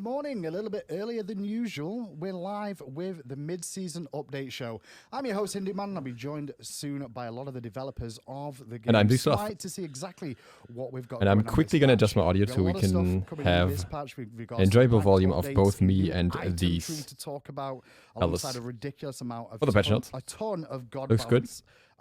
Morning, a little bit earlier than usual. We're live with the mid-season update show. I'm your host, Hindu Man, and I'll be joined soon by a lot of the developers of the game. And I'm ZiSotto. To see exactly what we've got. And I'm quickly going to adjust my audio so we can have enjoyable volume of both me and these to talk about alongside a ridiculous amount of for the patch notes. A ton of god Looks good.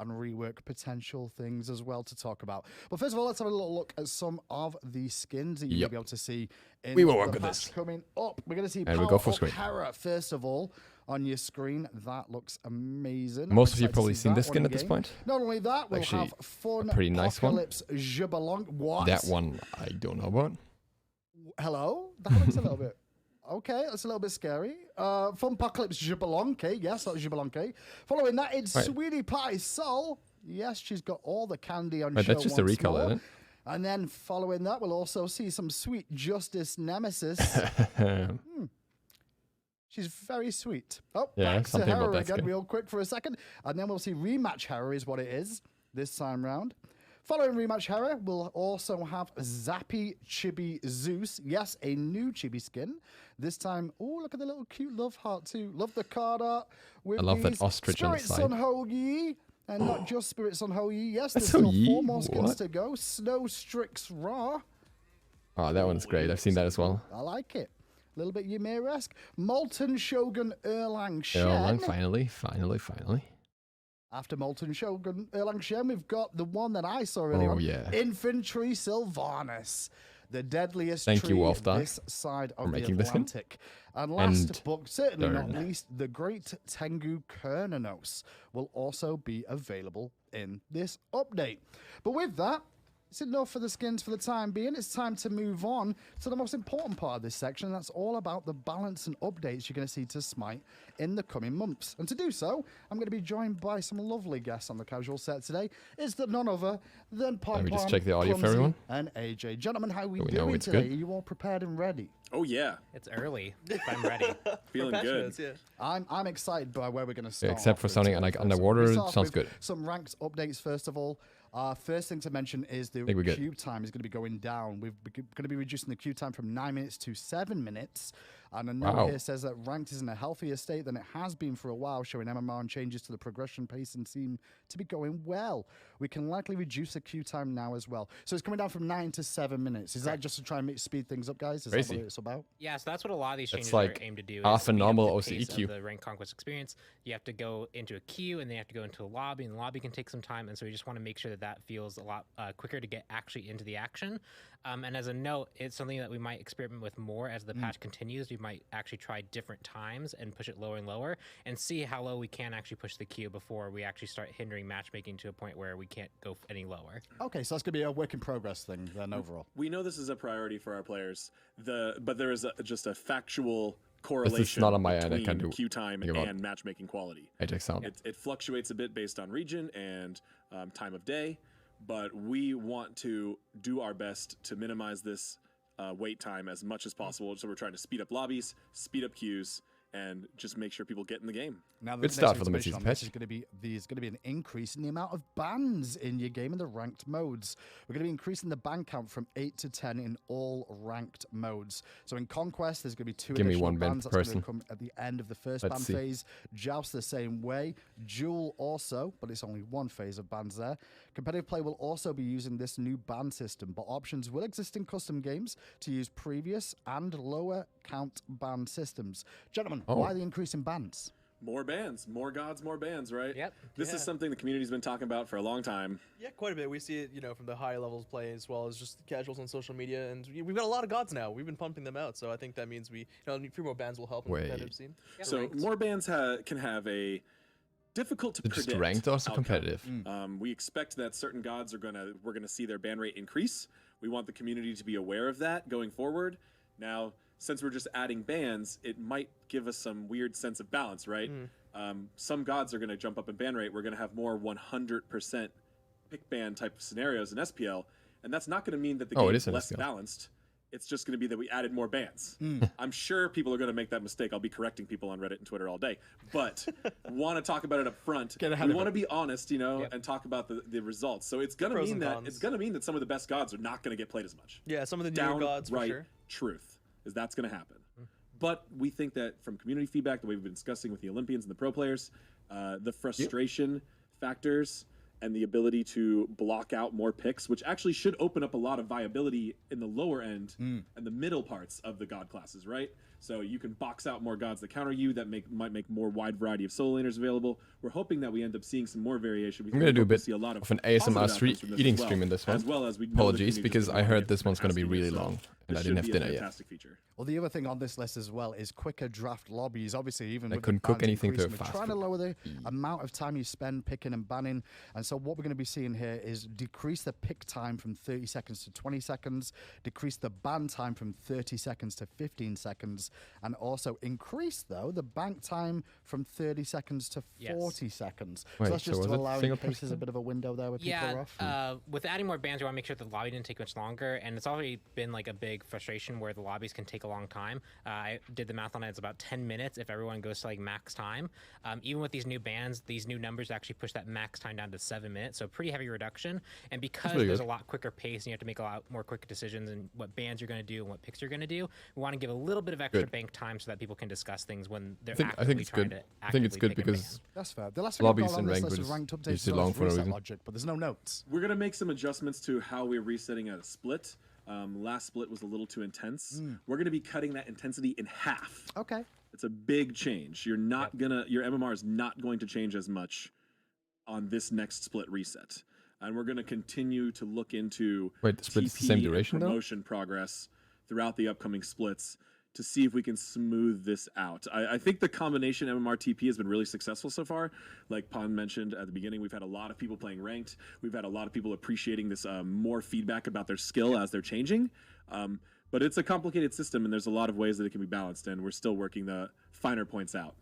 And rework potential things as well to talk about. But first of all, let's have a little look at some of the skins that you'll be able to see in the patch coming up. We're going to see and we go full screen. Hera, first of all, on your screen. That looks amazing. Most of you have probably seen this skin at this point. Not only that, we'll have fun. A pretty nice one. What? That one I don't know about. Hello? That looks a little bit... Okay, that's a little bit scary. Funpocalypse Jubalonke. Yes, that's Jubalonke. Following that, it's Sweetie Pie Soul. Yes, she's got all the candy on show. That's just a recall, isn't it? And then following that, we'll also see some Sweet Justice Nemesis. She's very sweet. Oh, yeah, back to Hera again real quick for a second. And then we'll see Rematch Hera is what it is this time round. Following Rematch Hera, we'll also have Zappy Chibi Zeus. Yes, a new Chibi skin. This time, oh, look at the little cute love heart too. Love the card art. With I love that ostrich on the Spirits side. on Hoagie. And not just Spirits on Hoagie. Yes, there's still 4 more skins to go. Snow Strix Raw. Oh, that one's great. I've seen that as well. I like it. A little bit Ymir-esque. Molten Shogun Erlang Shen. Erlang, finally. After Molten Shogun Erlang Shen, we've got the one that I saw earlier on. Infantry Sylvanas. The deadliest tree this side of the Atlantic. And last but certainly not least, the great Tengu Kernanos will also be available in this update. But with that, it's enough for the skins for the time being. It's time to move on to the most important part of this section. That's all about the balance and updates you're going to see to Smite in the coming months. And to do so, I'm going to be joined by some lovely guests on the casual set today. Is that none other than Pom Let me just check the audio for everyone. And AJ. Gentlemen, how are we doing today? Are you all prepared and ready? Oh, yeah. It's early, but I'm ready. Feeling good. I'm excited by where we're going to start. Except for sounding like underwater, sounds good. Some ranked updates, first of all. First thing to mention is the queue time is going to be going down. We're going to be reducing the queue time from 9 minutes to 7 minutes. And a note here says that ranked is in a healthier state than it has been for a while, showing MMR and changes to the progression pace and seem to be going well. We can likely reduce the queue time now as well. So it's coming down from 9 to 7 minutes. Is that just to try and speed things up, guys? Is that what it's about? Yeah, so that's what a lot of these changes like are aimed to do. Half a normal OCE queue. The rank conquest experience. You have to go into a queue, and then you have to go into a lobby, and the lobby can take some time. And so we just want to make sure that that feels a lot quicker to get actually into the action. And as a note, it's something that we might experiment with more as the patch continues. We might actually try different times and push it lower and lower and see how low we can actually push the queue before we actually start hindering matchmaking to a point where we can't go any lower. Okay, so that's going to be a work in progress thing then overall. We know this is a priority for our players, but there is just a factual correlation this is not on my between end. I can do queue time and matchmaking quality. It fluctuates a bit based on region and time of day, but we want to do our best to minimize this wait time as much as possible. So we're trying to speed up lobbies, speed up queues, and just make sure people get in the game. Now, good start for the mid-season patch. There's going to be an increase in the amount of bans in your game in the ranked modes. We're going to be increasing the ban count from 8 to 10 in all ranked modes. So in Conquest, there's going to be 2 additional bans. That's going to come at the end of the first ban phase. Joust the same way. Duel also, but it's only 1 phase of bans there. Competitive play will also be using this new ban system, but options will exist in custom games to use previous and lower count ban systems. Gentlemen, why the increase in bans? More bans, more gods, more bans, right? Yep. This is something the community's been talking about for a long time. Yeah, quite a bit. We see it, from the higher levels play as well as just casuals on social media, and we've got a lot of gods now. We've been pumping them out, so I think that means a few more bans will help in the competitive scene. Yeah, so more bans can have a difficult to predict. Just ranked, also competitive. We expect that certain gods we're gonna see their ban rate increase. We want the community to be aware of that going forward. Now, since we're just adding bans, it might give us some weird sense of balance, right? Some gods are going to jump up in ban rate. We're going to have more 100% pick ban type of scenarios in SPL, and that's not going to mean that the game is less balanced. It's just going to be that we added more bans. I'm sure people are going to make that mistake. I'll be correcting people on Reddit and Twitter all day, but want to talk about it up front. We want to be honest, and talk about the results. So it's going to mean that some of the best gods are not going to get played as much. Yeah, some of the newer gods for sure. Truth is that's going to happen. But we think that from community feedback that we've been discussing with the Olympians and the pro players, the frustration factors and the ability to block out more picks, which actually should open up a lot of viability in the lower end and the middle parts of the god classes, right? So you can box out more gods that counter you, that might make more wide variety of solo laners available. We're hoping that we end up seeing some more variation. I'm going to do a bit of an ASMR eating stream in this one. Apologies, because I heard this one's going to be really long, and I didn't have dinner yet. Well, the other thing on this list as well is quicker draft lobbies. Obviously, even I couldn't cook anything to we're trying to lower the amount of time you spend picking and banning. And so what we're going to be seeing here is decrease the pick time from 30 seconds to 20 seconds, decrease the ban time from 30 seconds to 15 seconds, and also increase, though, the bank time from 30 seconds to 40 seconds. Wait, so that's just to allow in case there's a bit of a window there where people are off. With adding more bans, we want to make sure the lobby didn't take much longer, and it's already been like a big frustration where the lobbies can take a long time. I did the math on it. It's about 10 minutes if everyone goes to like max time. Even with these new bans, these new numbers actually push that max time down to 7 minutes, so pretty heavy reduction. And because there's a lot quicker pace and you have to make a lot more quick decisions and what bans you're going to do and what picks you're going to do, we want to give a little bit of extra bank time so that people can discuss things when they're actively trying to I think it's good because that's fair. The last lobbies and ranked updates is too long for a reason. Logic, but there's no notes. We're going to make some adjustments to how we're resetting at a split. Last split was a little too intense. We're going to be cutting that intensity in half. Okay. It's a big change. You're not gonna, your MMR is not going to change as much on this next split reset. And we're going to continue to look into the split's the same duration, promotion progress throughout the upcoming splits to see if we can smooth this out. I think the combination MMR TP has been really successful so far. Like Pon mentioned at the beginning, we've had a lot of people playing ranked. We've had a lot of people appreciating this more feedback about their skill as they're changing. But it's a complicated system, and there's a lot of ways that it can be balanced, and we're still working the finer points out.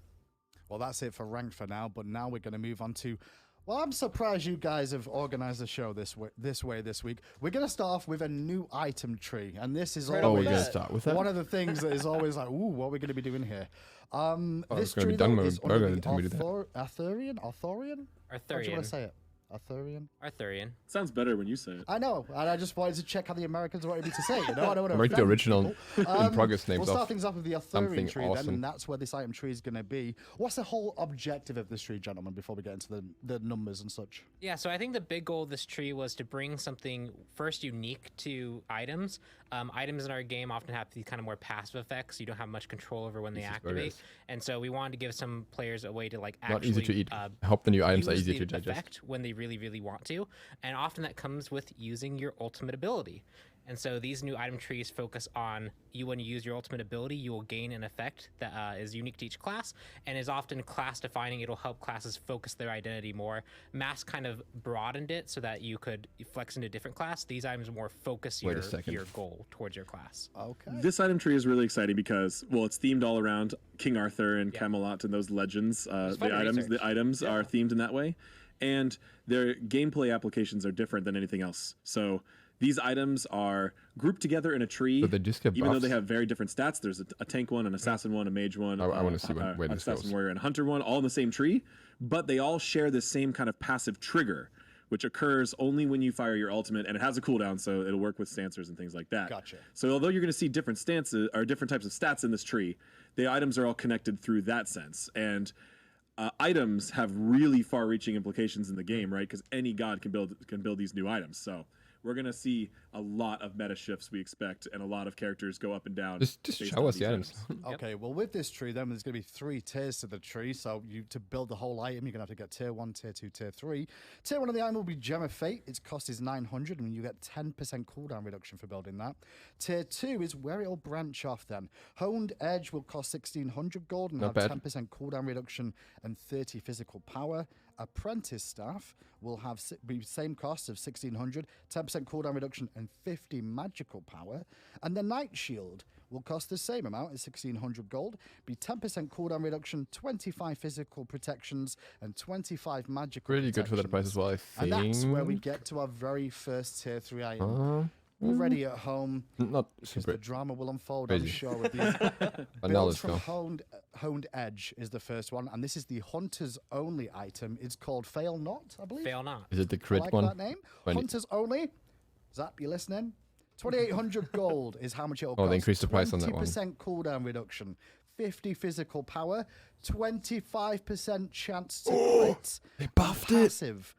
Well, that's it for ranked for now, but now we're going to move on to... Well, I'm surprised you guys have organized the show this way this week. We're going to start off with a new item tree, and this is always one of the things that is always like, ooh, what are we going to be doing here? This tree is under the Arthurian? How do you want to say it? Arthurian. Sounds better when you say it. I know, and I just wanted to check how the Americans wanted me to say it. You know, I don't want to write the original in progress names. We'll start things off with the Arthurian tree then, and that's where this item tree is going to be. What's the whole objective of this tree, gentlemen, before we get into the numbers and such? Yeah, so I think the big goal of this tree was to bring something first unique to items. Items in our game often have these kind of more passive effects. You don't have much control over when they activate, and so we wanted to give some players a way to like actually not easy to eat. Help the new items are easy to digest when they really want to, and often that comes with using your ultimate ability. And so these new item trees focus on when you use your ultimate ability, you will gain an effect that is unique to each class and is often class defining. It'll help classes focus their identity more. Mass kind of broadened it so that you could flex into a different class. These items more focus your goal towards your class. Okay. This item tree is really exciting because, well, it's themed all around King Arthur and Camelot and those legends. The items are themed in that way. And their gameplay applications are different than anything else. So these items are grouped together in a tree, but they just get even though they have very different stats. There's a tank one, an assassin one, a mage one, I want to see where this assassin goes. warrior, and a hunter one, all in the same tree. But they all share the same kind of passive trigger, which occurs only when you fire your ultimate, and it has a cooldown, so it'll work with stancers and things like that. Gotcha. So although you're going to see different stances or different types of stats in this tree, the items are all connected through that sense. And items have really far-reaching implications in the game, right? Because any god can build these new items. So we're gonna see a lot of meta shifts, we expect, and a lot of characters go up and down. Just show us the items. Okay, well with this tree, then there's gonna be 3 tiers to the tree. So to build the whole item, you're gonna have to get tier 1, tier 2, tier 3. Tier 1 of the item will be Gem of Fate. Its cost is 900, and you get 10% cooldown reduction for building that. Tier 2 is where it'll branch off. Then Honed Edge will cost 1600 gold and have 10% cooldown reduction and 30 physical power. Apprentice Staff will have the same cost of 1600, 10% cooldown reduction, and 50 magical power. And the Night Shield will cost the same amount as 1600 gold, be 10% cooldown reduction, 25 physical protections, and 25 magical Really good for the price as well, I think. And that's where we get to our very first tier 3 item. Be ready at home. Not because super the drama will unfold, I'm sure, with these. Builds from Honed Edge is the first one, and this is the Hunters Only item. It's called Fail Not, I believe. Fail Not. Is it the crit I like one? That name. Hunters Only. Zap, you listening? 2,800 gold is how much it'll cost. Oh, they increased the price on that one. 20% cooldown reduction, 50 physical power, 25% chance to crit. They buffed it. Passive.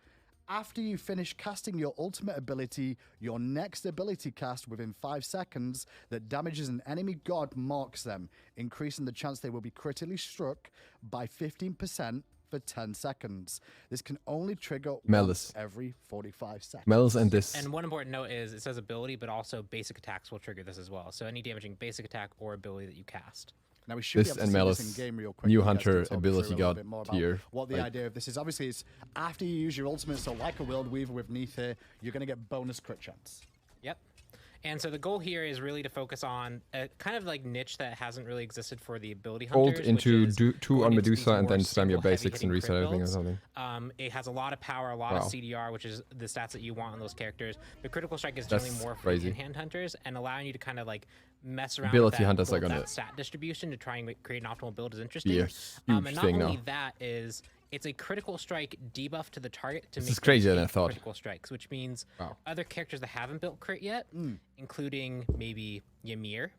After you finish casting your ultimate ability, your next ability cast within 5 seconds that damages an enemy god marks them, increasing the chance they will be critically struck by 15% for 10 seconds. This can only trigger once every 45 seconds. Melis and this. And one important note is it says ability, but also basic attacks will trigger this as well. So any damaging basic attack or ability that you cast. Now we should this be and able to Melis, see this in game real quick. new hunter ability god tier. What the idea of this is, obviously, it's after you use your ultimate, so like a World Weaver with Neath here, you're going to get bonus crit chance. Yep. And so the goal here is really to focus on a kind of like niche that hasn't really existed for the ability hunters. Hold into 2 on Medusa and then spam your basics and reset everything or something. It has a lot of power, a lot of CDR, which is the stats that you want on those characters. The critical strike is generally more for the in-hand hunters and allowing you to kind of like mess around ability with hunters that, are gonna that stat distribution to try and create an optimal build is interesting. Yes, and not only that is it's a critical strike debuff to the target to make crazier than I thought. Critical strikes, which means other characters that haven't built crit yet, including maybe Ymir,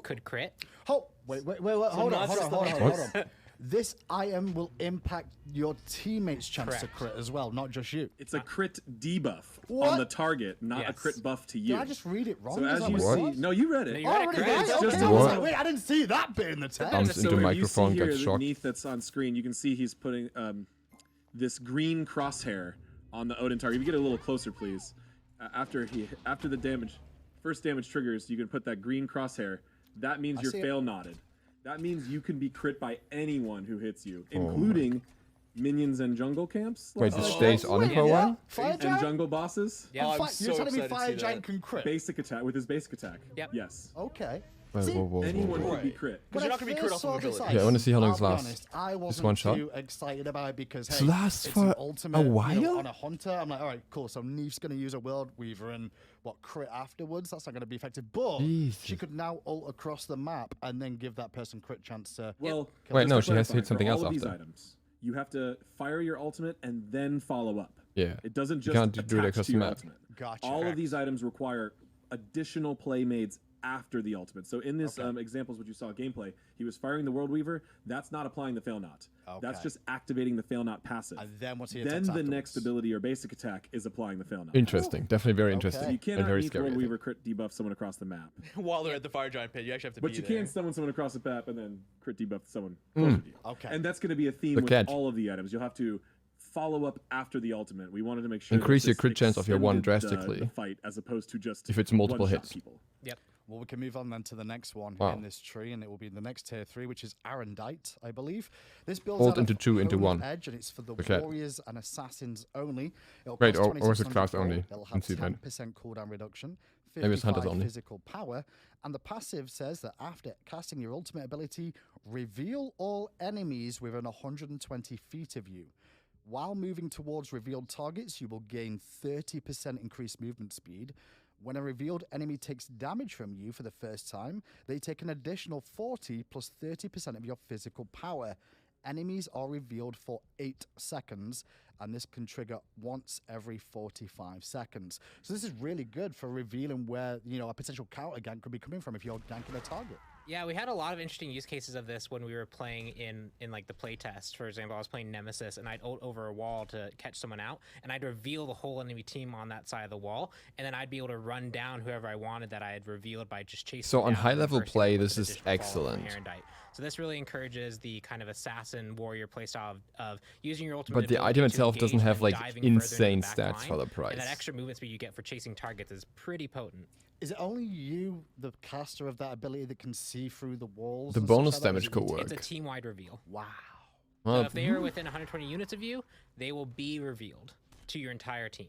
could crit. Oh, wait, hold on. This item will impact your teammates' chance to crit as well, not just you. It's a crit debuff on the target, not a crit buff to you. Did I just read it wrong? So as you see, no, you read it. No, you read it correct. Wait, I didn't see that bit in the text. So into if you see here gets shocked. underneath that's on screen, you can see he's putting this green crosshair on the Odin target. If you get a little closer, please. After the damage, first damage triggers, you can put that green crosshair. That means you're fail knotted. That means you can be crit by anyone who hits you, including minions and jungle camps. Wait, this stays on it for a while? And jungle bosses. Yeah, you're telling me Fire Giant can crit? Basic attack, with his basic attack. Yep. Yes. Okay. Anyone can be crit. But you're not going to be crit off of ability. Yeah, I want to see how long this lasts. Honest, I wasn't one shot? too excited about it because, This hey, lasts it's for an ultimate, a while? on a hunter. I'm like, all right, cool. So Neef's going to use a World Weaver and crit afterwards. That's not going to be effective. But she could now ult across the map and then give that person crit chance to. Well, wait, no, she has to hit something else after. after. You have to fire your ultimate and then follow up. Yeah. It doesn't just do it across to the your map. ultimate. Gotcha. All of these items require additional playmates after the ultimate. So in this examples what you saw gameplay, he was firing the World Weaver. That's not applying the fail knot. That's just activating the fail knot passive. And then what's he Then the next ability or basic attack is applying the fail knot. Interesting. Definitely very interesting. You cannot very use scary, World Weaver crit debuff someone across the map. While they're at the Fire Giant pit, you actually have to But be you there. can summon someone across the map and then crit debuff someone closer to you. Okay. And that's going to be a theme with all of the items. You'll have to follow up after the ultimate. We wanted to make sure increase your crit chance of your one drastically. The fight as opposed to just if it's multiple hits. People. Yep. Well, we can move on then to the next one in this tree, and it will be the next tier 3, which is Arendite, I believe. This builds Hold out into of 2 into 1. Edge, and it's for the Okay. warriors and assassins only. It'll Wait, cost or is it 2600 class only? gold. It'll have 10% cooldown reduction, Maybe it's hunters 55 only. physical power, and the passive says that after casting your ultimate ability, reveal all enemies within 120 feet of you. While moving towards revealed targets, you will gain 30% increased movement speed. When a revealed enemy takes damage from you for the first time, they take an additional 40 plus 30% of your physical power. Enemies are revealed for 8 seconds, and this can trigger once every 45 seconds. So this is really good for revealing where, a potential counter gank could be coming from if you're ganking a target. Yeah, we had a lot of interesting use cases of this when we were playing in like the playtest. For example, I was playing Nemesis and I'd ult over a wall to catch someone out, and I'd reveal the whole enemy team on that side of the wall, and then I'd be able to run down whoever I wanted that I had revealed by just chasing. So them on down high level first play, with this an is additional follow excellent. from Arendite. So this really encourages the kind of assassin warrior playstyle of using your ultimate. But the ability item to itself doesn't engage have and like diving further into insane the back stats line, for the price. And that extra movement speed you get for chasing targets is pretty potent. Is it only you, the caster of that ability, that can see through the walls? The and stuff bonus like that? damage could work. It's a team-wide reveal. Wow. So if they are within 120 units of you, they will be revealed to your entire team.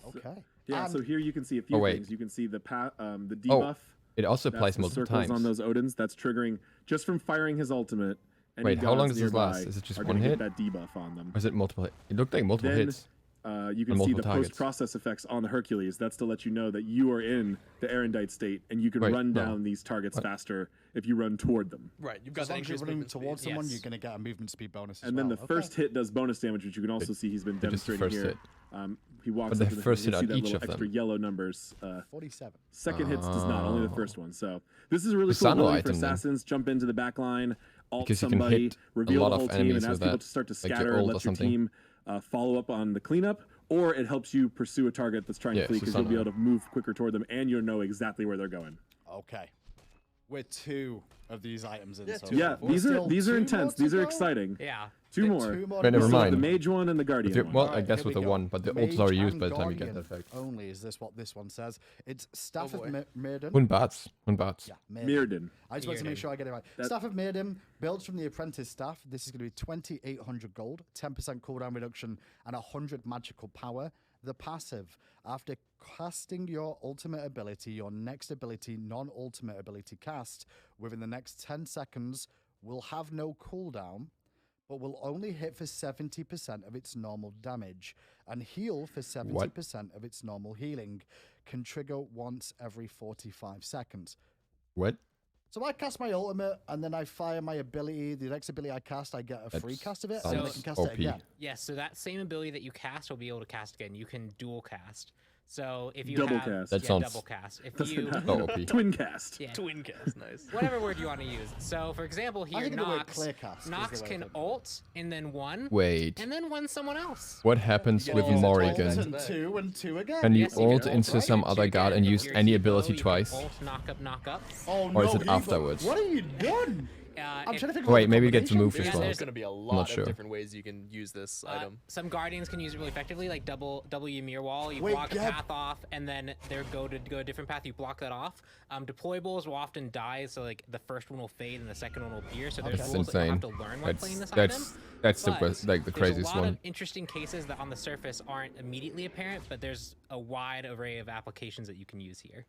Okay. Yeah, so here you can see a few things. You can see the debuff. It also applies multiple times. On those Odins, that's triggering just from firing his ultimate. Wait, how long does this last? Is it just one hit? That debuff on them. Or is it multiple hits? It looked like multiple hits. you can see the post-process effects on the Hercules. That's to let you know that you are in the erudite state, and you can run down these targets faster if you run toward them. Right, you've got as long as you're running towards someone, you're going to get a movement speed bonus. And then the first hit does bonus damage, which you can also see he's been demonstrating here. He walks but up the first hit on each of extra them. yellow numbers. 47. Second hits does not, only the first one. So this is a really cool ability for assassins. Jump into the back line, ult somebody, reveal the whole team, and ask people to start to scatter and let your team follow up on the cleanup. Or it helps you pursue a target that's trying to flee because you'll be able to move quicker toward them, and you'll know exactly where they're going. Okay. We're 2 of these items in. Yeah, these are intense. These are exciting. Yeah. Two more. Right, never mind. The mage one and the guardian one. Well, I guess with the one, but the ults are used by the time you get the effect. Only is this what this one says. It's Staff of MYRDDIN. Unbats. Yeah, MYRDDIN. I just want to make sure I get it right. Staff of MYRDDIN builds from the apprentice staff. This is going to be 2,800 gold, 10% cooldown reduction, and 100 magical power. The passive. After casting your ultimate ability, your next ability, non-ultimate ability cast within the next 10 seconds will have no cooldown, but will only hit for 70% of its normal damage and heal for 70% of its normal healing. Can trigger once every 45 seconds. What? So I cast my ultimate, and then I fire my ability. The next ability I cast, I get a free cast of it, and then I can cast it again. Yes, so that same ability that you cast will be able to cast again. You can dual cast. So if you double have cast. That sounds double cast. If you twin cast. Yeah. Twin cast, nice. Whatever word you want to use. So for example, here Nox can ult and then one. Wait. And then one someone else. What happens with Morrigan? And two again. Can you ult into some other god and use any ability twice? Ult, knock up. Oh, or is it afterwards? What are you doing? I'm trying to think. Wait, maybe it gets moved as well. There's going to be a lot of different ways you can use this item. Some guardians can use it really effectively, like double your mirror wall. You block a path off, and then they go a different path. You block that off. Deployables will often die, so like the first one will fade and the second one will appear. So there's rules that you have to learn when playing this item. That's the craziest one. There's a lot of interesting cases that on the surface aren't immediately apparent, but there's a wide array of applications that you can use here.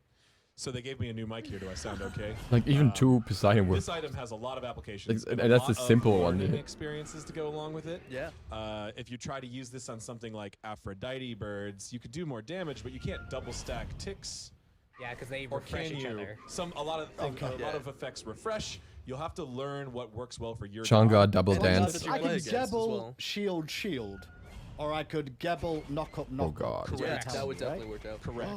So they gave me a new mic here. Do I sound okay? Like even two Poseidon work. This item has a lot of applications. Like, that's a simple one. Experiences to go along with it. Yeah. If you try to use this on something like Aphrodite birds, you could do more damage, but you can't double stack ticks. Yeah, because they refresh each other. A lot of effects refresh. You'll have to learn what works well for your Changa double dance. I can Gebel shield. Or I could Gebel knock up. Oh god. Correct. Yeah, that would definitely work out. Correct.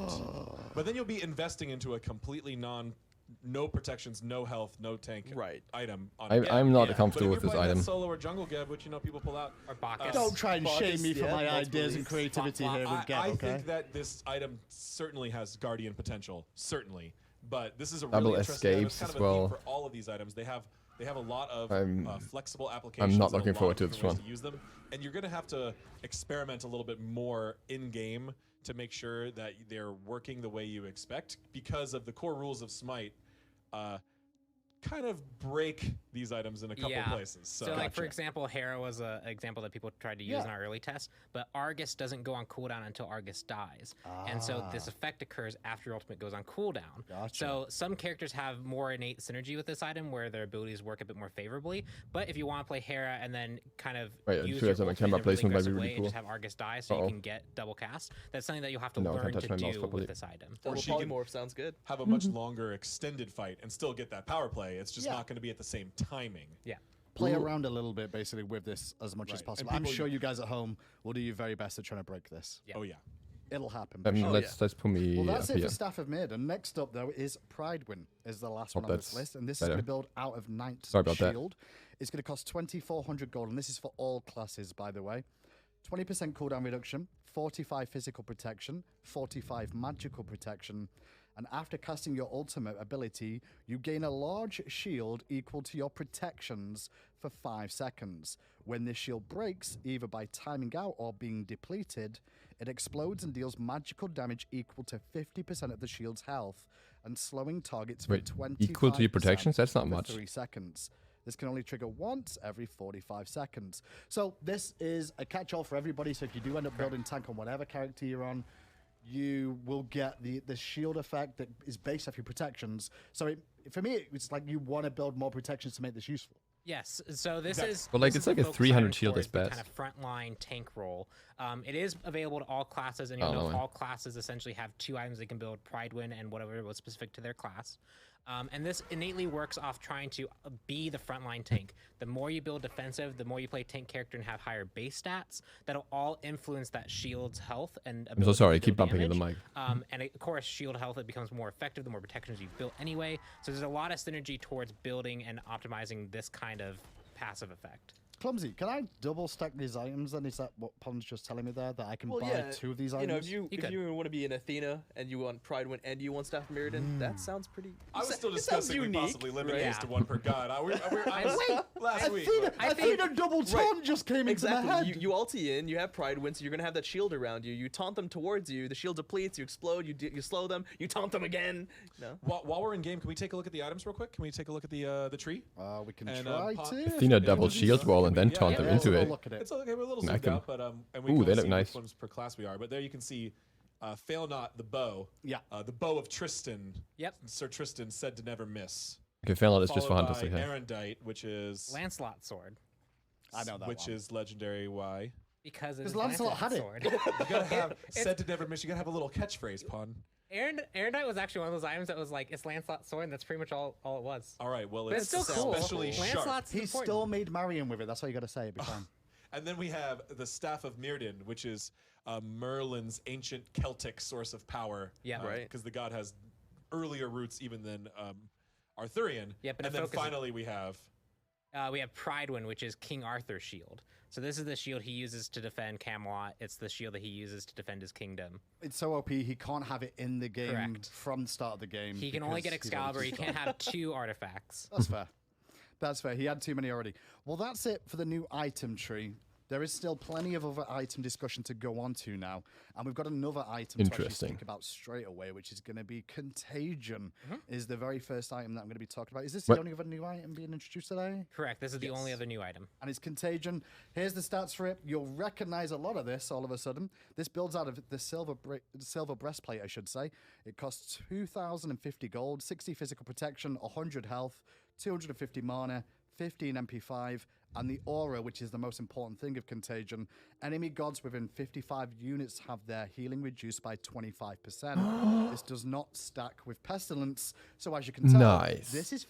But then you'll be investing into a completely no protections, no health, no tank item. I'm not comfortable with this item. Solo or jungle Geb, which people pull out. Or Bacchus. Don't try and shame me for my ideas and creativity here with Geb. I think that this item certainly has guardian potential, certainly. But this is a really interesting item. It's kind of a theme for all of these items. They have a lot of flexible applications. I'm not looking forward to this one. To use them, and you're going to have to experiment a little bit more in game to make sure that they're working the way you expect, because of the core rules of Smite. Kind of break these items in a couple places. So like for example, Hera was an example that people tried to use in our early test, but Argus doesn't go on cooldown until Argus dies. And so this effect occurs after your ultimate goes on cooldown. So some characters have more innate synergy with this item where their abilities work a bit more favorably. But if you want to play Hera and then kind of use your ultimate in a really aggressive way and just have Argus die so you can get double cast, that's something that you'll have to learn to do with this item. Or she can sounds good. Have a much longer extended fight and still get that power play. It's just not going to be at the same timing. Yeah. Play around a little bit, basically, with this as much as possible. I'm sure you guys at home will do your very best at trying to break this. Yeah. Oh, yeah. It'll happen. Let's put me Well, that's it for Staff of MYRDDIN. Next up, though, is Pridewin, is the last one on this list. And this is going to build out of Knight's Shield. It's going to cost 2,400 gold, and this is for all classes, by the way. 20% cooldown reduction, 45 physical protection, 45 magical protection, and after casting your ultimate ability, you gain a large shield equal to your protections for 5 seconds. When this shield breaks, either by timing out or being depleted, it explodes and deals magical damage equal to 50% of the shield's health, and slowing targets for 25%. Equal to your protections? That's not much. 3 seconds. This can only trigger once every 45 seconds. So this is a catch-all for everybody. So if you do end up building tank on whatever character you're on, you will get the shield effect that is based off your protections. So for me, it's like you want to build more protections to make this useful. Yes, so this is... But like, it's like a 300 shield is best. Kind of frontline tank role. It is available to all classes, and you'll know all classes essentially have 2 items they can build, Pride Win and whatever was specific to their class. And this innately works off trying to be the frontline tank. The more you build defensive, the more you play tank character and have higher base stats, that'll all influence that shield's health and ability. I'm so sorry, I keep bumping into the mic. And of course, shield health, it becomes more effective the more protections you've built anyway. So there's a lot of synergy towards building and optimizing this kind of passive effect. Clumsy, can I double stack these items then? Is that what Pond's just telling me there? That I can buy 2 of these items? You know, if you want to be an Athena and you want Pride Win and you want Staff of MYRDDIN, that sounds pretty... I was still discussing we possibly limit these to 1 per god. Last week. Athena double taunt just came into my head. You ulti in, you have Pride Win, so you're going to have that shield around you. You taunt them towards you, the shield depletes, you explode, you slow them, you taunt them again. No. While we're in game, can we take a look at the items real quick? Can we take a look at the tree? We can try to. Athena double shield wall and then taunt them into it. It's okay, we're a little zoomed out, but and we they can look see nice. which ones per class we are. But there you can see, fail not the bow. Yeah. The bow of Tristan. Yep. Sir Tristan said to never miss. Okay, fail not is just for hunters. Okay. Erendite, which is Lancelot's sword. I know that which is legendary. Why? Because it's Lancelot had it. Sword. You gotta have said to never miss. You gotta have a little catchphrase, Pon. Erendite was actually one of those items that was like, it's Lancelot's sword, and that's pretty much all it was. All right, well, but it's still cool. especially sharp. He still made Marion with it. That's all you gotta say. It'd be fine. And then we have the Staff of MYRDDIN, which is Merlin's ancient Celtic source of power. Yeah, right. Because the god has earlier roots even than Arthurian. Yeah, but and then finally we have Pride Win, which is King Arthur's shield. So this is the shield he uses to defend Camelot. It's the shield that he uses to defend his kingdom. It's so OP, he can't have it in the game Correct. from the start of the game. He can only get Excalibur. He can't have 2 artifacts. That's fair. That's fair. He had too many already. Well, that's it for the new item tree. There is still plenty of other item discussion to go on to now. And we've got another item to actually speak about straight away, which is going to be Contagion, is the very first item that I'm going to be talking about. Is this the only other new item being introduced today? Correct. This is the only other new item. And it's Contagion. Here's the stats for it. You'll recognize a lot of this all of a sudden. This builds out of the silver breastplate, I should say. It costs 2,050 gold, 60 physical protection, 100 health, 250 mana, 15 MP5, and the aura, which is the most important thing of Contagion. Enemy gods within 55 units have their healing reduced by 25%. This does not stack with Pestilence, so as you can tell, this is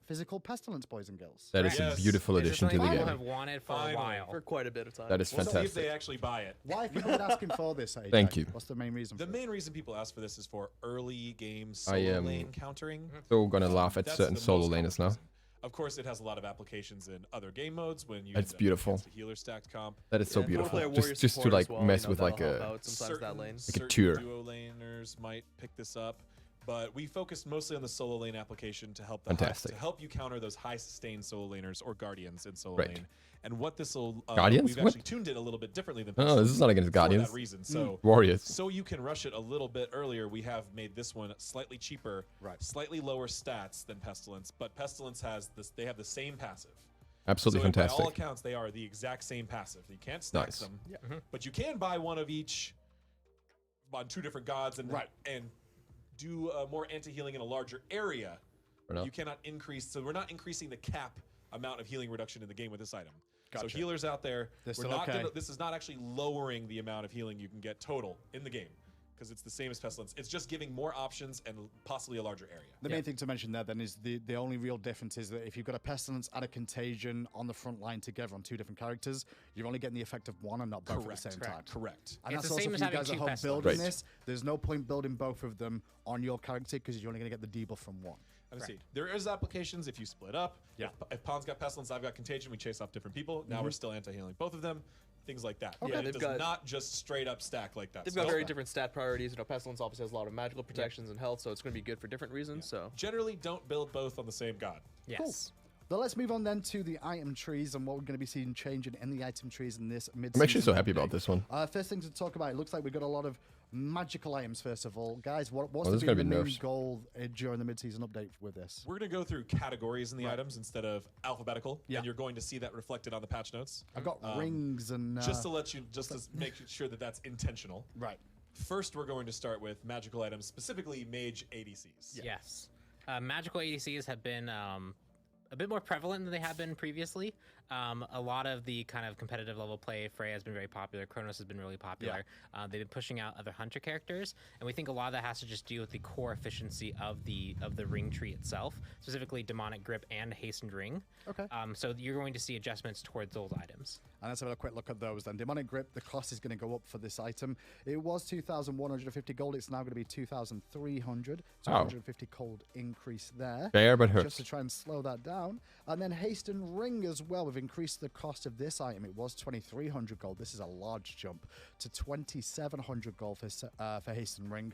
physical Pestilence, boys and girls. That is a beautiful addition to the game. People have wanted for a while. For quite a bit of time. That is fantastic. See if they actually buy it. Why have people been asking for this, AJ? Thank you. What's the main reason for The main reason people ask for this is for early game solo lane countering. So gonna laugh at certain solo laners now. Of course, it has a lot of applications in other game modes when you It's beautiful. the healer stacked comp. That is so beautiful. Just to like mess with like a Certain duo laners might pick this up, but we focused mostly on the solo lane application to help to help you counter those high sustained solo laners or guardians in solo lane. And what this will Guardians? We've actually tuned it a little bit differently than no, this is not against Guardians. For that reason. So Warriors. So you can rush it a little bit earlier. We have made this one slightly cheaper, slightly lower stats than Pestilence, but Pestilence has this. They have the same passive. Absolutely fantastic. By all accounts, they are the exact same passive. You can't stack them, but you can buy one of each on 2 different gods and do more anti-healing in a larger area. You cannot increase. So we're not increasing the cap amount of healing reduction in the game with this item. So healers out there, this is not actually lowering the amount of healing you can get total in the game, because it's the same as Pestilence. It's just giving more options and possibly a larger area. The main thing to mention there then is the only real difference is that if you've got a Pestilence and a Contagion on the front line together on 2 different characters, you're only getting the effect of one and not both at the same time. Correct. And that's also for you guys at home building this. There's no point building both of them on your character because you're only going to get the debuff from one. Let me see. There is applications if you split up. If Pon's got Pestilence, I've got Contagion, we chase off different people. Now we're still anti-healing both of them. Things like that. Okay. It does not just straight up stack like that. They've got very different stat priorities. You know, Pestilence obviously has a lot of magical protections and health, so it's going to be good for different reasons. So generally, don't build both on the same god. Yes. Cool. Well, let's move on then to the item trees and what we're going to be seeing changing in the item trees in this mid-season. I'm actually so happy about this one. First thing to talk about, it looks like we've got a lot of magical items, first of all. Guys, what's the main goal during the mid-season update with this? We're going to go through categories in the items instead of alphabetical, and you're going to see that reflected on the patch notes. I've got rings and... just to make sure that that's intentional. Right. First, we're going to start with magical items, specifically mage ADCs. Yes. Magical ADCs have been a bit more prevalent than they have been previously. A lot of the kind of competitive level play, Freya has been very popular, Kronos has been really popular. They've been pushing out other hunter characters, and we think a lot of that has to just do with the core efficiency of the ring tree itself, specifically Demonic Grip and Hastened Ring. Okay. So you're going to see adjustments towards those items. And let's have a quick look at those then. Demonic Grip, the cost is going to go up for this item. It was 2,150 gold. It's now going to be 2,300. So 150 gold increase there. Fair, but hurts. Just to try and slow that down. And then Hasten Ring as well. We've increased the cost of this item. It was 2,300 gold. This is a large jump to 2,700 gold for Hasten Ring.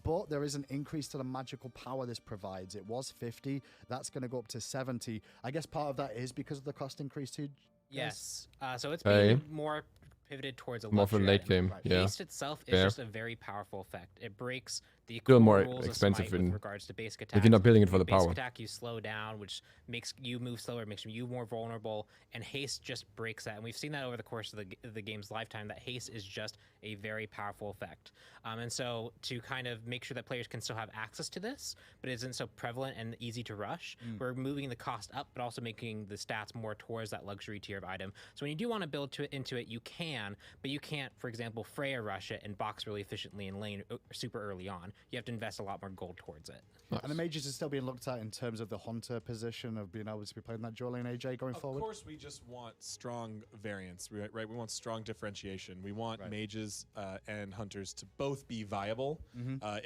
But there is an increase to the magical power this provides. It was 50. That's going to go up to 70. I guess part of that is because of the cost increase too. Yes. So it's being more pivoted towards a more for late game. Right. Yeah. Haste itself is just a very powerful effect. It breaks the still more rules expensive of SMITE with regards to basic attack. If you're not building it for the basic power. attack, you slow down, which makes you move slower, makes you more vulnerable, and haste just breaks that. And we've seen that over the course of the game's lifetime, that haste is just a very powerful effect. And so to kind of make sure that players can still have access to this, but it isn't so prevalent and easy to rush, we're moving the cost up, but also making the stats more towards that luxury tier of item. So when you do want to build into it, you can, but you can't, for example, Freya rush it and box really efficiently in lane super early on. You have to invest a lot more gold towards it. Nice. And the mages are still being looked at in terms of the hunter position of being able to be playing that dual lane AJ going forward. Of course, we just want strong variance, right? We want strong differentiation. We want mages and hunters to both be viable.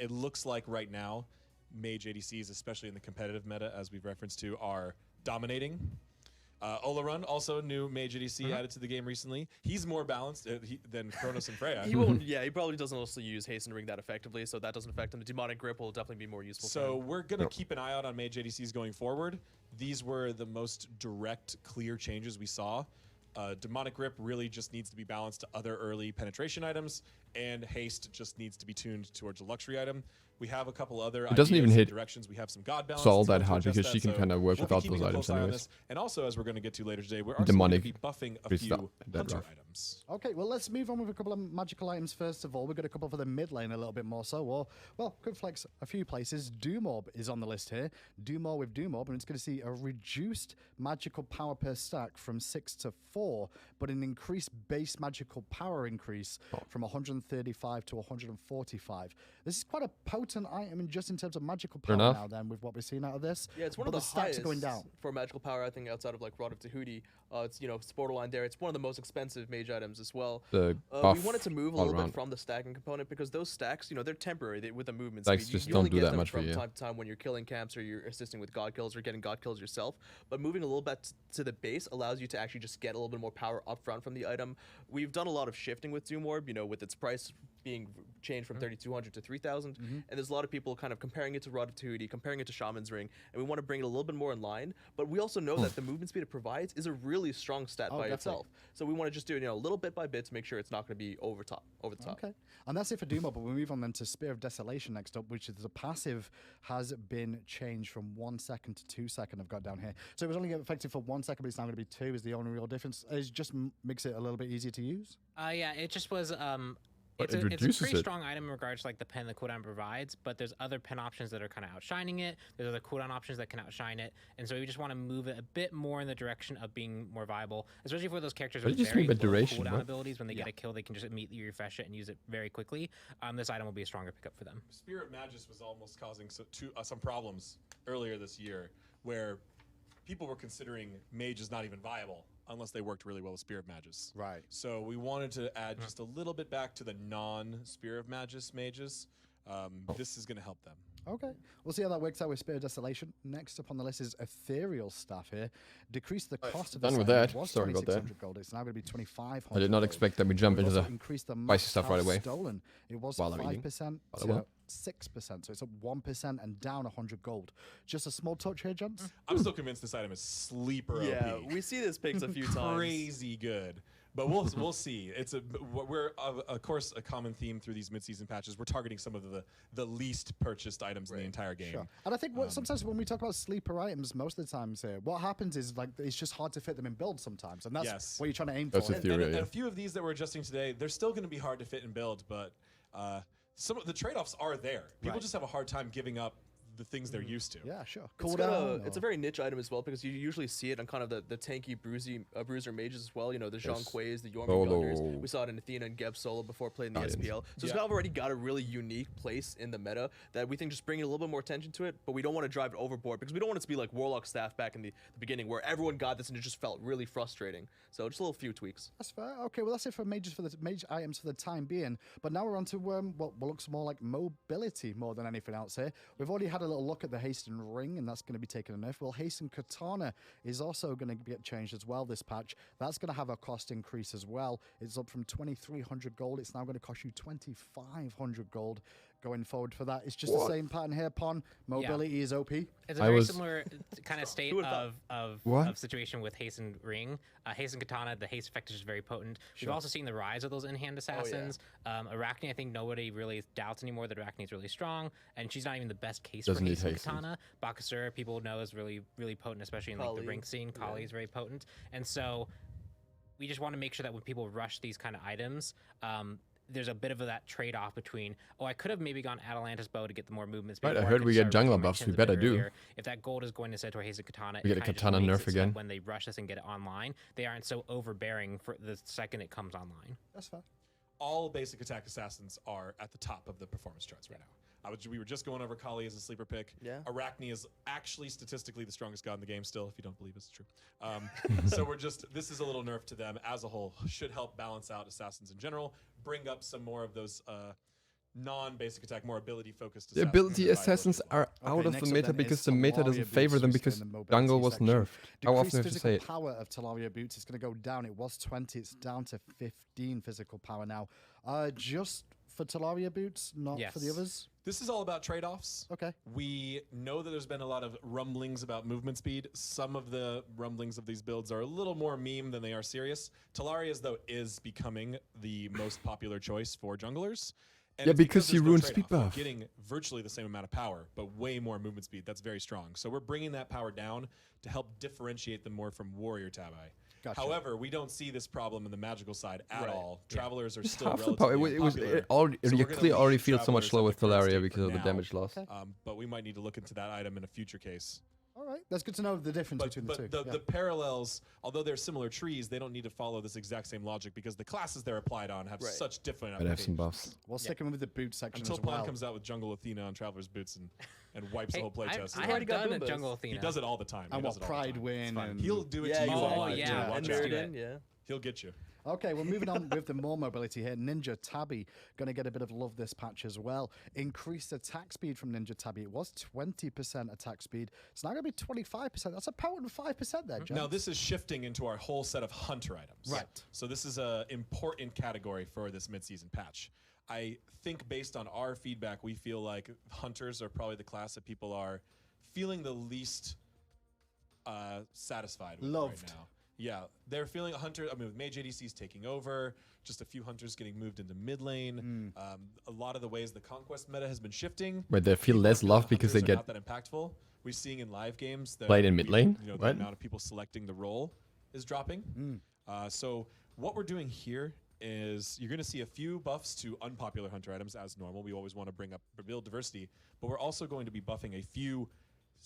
It looks like right now, mage ADCs, especially in the competitive meta, as we've referenced to, are dominating. OLYMPUS, also new mage ADC added to the game recently. He's more balanced than Kronos and Freya. He won't. Yeah, he probably doesn't also use Hasten Ring that effectively, so that doesn't affect him. The Demonic Grip will definitely be more useful. So we're gonna keep an eye out on mage ADCs going forward. These were the most direct, clear changes we saw. Demonic Grip really just needs to be balanced to other early penetration items, and Haste just needs to be tuned towards a luxury item. We have a couple other directions. We have some God balance. Sol that hard because she can kind of work without those items anyways. And also, as we're going to get to later today, we're also going to be buffing a few hunter items. Okay, well, let's move on with a couple of magical items first of all. We've got a couple for the mid lane a little bit more so. Well, could flex a few places. Doomorb is on the list here. Doomorb with Doomorb, and it's going to see a reduced magical power per stack from 6 to 4, but an increased base magical power increase from 135 to 145. This is quite a potent item just in terms of magical power now then with what we're seeing out of this. Yeah, it's one of the stacks going down for magical power, I think, outside of like Rod of Tahuti. It's, you know, it's borderline there. It's one of the most expensive mage items as well. We wanted to move a little bit from the stacking component because those stacks, you know, they're temporary with the movement speed. Just you don't only do get that them much from for you. time to time when you're killing camps or you're assisting with god kills or getting god kills yourself. But moving a little bit to the base allows you to actually just get a little bit more power up front from the item. We've done a lot of shifting with Doomorb, you know, with its price being changed from 3,200 to 3,000, and there's a lot of people kind of comparing it to Rod of Tahuti, comparing it to Shaman's Ring, and we want to bring it a little bit more in line. But we also know that the movement speed it provides is a really strong stat by itself. So we want to just do it, you know, little bit by bit to make sure it's not going to be over the top. Okay, and that's it for Doomorb. But we move on then to Spear of Desolation next up, which is the passive has been changed from 1 second to 2 seconds. I've got down here, so it was only effective for 1 second, but it's now going to be 2. Is the only real difference? It just makes it a little bit easier to use. Yeah, it just was. But it's a pretty strong item in regards to like the pen the cooldown provides, but there's other pen options that are kind of outshining it. There's other cooldown options that can outshine it, and so we just want to move it a bit more in the direction of being more viable, especially for those characters with very low cooldown abilities. When they get a kill, they can just immediately refresh it and use it very quickly. This item will be a stronger pickup for them. Spirit Magus was almost causing some problems earlier this year, where people were considering mage is not even viable unless they worked really well with Spear of Magus. Right. So we wanted to add just a little bit back to the non-Spear of Magus mages. This is going to help them. Okay, we'll see how that works out with Spirit of Desolation. Next up on the list is Ethereal Staff here. Decrease the cost of the done with that. It was Sorry about that. gold. It's now going to be 2,500. I did not expect that we jump into the spicy stuff right away. Stolen. It was 5% to 6%, so it's up 1% and down 100 gold. Just a small touch here, gents. I'm still convinced this item is sleeper OP. Yeah, we see this picks a few times. Crazy good. But we'll see. We're of course a common theme through these mid-season patches. We're targeting some of the least purchased items in the entire game. Sure. And I think sometimes when we talk about sleeper items, most of the times here, what happens is like it's just hard to fit them in build sometimes, and that's what you're trying to aim for. And a few of these that we're adjusting today, they're still going to be hard to fit in build, but some of the trade-offs are there. People just have a hard time giving up the things they're used to. Yeah, sure. It's a very niche item as well, because you usually see it on kind of the tanky bruiser mages as well. You know, the Jean Quays, the Jormungandrs. We saw it in Athena and Geb solo before playing the SPL. So it's already got a really unique place in the meta that we think just bringing a little bit more attention to it, but we don't want to drive it overboard, because we don't want it to be like Warlock staff back in the beginning where everyone got this and it just felt really frustrating. So just a little few tweaks. That's fair. Okay, well that's it for major items for the time being. But now we're on to what looks more like mobility more than anything else here. We've already had a little look at the Hasten Ring, and that's going to be taken a nerf. Well, Hasten Katana is also going to get changed as well this patch. That's going to have a cost increase as well. It's up from 2,300 gold. It's now going to cost you 2,500 gold going forward for that. It's just the same pattern here, Pon. Mobility is OP. It's a very similar kind of state of situation with Hasten Ring. Hasten Katana, the haste effect is just very potent. We've also seen the rise of those in-hand assassins. Arachne, I think nobody really doubts anymore that Arachne is really strong, and she's not even the best case for Hasten Katana. Bakasura, people know, is really, really potent, especially in like the rank scene. Kali is very potent. And so we just want to make sure that when people rush these kind of items, there's a bit of that trade-off between, I could have maybe gone Atalanta's bow to get the more movement speed. Right, I heard we get jungler buffs. We better do. If that gold is going to set to Hasten Katana, we get a Katana nerf again. So when they rush this and get it online, they aren't so overbearing for the second it comes online. That's fine. All basic attack assassins are at the top of the performance charts right now. We were just going over Kali as a sleeper pick. Yeah. Arachne is actually statistically the strongest god in the game still, if you don't believe it's true. So this is a little nerf to them as a whole. Should help balance out assassins in general, bring up some more of those non-basic attack, more ability-focused assassins. The ability assassins are out of the meta because the meta doesn't favor them because jungle was nerfed. How often have to say it? Power of Talaria boots is going to go down. It was 20. It's down to 15 physical power now. Just for Talaria boots, not for the others? This is all about trade-offs. Okay. We know that there's been a lot of rumblings about movement speed. Some of the rumblings of these builds are a little more meme than they are serious. Talaria's, though, is becoming the most popular choice for junglers. And because you ruined speed buff. You're getting virtually the same amount of power, but way more movement speed. That's very strong. So we're bringing that power down to help differentiate them more from warrior tabi. Gotcha. However, we don't see this problem in the magical side at all. Travelers are still relatively you clearly already feel so much slow with Talaria because of the damage loss. But we might need to look into that item in a future case. All right, that's good to know the difference between the two. The parallels, although they're similar trees, they don't need to follow this exact same logic because the classes they're applied on have such different applications. Have some buffs. We'll stick with the boot section until as well. Pon comes out with Jungle Athena on Traveler's boots and wipes the whole playtest. I have done a Jungle Athena. He does it all the time. And what Pride win? And he'll do it to you. And MYRDDIN, He'll get you. Okay, well, moving on with the more mobility here. Ninja Tabi going to get a bit of love this patch as well. Increased attack speed from Ninja Tabi. It was 20% attack speed. It's now going to be 25%. That's a potent 5% there, John. Now, this is shifting into our whole set of hunter items. Right. So this is an important category for this mid-season patch. I think based on our feedback, we feel like hunters are probably the class that people are feeling the least satisfied with right now. Yeah, they're feeling a hunter. I mean, with mage ADCs taking over, just a few hunters getting moved into mid lane. A lot of the ways the conquest meta has been shifting. Where they feel less love because they get not that impactful. We're seeing in live games that played in mid lane. You know, the amount of people selecting the role is dropping. So what we're doing here is you're going to see a few buffs to unpopular hunter items as normal. We always want to build diversity, but we're also going to be buffing a few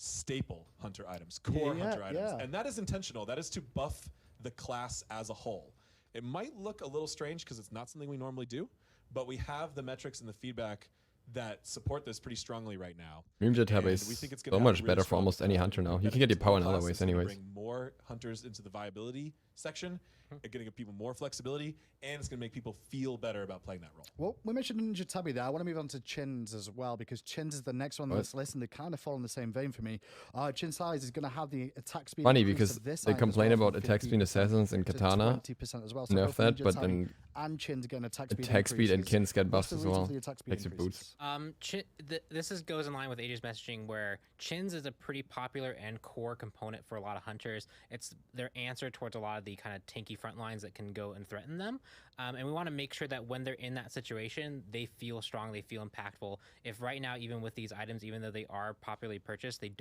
staple hunter items, core hunter items. And that is intentional. That is to buff the class as a whole. It might look a little strange because it's not something we normally do, but we have the metrics and the feedback that support this pretty strongly right now. Ninja Tabi is so much better for almost any hunter now. You can get your power in other ways anyways. Bring more hunters into the viability section. It's going to give people more flexibility, and it's going to make people feel better about playing that role. Well, we mentioned Ninja Tabi there. I want to move on to Chins as well, because Chins is the next one on this list, and they kind of fall in the same vein for me. Chin size is going to have the attack speed. Funny, because they complain about attack speed assassins in Katana. 20% as well. So nerf that, but then and Chin's getting attack speed and Kins get buffs as well. Makes your boots. This goes in line with AJ's messaging, where Chins is a pretty popular and core component for a lot of hunters. It's their answer towards a lot of the kind of tanky front lines that can go and threaten them. And we want to make sure that when they're in that situation, they feel strong, they feel impactful. If right now, even with these items, even though they are popularly purchased, they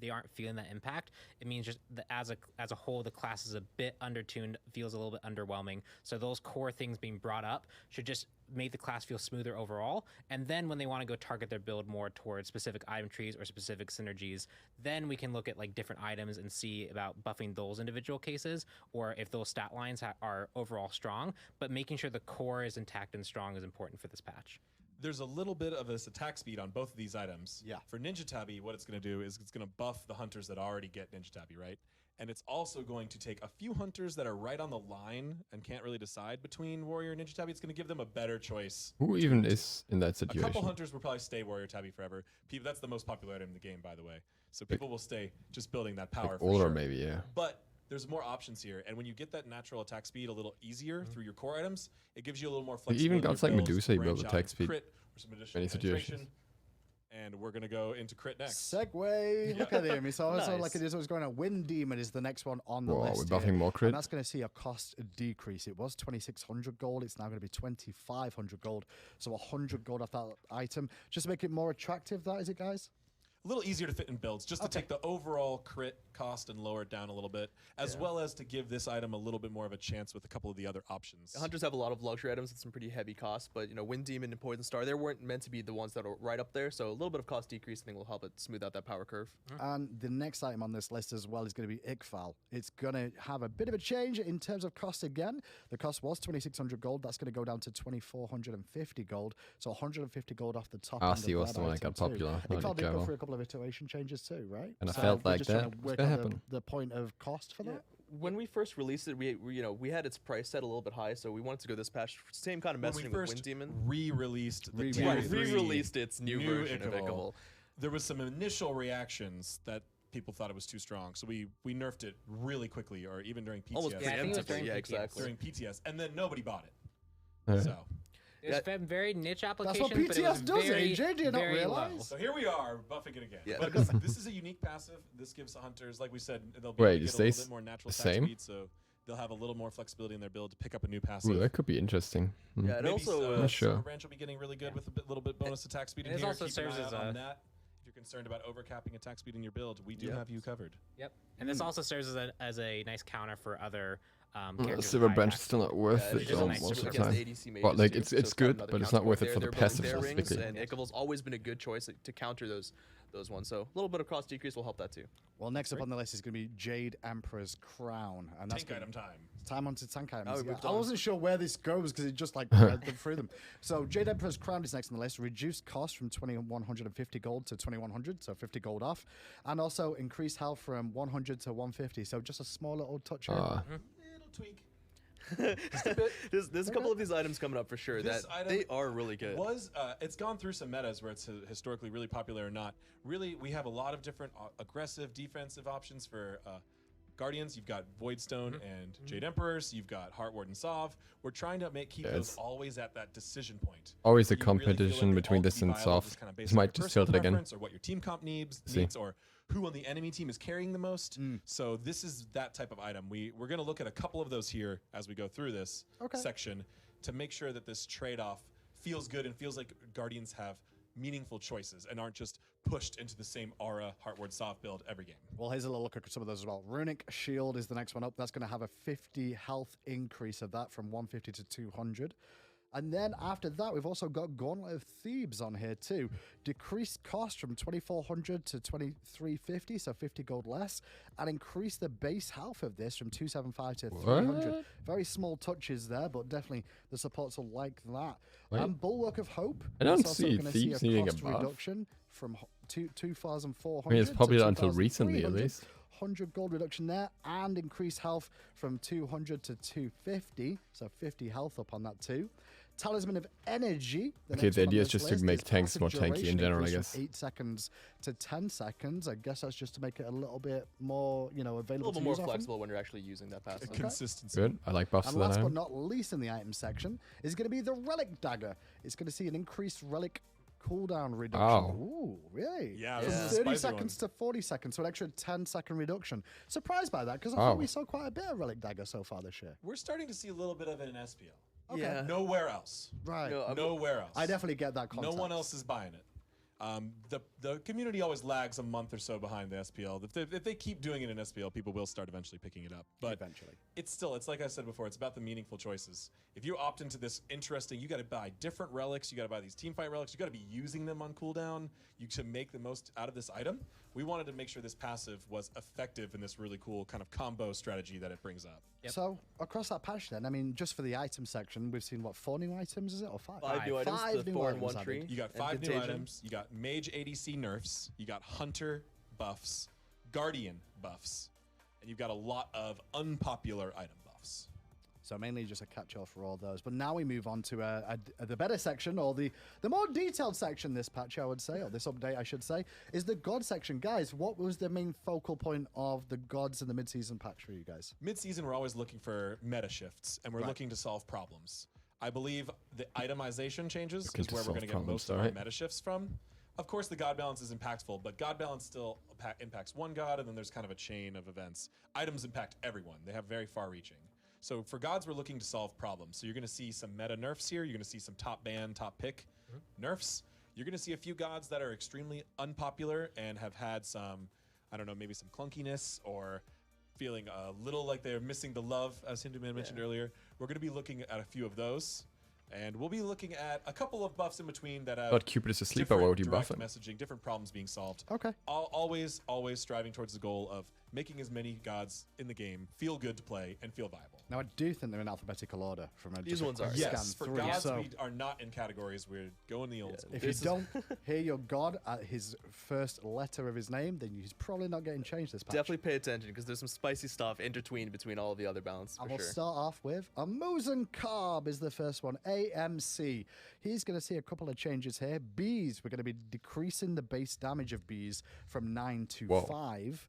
aren't feeling that impact, it means just that as a whole, the class is a bit undertuned, feels a little bit underwhelming. So those core things being brought up should just make the class feel smoother overall. And then when they want to go target their build more towards specific item trees or specific synergies, then we can look at like different items and see about buffing those individual cases, or if those stat lines are overall strong. But making sure the core is intact and strong is important for this patch. There's a little bit of this attack speed on both of these items. Yeah. For Ninja Tabby, what it's going to do is it's going to buff the hunters that already get Ninja Tabby, right? And it's also going to take a few hunters that are right on the line and can't really decide between Warrior and Ninja Tabby. It's going to give them a better choice. Who even is in that situation? A couple hunters will probably stay Warrior Tabby forever. People, that's the most popular item in the game, by the way. So people will stay just building that power like for sure. maybe, yeah. But there's more options here, and when you get that natural attack speed a little easier through your core items, it gives you a little more flexibility. Even guns like Medusa, you build attack speed. Crit or some additional penetration. And we're going to go into crit next. Segue. Look at him. It's also like it is always going on. Wind Demon is the next one on the list. We're buffing more crit. And that's going to see a cost decrease. It was 2,600 gold. It's now going to be 2,500 gold. So 100 gold off that item. Just to make it more attractive, that is it, guys? A little easier to fit in builds, just to take the overall crit cost and lower it down a little bit, as well as to give this item a little bit more of a chance with a couple of the other options. Hunters have a lot of luxury items with some pretty heavy costs, but you know, Wind Demon and Poison Star, they weren't meant to be the ones that are right up there, so a little bit of cost decrease I think will help it smooth out that power curve. And the next item on this list as well is going to be Iqbal. It's going to have a bit of a change in terms of cost again. The cost was 2,600 gold. That's going to go down to 2,450 gold. So 150 gold off the top. Arcee was the one that got popular. Iqbal did go through a couple of iteration changes too, right? And I felt like that was going to happen. The point of cost for that? When we first released it, we had its price set a little bit high, so we wanted to go this patch. Same kind of messaging with Wind Demon. Re-released the re-released its new version of Iqbal. There was some initial reactions that people thought it was too strong, so we nerfed it really quickly, or even during PTS. Almost preemptively, yeah, exactly. During PTS, and then nobody bought it. So. It's a very niche application. That's what PTS does, AJ. Do you not realize? So here we are, buffing it again. Yeah. But this is a unique passive. This gives hunters, like we said, they'll be able to get a little bit more natural attack speed, so they'll have a little more flexibility in their build to pick up a new passive. Ooh, that could be interesting. Yeah, and also, sure. Branch will be getting really good with a little bit bonus attack speed in here. It also Keep serves an eye as out on that. If you're concerned about overcapping attack speed in your build, we do have you covered. Yep. And this also serves as a nice counter for other Silver Branch is still not worth it most of the time. But like it's good, but it's not worth it for the passive specifically. And Iqbal's always been a good choice to counter those ones. So a little bit of cost decrease will help that too. Well, next up on the list is going to be Jade Emperor's Crown, and that's tank item time. Time onto tank items. Oh, yeah. I wasn't sure where this goes because it just like read them through them. So Jade Emperor's Crown is next on the list. Reduced cost from 2,150 gold to 2,100, so 50 gold off, and also increased health from 100 to 150. So just a small little touch here. Little tweak. Just a bit. There's a couple of these items coming up for sure that they are really good. It's gone through some metas where it's historically really popular or not. Really, we have a lot of different aggressive defensive options for Guardians. You've got Voidstone and Jade Emperors. You've got Heartward and Sov. We're trying to keep those always at that decision point. Always a competition between this and Sov. This might just tilt it again. Or what your team comp needs, or who on the enemy team is carrying the most. So this is that type of item. We're going to look at a couple of those here as we go through this section to make sure that this trade-off feels good and feels like Guardians have meaningful choices and aren't just pushed into the same aura Heartward Sov build every game. Well, here's a little look at some of those as well. Runic Shield is the next one up. That's going to have a 50 health increase of that from 150 to 200. And then after that, we've also got Gauntlet of Thebes on here too. Decreased cost from 2,400 to 2,350, so 50 gold less, and increase the base health of this from 275 to 300. Very small touches there, but definitely the supports will like that. And Bulwark of Hope. I don't see Thebes needing a buff. Reduction from 2,400. I mean, it's popular until recently, at least. 100 gold reduction there, and increased health from 200 to 250, so 50 health up on that too. Talisman of Energy. Okay, the idea is just to make tanks more tanky in general, I guess. 8 seconds to 10 seconds. I guess that's just to make it a little bit more, available. A little bit more flexible when you're actually using that passive. Consistency. Good. I like buffs and to that. last but not least in the item section is going to be the Relic Dagger. It's going to see an increased relic cooldown reduction. Oh. Ooh, really? Yeah. From 30 seconds to 40 seconds, so an extra 10-second reduction. Surprised by that, because I thought we saw quite a bit of Relic Dagger so far this year. We're starting to see a little bit of it in SPL. Okay. Yeah. Nowhere else. Right. Nowhere else. I definitely get that context. No one else is buying it. The community always lags a month or so behind the SPL. If they keep doing it in SPL, people will start eventually picking it up. But eventually, it's like I said before, it's about the meaningful choices. If you opt into this interesting, you got to buy different relics, you got to buy these teamfight relics, you got to be using them on cooldown to make the most out of this item. We wanted to make sure this passive was effective in this really cool kind of combo strategy that it brings up. Yep. So across that patch then, I mean, just for the item section, we've seen, what, 4 new items, is it? Or 5? 5 new items, Five the new Thorn items one tree. You got 5 new items. You got Mage ADC nerfs. You got Hunter buffs, Guardian buffs, and you've got a lot of unpopular item buffs. So mainly just a catch-all for all those. But now we move on to the better section, or the more detailed section this patch, I would say, or this update, I should say, is the God section. Guys, what was the main focal point of the Gods in the mid-season patch for you guys? Mid-season, we're always looking for meta shifts, and we're looking to solve problems. I believe the itemization changes is where we're going to get most of our meta shifts from. Of course, the God balance is impactful, but God balance still impacts one God, and then there's kind of a chain of events. Items impact everyone. They have very far-reaching. So for Gods, we're looking to solve problems. So you're going to see some meta nerfs here. You're going to see some top ban, top pick nerfs. You're going to see a few Gods that are extremely unpopular and have had some, I don't know, maybe some clunkiness or feeling a little like they're missing the love, as Hindu Man mentioned earlier. We're going to be looking at a few of those. And we'll be looking at a couple of buffs in between that have Cupid is asleep, why would you buff him? messaging, different problems being solved. Okay. Always striving towards the goal of making as many Gods in the game feel good to play and feel viable. Now, I do think they're in alphabetical order. From These ones are. Yes, for Gods, so we are not in categories. We're going the old school. if you don't hear your God at his first letter of his name, then he's probably not getting changed this patch. Definitely pay attention, because there's some spicy stuff between all of the other balance. And we'll start off with Amuzen Carb is the first one. AMC. He's going to see a couple of changes here. Bees, we're going to be decreasing the base damage of bees from 9 to 5.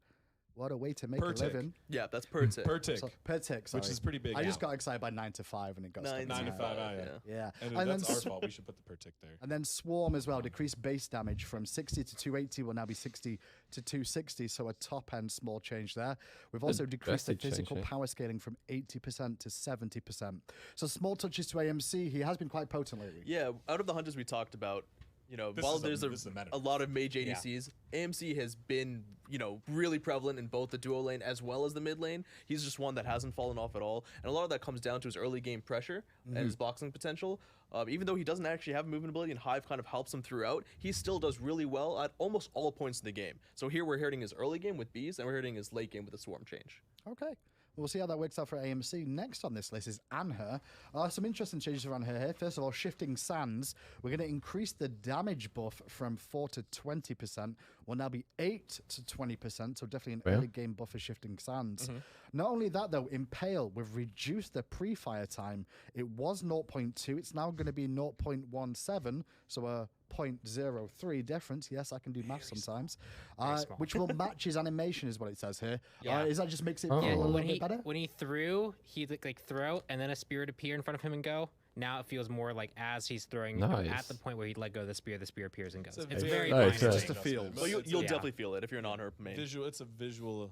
What a way to make a living. Yeah, that's per tick. Per tick. Per tick, sorry. Which is pretty big. I just got excited by 9 to 5 and it got 9 to 5, yeah. And that's our fault. We should put the per tick there. And then Swarm as well. Decreased base damage from 60 to 280 will now be 60 to 260. So a top end small change there. We've also decreased the physical power scaling from 80% to 70%. So small touches to AMC. He has been quite potent lately. Yeah, out of the hunters we talked about, while there's a lot of mage ADCs, AMC has been, really prevalent in both the duo lane as well as the mid lane. He's just one that hasn't fallen off at all. And a lot of that comes down to his early game pressure and his boxing potential. Even though he doesn't actually have movement ability and Hive kind of helps him throughout, he still does really well at almost all points in the game. So here we're hitting his early game with Bees, and we're hitting his late game with a Swarm change. Okay. We'll see how that works out for AMC. Next on this list is Anhur. Some interesting changes for Anhur here. First of all, shifting sands. We're going to increase the damage buff from 4 to 20%. Will now be 8 to 20%. So definitely an early game buff for shifting sands. Not only that, though, Impale, we've reduced the pre-fire time. It was 0.2. It's now going to be 0.17. So a 0.03 difference. Yes, I can do math sometimes. Which will match his animation, is what it says here. Is that just makes it feel a little bit better? When he threw, he'd like throw, and then a spear would appear in front of him and go. Now it feels more like as he's throwing, at the point where he'd let go of the spear appears and goes. It's very nice. Just a feel. But you'll definitely feel it if you're an Anhur main. It's a visual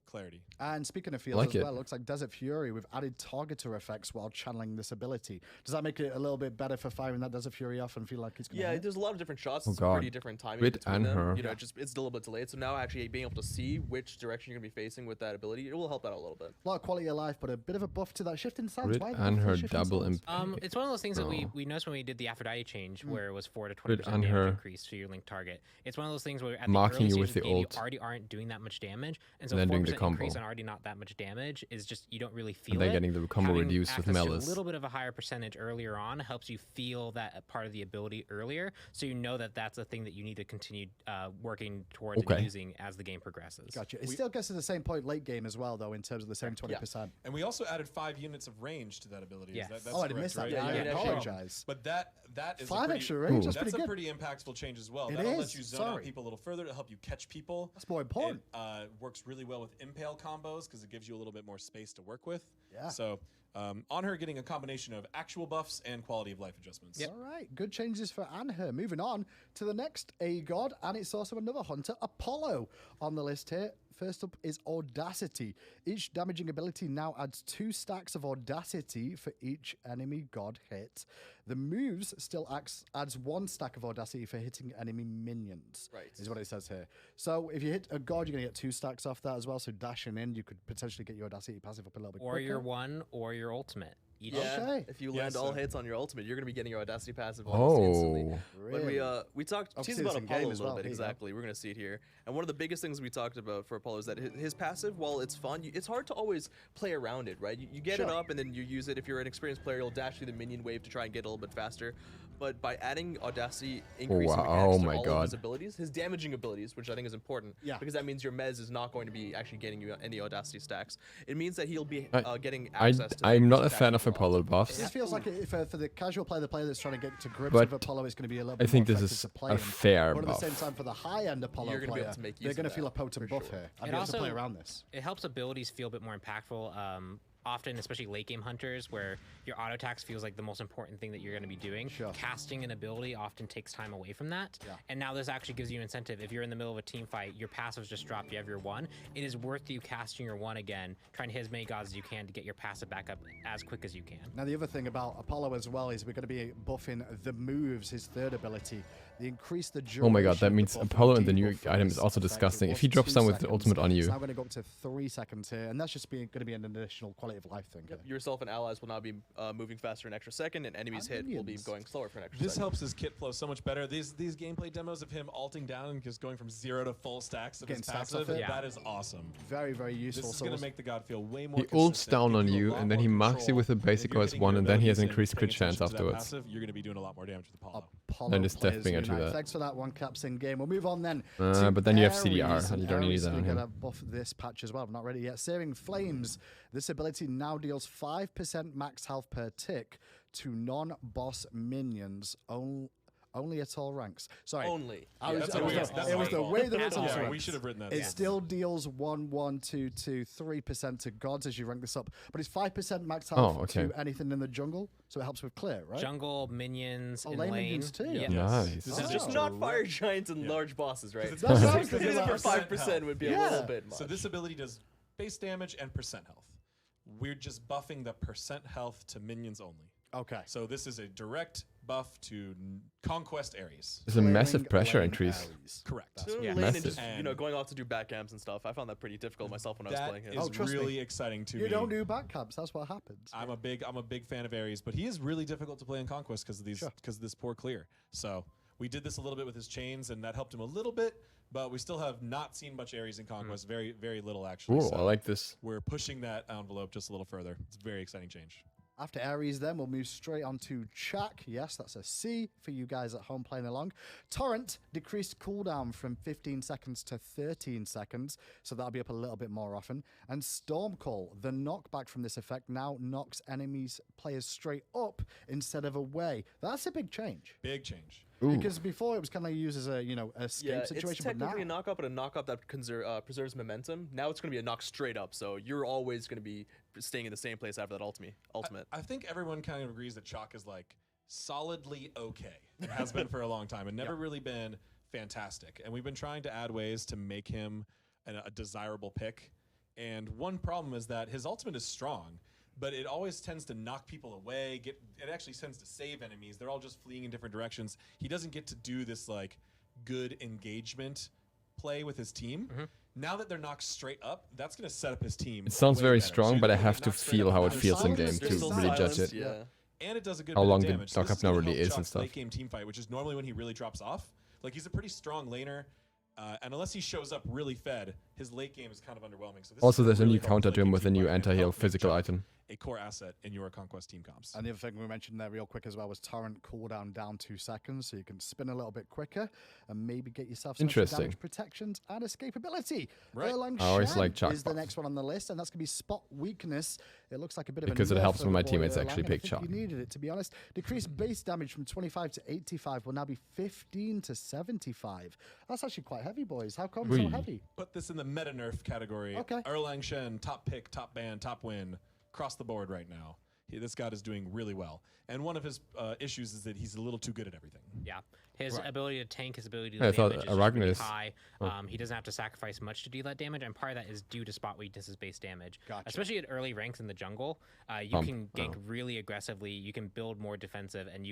clarity. And speaking of feels as well, it looks like Desert Fury, we've added targeter effects while channeling this ability. Does that make it a little bit better for firing that Desert Fury off and feel like it's going to hit? There's a lot of different shots. It's pretty different timing between them. It's a little bit delayed. So now actually being able to see which direction you're going to be facing with that ability, it will help out a little bit. A lot of quality of life, but a bit of a buff to that shifting sands. With Anhur double impact. It's one of those things that we noticed when we did the Aphrodite change, where it was 4 to 20% damage increase to your link target. It's one of those things where at the early stage of the game, you already aren't doing that much damage, and so 4% increase on already not that much damage is just, you don't really feel it. And then getting the combo reduced with Melis. A little bit of a higher percentage earlier on helps you feel that part of the ability earlier, so you know that that's a thing that you need to continue working towards and using as the game progresses. Gotcha. It still gets to the same point late game as well, though, in terms of the same 20%. And we also added 5 units of range to that ability. Yes. That's I didn't miss that. Right? I apologize. But that is 5 extra range. That's a pretty pretty impactful change as well. It That'll is. let you zone out people a little further to help you catch people. That's more important. It works really well with Impale combos because it gives you a little bit more space to work with. Yeah. So Anhur getting a combination of actual buffs and quality of life adjustments. All right, good changes for Anhur. Moving on to the next A-God, and it's also another hunter, Apollo, on the list here. First up is Audacity. Each damaging ability now adds 2 stacks of Audacity for each enemy god hit. The moves still adds 1 stack of Audacity for hitting enemy minions. Right. Is what it says here. So if you hit a god, you're going to get 2 stacks off that as well. So dashing in, you could potentially get your Audacity passive up a little bit quicker. Or your 1 or your ultimate. Okay. If you land all hits on your ultimate, you're going to be getting your Audacity passive almost instantly. Really? When we talked Obviously about it's Apollo a in-game as little well. bit, exactly. We're going to see it here. And one of the biggest things we talked about for Apollo is that his passive, while it's fun, it's hard to always play around it, right? You get it up and then you use it. If you're an experienced player, you'll dash through the minion wave to try and get a little bit faster. But by adding Audacity, increasing mechanics to all of his abilities, his damaging abilities, which I think is important, because that means your Mez is not going to be actually getting you any Audacity stacks. It means that he'll be getting access to... I'm not a fan of Apollo buffs. It feels like for the casual player, the player that's trying to get to grips with Apollo, it's going to be a little bit I think more this is to play a fair buff. But at buff. the same time, for the high-end Apollo player, they're going to feel a potent buff here. And be able to play around this. It helps abilities feel a bit more impactful. Often, especially late game hunters, where your auto attacks feels like the most important thing that you're going to be doing. Casting an ability often takes time away from that. And now this actually gives you an incentive. If you're in the middle of a team fight, your passive's just dropped, you have your 1. It is worth you casting your 1 again, trying to hit as many gods as you can to get your passive back up as quick as you can. Now the other thing about Apollo as well is we're going to be buffing the moves, his 3rd ability. The increase the duration. Oh my god, that means Apollo and the new item is also disgusting. If he drops down with the ultimate on you. It's now going to go up to 3 seconds here, and that's just going to be an additional quality of life thing. Yourself and allies will now be moving faster an extra second, and enemies hit will be going slower for an extra This second. helps his kit flow so much better. These gameplay demos of him alting down and just going from 0 to full stacks of his passive, that is awesome. Very, very useful. This is going to make the god feel way more He ults down on you, and then he marks you with a basic OS1, and then he has increased crit chance afterwards. You're going to be doing a lot more damage with Apollo. And it's definitely going to do that. Thanks for that one, Caps in game. We'll move on then. But then you have CDR, Ares, and you don't need that on him. We're going to buff this patch as well. I'm not ready yet. Searing Flames. This ability now deals 5% max health per tick to non-boss minions. Only at all ranks. Sorry. Only. It was the way that it's also we should have written that. It still deals 1, 1, 2, 2, 3% to gods as you rank this up. But it's 5% max health to anything in the jungle. So it helps with clear, right? Jungle, minions, in lane lane. minions too. Yeah. Nice. This is just not fire giants and large bosses, right? That's what I was Because thinking for about. 5% would be a little bit much. So this ability does base damage and percent health. We're just buffing the percent health to minions only. Okay. So this is a direct buff to Conquest Ares. There's a massive pressure increase. Correct. Lane and just going off to do back camps and stuff. I found that pretty difficult myself when I was playing him. That is really exciting to me. You don't do back camps. That's what happens. I'm a big fan of Ares, but he is really difficult to play in Conquest because of this poor clear. So we did this a little bit with his chains, and that helped him a little bit. But we still have not seen much Ares in Conquest. Very, very little actually. Ooh, I like this. We're pushing that envelope just a little further. It's a very exciting change. After Ares, then we'll move straight on to Chaac. Yes, that's a C for you guys at home playing along. Torrent decreased cooldown from 15 seconds to 13 seconds, so that'll be up a little bit more often. And Stormcall, the knockback from this effect, now knocks enemies players straight up instead of away. That's a big change. Big change. Because before it was kind of used as a escape situation. It's technically a knock up, but a knock up that preserves momentum. Now it's going to be a knock straight up, so you're always going to be staying in the same place after that ultimate. I think everyone kind of agrees that Chaac is like solidly okay. It has been for a long time and never really been fantastic. And we've been trying to add ways to make him a desirable pick. And one problem is that his ultimate is strong, but it always tends to knock people away. It actually tends to save enemies. They're all just fleeing in different directions. He doesn't get to do this like good engagement play with his team. Now that they're knocked straight up, that's going to set up his team. It sounds very better. strong, but I have to feel how it feels in game to really judge it. And it does a good how bit long of damage. the knock-up now really is and stuff. Late game team fight, which is normally when he really drops off. Like he's a pretty strong laner. And unless he shows up really fed, his late game is kind of underwhelming. So this Also, there's a really new counter to him with a new anti-heal physical item. A core asset in your Conquest team comps. And the other thing we mentioned there real quick as well was Torrent cooldown down 2 seconds, so you can spin a little bit quicker and maybe get yourself some damage protections and escapability. Right. Erlang I always like Chaac is the next one on the list, and that's going to be spot weakness. It looks like a bit because of a it helps nerf when my for teammates Erlang, actually pick Chaac. You needed it, to be honest. Decreased base damage from 25 to 85 will now be 15 to 75. That's actually quite heavy, boys. How come so heavy? Put this in the meta nerf category. Okay. Erlang Shen, top pick, top ban, top win, across the board right now. This god is doing really well. And one of his issues is that he's a little too good at everything. Yeah. His ability to tank, his ability to Yeah, I thought damage is just really Arachnis- high. He doesn't have to sacrifice much to do that damage, and part of that is due to spot weaknesses based damage. Gotcha. Especially at early ranks in the jungle, you can gank really aggressively. You can build more defensive, and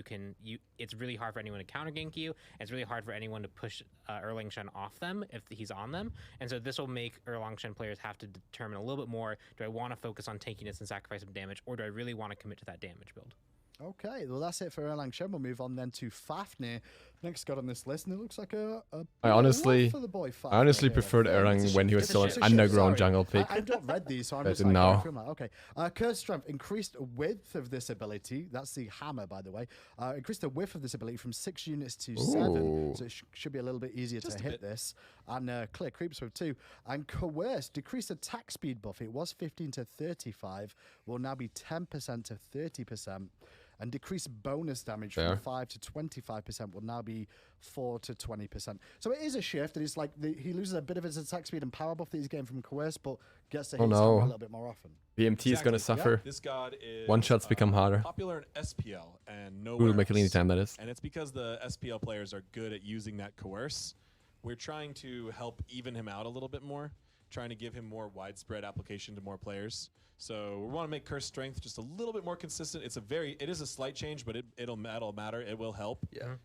it's really hard for anyone to counter gank you. And it's really hard for anyone to push Erlang Shen off them if he's on them. And so this will make Erlang Shen players have to determine a little bit more: do I want to focus on tankiness and sacrifice some damage, or do I really want to commit to that damage build? Okay, well that's it for Erlang Shen. We'll move on then to Fafnir. Next god on this list, and it looks like a I honestly for the boy Fafnir I honestly here. preferred Erlang when he was still an underground jungle pick. I've not read these, so I'm But just like, now. I feel like, okay. Curse Strength, increased width of this ability. That's the hammer, by the way. Increased the width of this ability from 6 units to 7, so it should be a little bit easier to hit this. And clear creeps with 2. And Coerce, decreased attack speed buff. It was 15 to 35, will now be 10% to 30%. And decreased bonus damage from 5 to 25% will now be 4 to 20%. So it is a shift, and it's like he loses a bit of his attack speed and power buff that he's getting from Coerce, but gets to hit a little bit more often. BMT is going to suffer. This god is One-shots become harder. popular in SPL and no Brutal Michelini time, that is. And it's because the SPL players are good at using that Coerce. We're trying to help even him out a little bit more, trying to give him more widespread application to more players. So we want to make Curse Strength just a little bit more consistent. It is a slight change, but it'll matter. It will help. Yeah.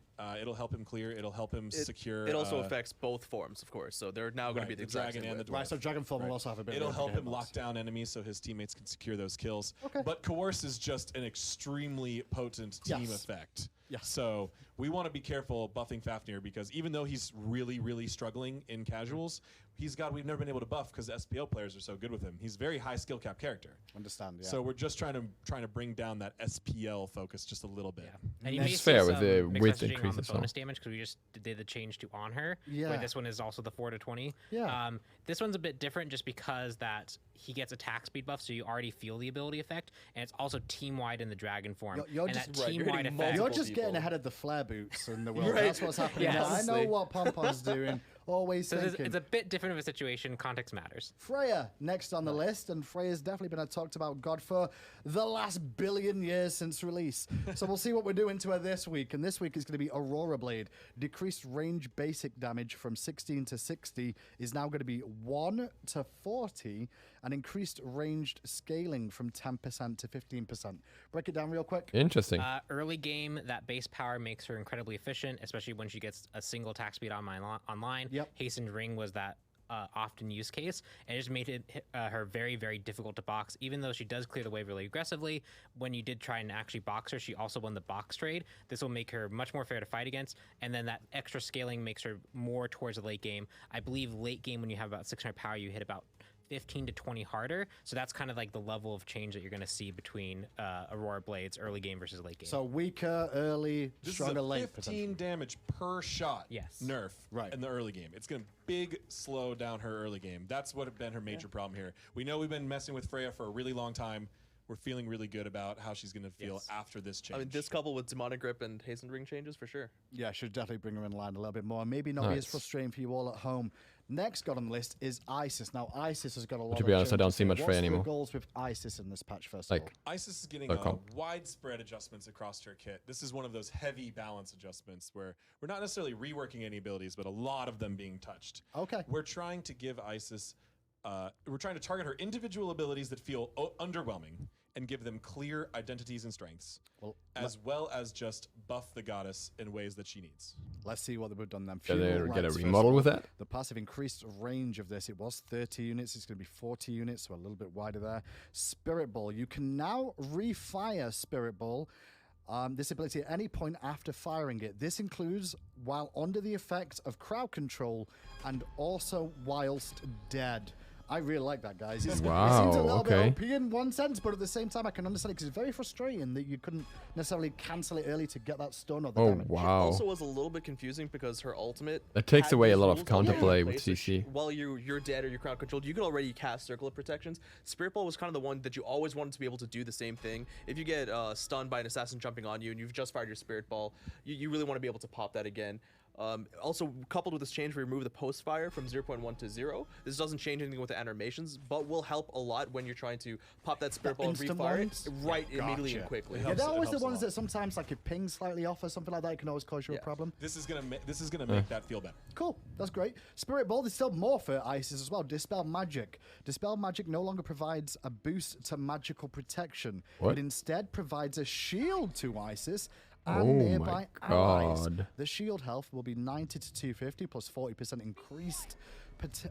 It'll help him clear. It'll help him secure. It also affects both forms, of course. So they're now going to be the exact dragon same and way. the dwarf. Right, so Dragon Form will also have a bit It'll of help him hitbox. lock down enemies so his teammates can secure those kills. Okay. But Coerce is just an extremely potent team effect. Yes. So we want to be careful buffing Fafnir because even though he's really, really struggling in casuals, we've never been able to buff because SPL players are so good with him. He's a very high skill cap character. Understand, yeah. So we're just trying to bring down that SPL focus just a little bit. And you That's may fair see with the some width mixed messaging increase on the as well. bonus damage because we just did the change to on her. Yeah. Where this one is also the 4 to 20. Yeah. This one's a bit different just because that he gets attack speed buff, so you already feel the ability effect, and it's also team wide in the dragon form. You're and just- that team wide hitting effect. You're just people. getting ahead of the flare boots in the world. Right. That's what's happening. Yeah, now. I know honestly. what Pompon's doing. Always So thinking. it's a bit different of a situation. Context matters. Freya next on the list, and Freya's definitely been a talked about god for the last billion years since release. So we'll see what we're doing to her this week, and this week is going to be Aurora Blade. Decreased range basic damage from 16 to 60 is now going to be 1 to 40, and increased ranged scaling from 10% to 15%. Break it down real quick. Interesting. Early game, that base power makes her incredibly efficient, especially when she gets a single attack speed online. Yep. Hastened Ring was that often use case, and it just made it her very, very difficult to box. Even though she does clear the wave really aggressively, when you did try and actually box her, she also won the box trade. This will make her much more fair to fight against, and then that extra scaling makes her more towards the late game. I believe late game, when you have about 600 power, you hit about 15 to 20 harder. So that's kind of like the level of change that you're going to see between Aurora Blades early game versus late game. So weaker, early, This stronger, is a late. 15 potentially. damage per shot nerf in the early game. It's going to big slow down her early game. That's what have been her major problem here. We know we've been messing with Freya for a really long time. We're feeling really good about how she's going to feel after this change. I mean, this couple with Demonic Grip and Hastened Ring changes for sure. Yeah, should definitely bring her in line a little bit more. Maybe not be as frustrating for you all at home. Next god on the list is Isis. Now, Isis has got a lot of To be honest, I don't changes see here. much Freya anymore. What's the goals with Isis in this patch, first of all? Isis is getting widespread adjustments across her kit. This is one of those heavy balance adjustments where we're not necessarily reworking any abilities, but a lot of them being touched. Okay. We're trying to give Isis, we're trying to target her individual abilities that feel underwhelming and give them clear identities and strengths, as well as just buff the goddess in ways that she needs. Let's see what they've done then. Did they Funeral get a rites, first remodel of all. with that? The passive increased range of this, it was 30 units, it's going to be 40 units, so a little bit wider there. Spirit Ball, you can now refire Spirit Ball. This ability at any point after firing it. This includes while under the effect of crowd control and also whilst dead. I really like that, guys. It seems a little bit OP in one sense, but at the same time, I can understand it because it's very frustrating that you couldn't necessarily cancel it early to get that stun or the damage. It also was a little bit confusing because her ultimate that takes away a lot of rules counterplay in with place, CC. While you're dead or you're crowd controlled, you could already cast Circle of Protections. Spirit Ball was kind of the one that you always wanted to be able to do the same thing. If you get stunned by an assassin jumping on you and you've just fired your Spirit Ball, you really want to be able to pop that again. Also, coupled with this change, we remove the post fire from 0.1 to 0. This doesn't change anything with the animations, but will help a lot when you're trying to pop that spirit ball and refire it immediately and quickly. Yeah, they're always the ones that sometimes like it pings slightly off or something like that. It can always cause you a problem. This is gonna make that feel better. Cool, that's great. Spirit Ball, there's still more for Isis as well. Dispel Magic. Dispel Magic no longer provides a boost to magical protection. It instead provides a shield to Isis and nearby allies. The shield health will be 90 to 250 plus 40% increased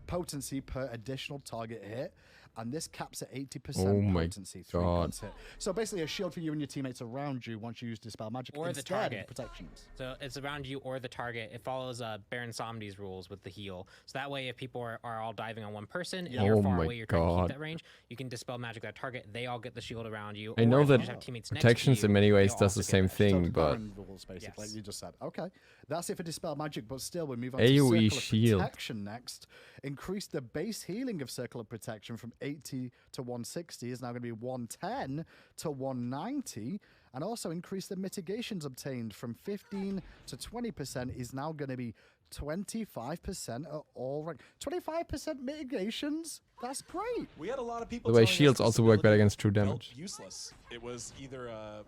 potency per additional target hit, and this caps at 80% potency. 3 guns hit. So basically a shield for you and your teammates around you once you use Dispel Magic or the target protections. So it's around you or the target. It follows Baron Samdi's rules with the heal. So that way if people are all diving on one person and you're far away, you're trying to keep that range, you can Dispel Magic that target, they all get the shield around you. I know that protections in many ways does the same thing, but rules basically, like you just said. Okay, that's it for Dispel Magic, but still we move on AoE to Circle of Protection next. Increase the base healing of Circle of Protection from 80 to 160 is now going to be 110 to 190, and also increase the mitigations obtained from 15 to 20% is now going to be 25% at all rank. 25% mitigations? That's great. We had a lot of people. The way shields also work better against true damage. Useless. It was either a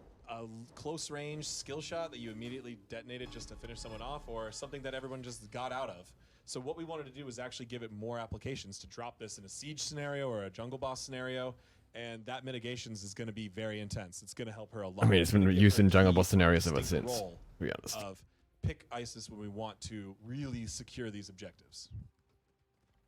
close range skill shot that you immediately detonated just to finish someone off, or something that everyone just got out of. So what we wanted to do was actually give it more applications to drop this in a siege scenario or a jungle boss scenario, and that mitigations is going to be very intense. It's going to help her a lot. I mean, it's been used in jungle boss scenarios ever since, to be honest. Of pick Isis when we want to really secure these objectives.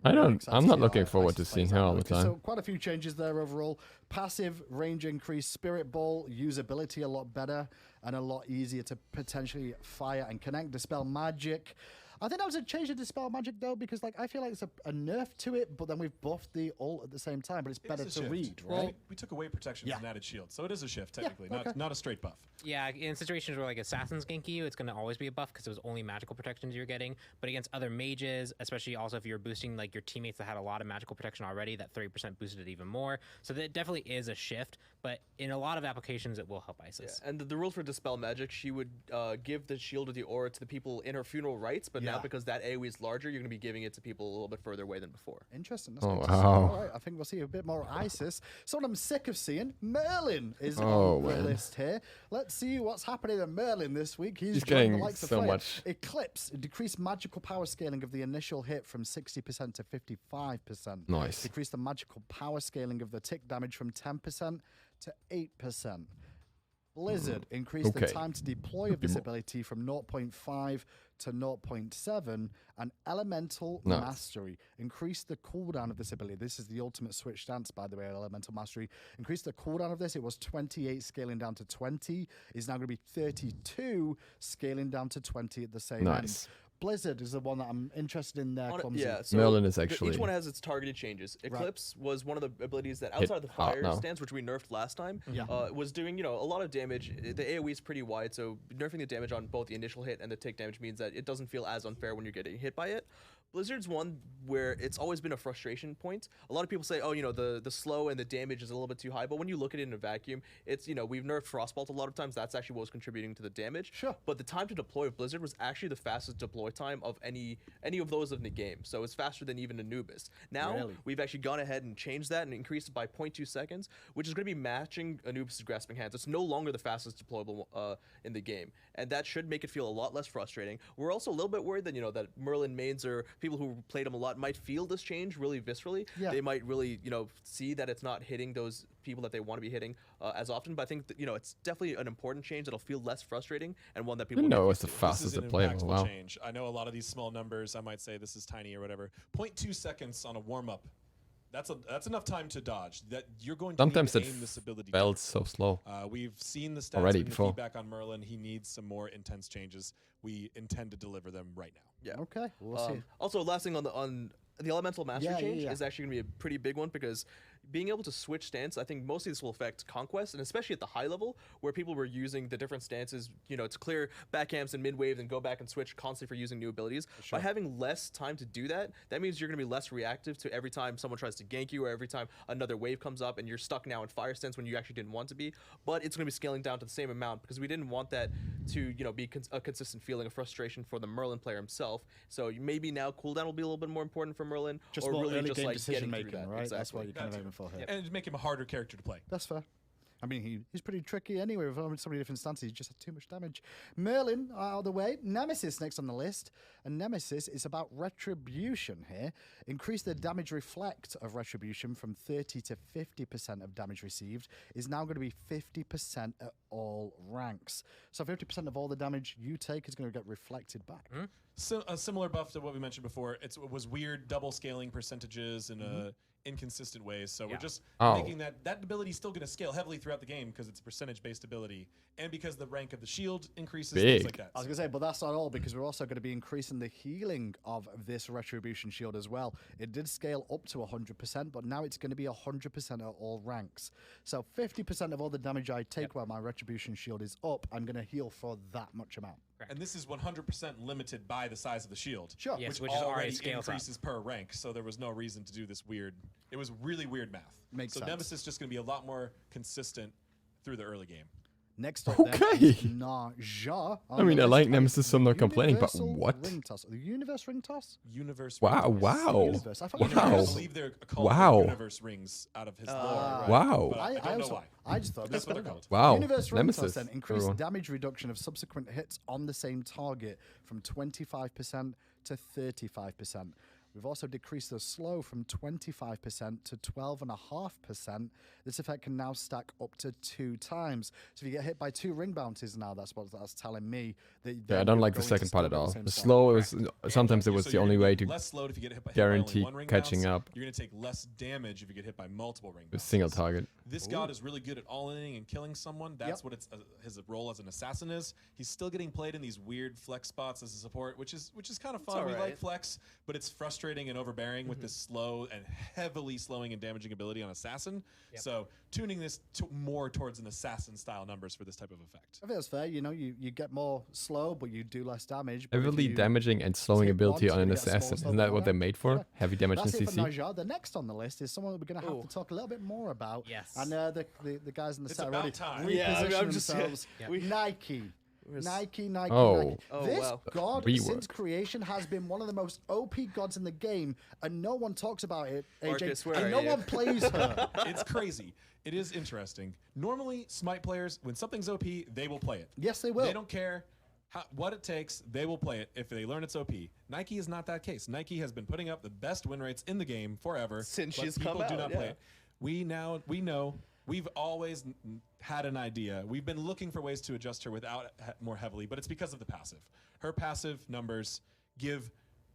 I'm not looking forward to seeing her all the time. So quite a few changes there overall. Passive range increase, Spirit Ball usability a lot better and a lot easier to potentially fire and connect. Dispel Magic. I think that was a change to Dispel Magic though, because like I feel like it's a nerf to it, but then we've buffed the ult at the same time, but it's better to read, right? Well, we took away protections and added shield, so it is a shift technically, not a straight buff. Yeah, in situations where like assassins gank you, it's going to always be a buff because it was only magical protections you're getting. But against other mages, especially also if you're boosting like your teammates that had a lot of magical protection already, that 30% boosted it even more. So that definitely is a shift, but in a lot of applications it will help Isis. Yeah, and the rules for Dispel Magic, she would give the shield of the aura to the people in her funeral rites, but now because that AoE is larger, you're going to be giving it to people a little bit further away than before. Interesting. That's good to see. All right, I think we'll see a bit more Isis. Someone I'm sick of seeing, Merlin is on the list here. Let's see what's happening to Merlin this week. He's getting the likes so of much. Eclipse, decreased magical power scaling of the initial hit from 60% to 55%. Nice. Decrease the magical power scaling of the tick damage from 10% to 8%. Blizzard increased the time to deploy of this ability from 0.5 to 0.7, and Elemental Mastery increased the cooldown of this ability. This is the ultimate switch stance, by the way, Elemental Mastery. Increased the cooldown of this. It was 28 scaling down to 20. It's now going to be 32 scaling down to 20 at the same end. Blizzard is the one that I'm interested in there. So Merlin is actually... Each one has its targeted changes. Eclipse was one of the abilities that outside of the fire stance, which we nerfed last time, was doing a lot of damage. The AoE is pretty wide, so nerfing the damage on both the initial hit and the tick damage means that it doesn't feel as unfair when you're getting hit by it. Blizzard's one where it's always been a frustration point. A lot of people say, oh, the slow and the damage is a little bit too high, but when you look at it in a vacuum, it's, we've nerfed Frostbolt a lot of times. That's actually what was contributing to the damage. Sure. But the time to deploy of Blizzard was actually the fastest deploy time of any of those in the game. So it's faster than even Anubis. Now, we've actually gone ahead and changed that and increased it by 0.2 seconds, which is going to be matching Anubis' Grasping Hands. It's no longer the fastest deployable in the game. And that should make it feel a lot less frustrating. We're also a little bit worried that, that Merlin mains or people who played him a lot might feel this change really viscerally. They might really, see that it's not hitting those people that they want to be hitting as often. But I think that, it's definitely an important change that'll feel less frustrating and one that people know it's the fastest deployable. Wow. Change. I know a lot of these small numbers, I might say this is tiny or whatever. 0.2 seconds on a warm-up. That's enough time to dodge. That you're going to sometimes need to aim this ability. Felt so slow. We've seen the stats already and the before. feedback on Merlin. He needs some more intense changes. We intend to deliver them right now. Yeah. Okay. We'll see. Also, last thing on the Elemental Mastery change is actually going to be a pretty big one because being able to switch stance, I think mostly this will affect Conquest, and especially at the high level, where people were using the different stances, you know, to clear back camps and mid-wave and go back and switch constantly for using new abilities. By having less time to do that, that means you're going to be less reactive to every time someone tries to gank you or every time another wave comes up and you're stuck now in fire stance when you actually didn't want to be. But it's going to be scaling down to the same amount because we didn't want that to, you know, be a consistent feeling of frustration for the Merlin player himself. So maybe now cooldown will be a little bit more important for Merlin, just or more really early just game like decision getting through making, that. right? Exactly. That's what you're kind of aiming for here. And make him a harder character to play. That's fair. I mean, he's pretty tricky anyway with so many different stances. He just had too much damage. Merlin out of the way. Nemesis next on the list. And Nemesis is about Retribution here. Increase the damage reflect of Retribution from 30 to 50% of damage received is now going to be 50% at all ranks. So 50% of all the damage you take is going to get reflected back. So a similar buff to what we mentioned before. It was weird double scaling percentages in inconsistent ways. So we're just making that ability still going to scale heavily throughout the game because it's a percentage-based ability, and because the rank of the shield increases, things like that. I was going to say, but that's not all, because we're also going to be increasing the healing of this Retribution shield as well. It did scale up to 100%, but now it's going to be 100% at all ranks. So 50% of all the damage I take while my Retribution shield is up, I'm going to heal for that much amount. And this is 100% limited by the size of the shield. Sure. Yes, which is already scales increases per rank, so there was no reason to do this weird. It was really weird math. Makes sense. Nemesis is just going to be a lot more consistent through the early game. Next up, then, is Naja. I mean, I like Nemesis, so I'm not complaining, but what? Ring toss. The Universe Ring Toss? Universe Wow, rings. wow. Universe. I thought Wow. I believe they're called Wow. Universe rings out of his lore. Wow. But I don't know why. I just thought That's what they're called. Wow. Universe Ring Nemesis. Toss then increased Everyone. damage reduction of subsequent hits on the same target from 25% to 35%. We've also decreased the slow from 25% to 12.5%. This effect can now stack up to 2 times. So if you get hit by 2 ring bounties now, that's what that's telling me. Yeah, I don't like the second part at all. The slow is sometimes it was the only way to less slowed if you get hit by guarantee one ring catching bounce. up. You're going to take less damage if you get hit by multiple ring with bounces. single target. This god is really good at all-inning and killing someone. That's what his role as an assassin is. He's still getting played in these weird flex spots as a support, which is kind of fun. We like flex, but it's frustrating and overbearing with this slow and heavily slowing and damaging ability on assassin. So tuning this more towards an assassin style numbers for this type of effect. I think that's fair. You know, you get more slow, but you do less damage. Heavily damaging and slowing ability on an assassin. Isn't that what they're made for? Yeah. Heavy damage That's in it for CC? Naja. The next on the list is someone that we're going to have to talk a little bit more about. Yes. And the guys in the set about already time. reposition I'm just- themselves. Nike. Nike. Oh. This wow. god, REWORK. since creation, has been one of the most OP gods in the game, and no one talks about it, AJ, Marcus, where and are no you? one plays her. It's crazy. It is interesting. Normally, Smite players, when something's OP, they will play it. Yes, they will. They don't care what it takes. They will play it if they learn it's OP. Nike is not that case. Nike has been putting up the best win rates in the game forever. Since but she's people come do out, not play it. We know. We've always had an idea. We've been looking for ways to adjust her without more heavily, but it's because of the passive. Her passive numbers give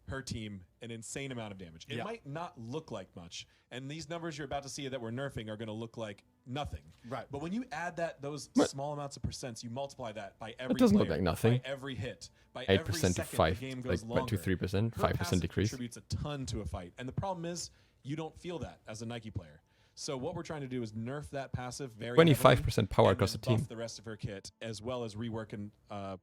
her team an insane amount of damage. It might not look like much, and these numbers you're about to see that we're nerfing are going to look like nothing. Right. But when you add those small amounts of percents, you multiply that by every It doesn't look player, like nothing. by every hit, by 8% every to second 5, the game like goes longer. 2-3%, Her 5% passive decrease. contributes a ton to a fight, and the problem is you don't feel that as a Nike player. So what we're trying to do is nerf that passive very 25% power and across the then buff team. the rest of her kit, as well as rework and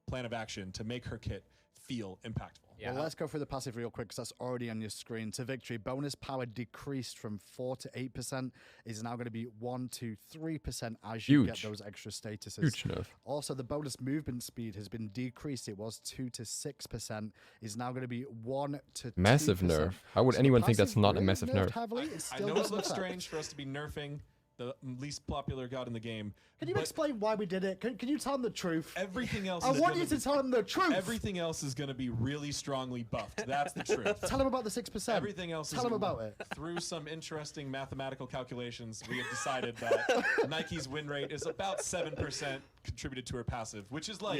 plan of action to make her kit feel impactful. Yeah. Well, let's go through the passive real quick because that's already on your screen. To victory, bonus power decreased from 4 to 8%. Is now going to be 1 to 3% as you get those extra statuses. Huge nerf. Also, the bonus movement speed has been decreased. It was 2 to 6%. Is now going to be 1 to 2%. Massive nerf. How would So anyone the think that's passive not a really massive nerfed nerf? heavily. It I still know it doesn't looks affect. strange for us to be nerfing the least popular god in the game. Can you but explain why we did it? Can you tell them the truth? everything else I is want gonna you to be- tell them the truth. Everything else is going to be really strongly buffed. That's the truth. Tell them about the 6%. Everything else Tell is them about it. Through some interesting mathematical calculations, we have decided that Nike's win rate is about 7% contributed to her passive, which is like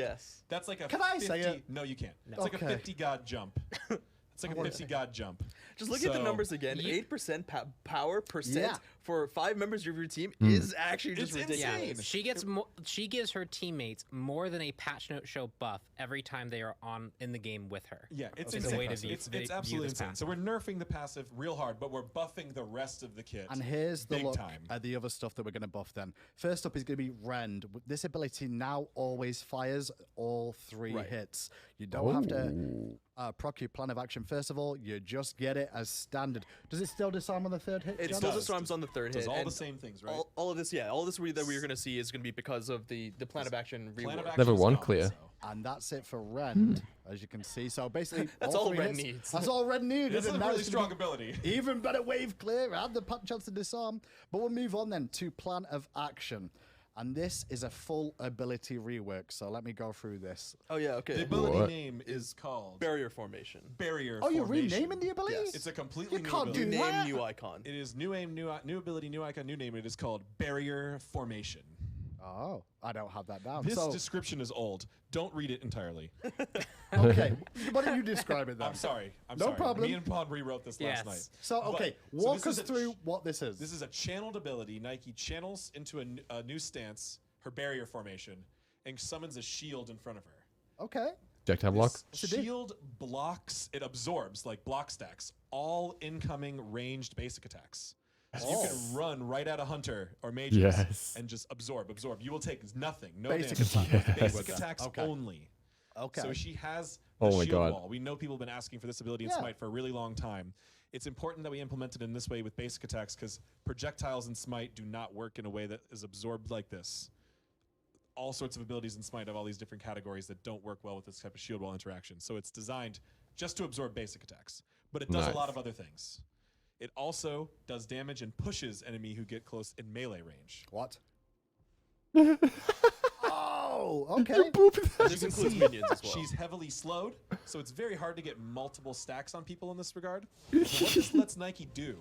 that's like a Can I 50, say it? No, you can't. It's like a 50 god jump. It's like a 50 god jump. Just look at the numbers again. 8% power percent for 5 members of your team is actually just ridiculous. Yeah, she gives her teammates more than a patch note show buff every time they are in the game with her. Yeah, it's the insane. way to view, It's absolutely insane. So we're nerfing the passive real hard, but we're buffing the rest of the kit. And here's the look time. at the other stuff that we're going to buff then. First up is going to be Rend. This ability now always fires all 3 hits. You don't have to proc your plan of action. First of all, you just get it as standard. Does it still disarm on the 3rd hit? It still disarms on the 3rd hit. Does all the same things, right? All of this, yeah. All this that we're going to see is going to be because of the plan of action rework. Level 1 clear. So. And that's it for Rend, as you can see. So basically, that's all Rend needs. That's all Rend needs. It's a really strong ability. Even better wave clear and the chance to disarm. But we'll move on then to plan of action. And this is a full ability rework. So let me go through this. Oh, yeah, okay. The ability name is called Barrier Formation. Barrier Formation. You're renaming the ability? Yes. It's a completely you new can't ability. do New that. name, new icon. It is new aim, new ability, new icon, new name. It is called Barrier Formation. Oh, I don't have that down. This so, description is old. Don't read it entirely. okay, why don't you describe it then? I'm sorry. No problem. Me and Pod rewrote this last night. So, okay, walk us through what this is. This is a channeled ability. Nike channels into a new stance, her barrier formation, and summons a shield in front of her. Okay. Projectile block? Shield blocks, it absorbs, like block stacks, all incoming ranged basic attacks. So you can run right at a hunter or mages and just absorb. You will take nothing, no basic damage. Basic attacks only. Okay. So she has the shield wall. We know people have been asking for this ability in Smite for a really long time. It's important that we implement it in this way with basic attacks because projectiles in Smite do not work in a way that is absorbed like this. All sorts of abilities in Smite have all these different categories that don't work well with this type of shield wall interaction. So it's designed just to absorb basic attacks, but it does a lot of other things. It also does damage and pushes enemy who get close in melee range. What? Oh, okay. This includes minions as well. She's heavily slowed, so it's very hard to get multiple stacks on people in this regard. So what this lets Nike do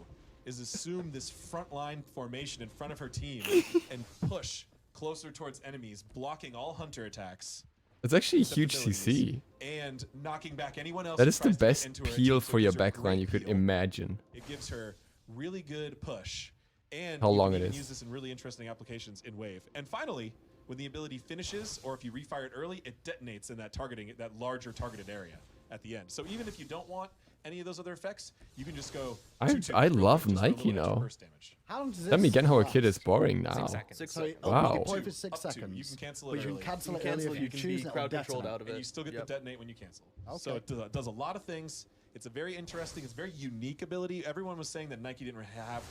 is assume this frontline formation in front of her team and push closer towards enemies, blocking all hunter attacks. It's actually a huge CC. And knocking back anyone else. That is the best peel for your backline you could imagine. It gives her really good push. And how long it you is. can use this in really interesting applications in Wave. And finally, when the ability finishes, or if you refire it early, it detonates in that larger targeted area at the end. So even if you don't want any of those other effects, you can just go. I love Nike now. How long does this Let me get how a kid is boring now. 6 seconds. 6 seconds. Wow. You can play for 6 seconds. You can cancel it but you early. can cancel it You early if you can choose be it. crowd controlled out of it. And you still get the detonate when you cancel. Okay. So it does a lot of things. It's a very interesting, it's a very unique ability. Everyone was saying that Nike didn't have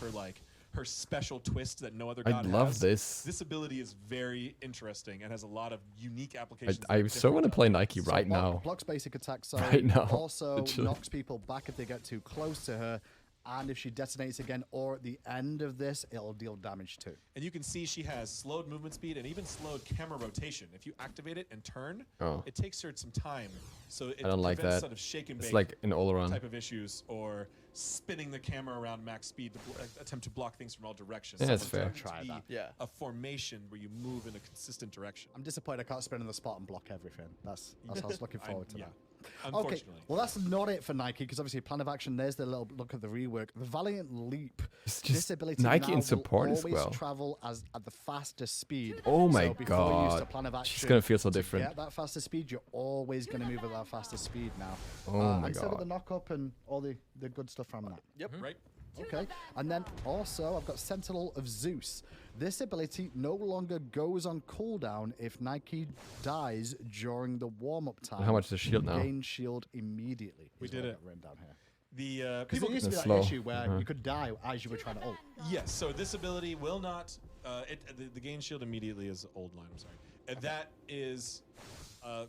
her special twist that no other god has. I love this. This ability is very interesting and has a lot of unique applications. I so want to play Nike right now. Blocks basic attacks, so right now. Also knocks people back if they get too close to her. And if she detonates again or at the end of this, it'll deal damage too. And you can see she has slowed movement speed and even slowed camera rotation. If you activate it and turn, it takes her some time. So it I don't like that. Sort of shake and bake it's like an all-around type of issues, or spinning the camera around max speed to attempt to block things from all directions. Yeah, So that's it's fair. going to Try be that. Yeah. a formation where you move in a consistent direction. I'm disappointed I can't spin on the spot and block everything. That's what I was looking forward to that. Okay, Unfortunately. well that's not it for Nike because obviously plan of action. There's the little look at the rework. The Valiant Leap. It's This just ability Nike now and support will as always well. travel at the fastest speed. Oh my so before you use the god. plan of action, She's gonna feel so to different. get that faster speed, you're always going to move at that faster speed now. Oh my and so with god. the knock up and all the good stuff from that. Yep. Right? Okay, and then also I've got Sentinel of Zeus. This ability no longer goes on cooldown if Nike dies during the warm-up time. How much is the shield now? Gain shield immediately. We is did what I it. got written down here. The Because people it used to be It's that slow. issue where you could die as you were trying to ult. Yes, so this ability will not. The gain shield immediately is old line. I'm sorry. And that is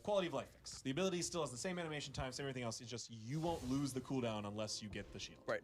quality of life fix. The ability still has the same animation time, same everything else. It's just you won't lose the cooldown unless you get the shield. Right.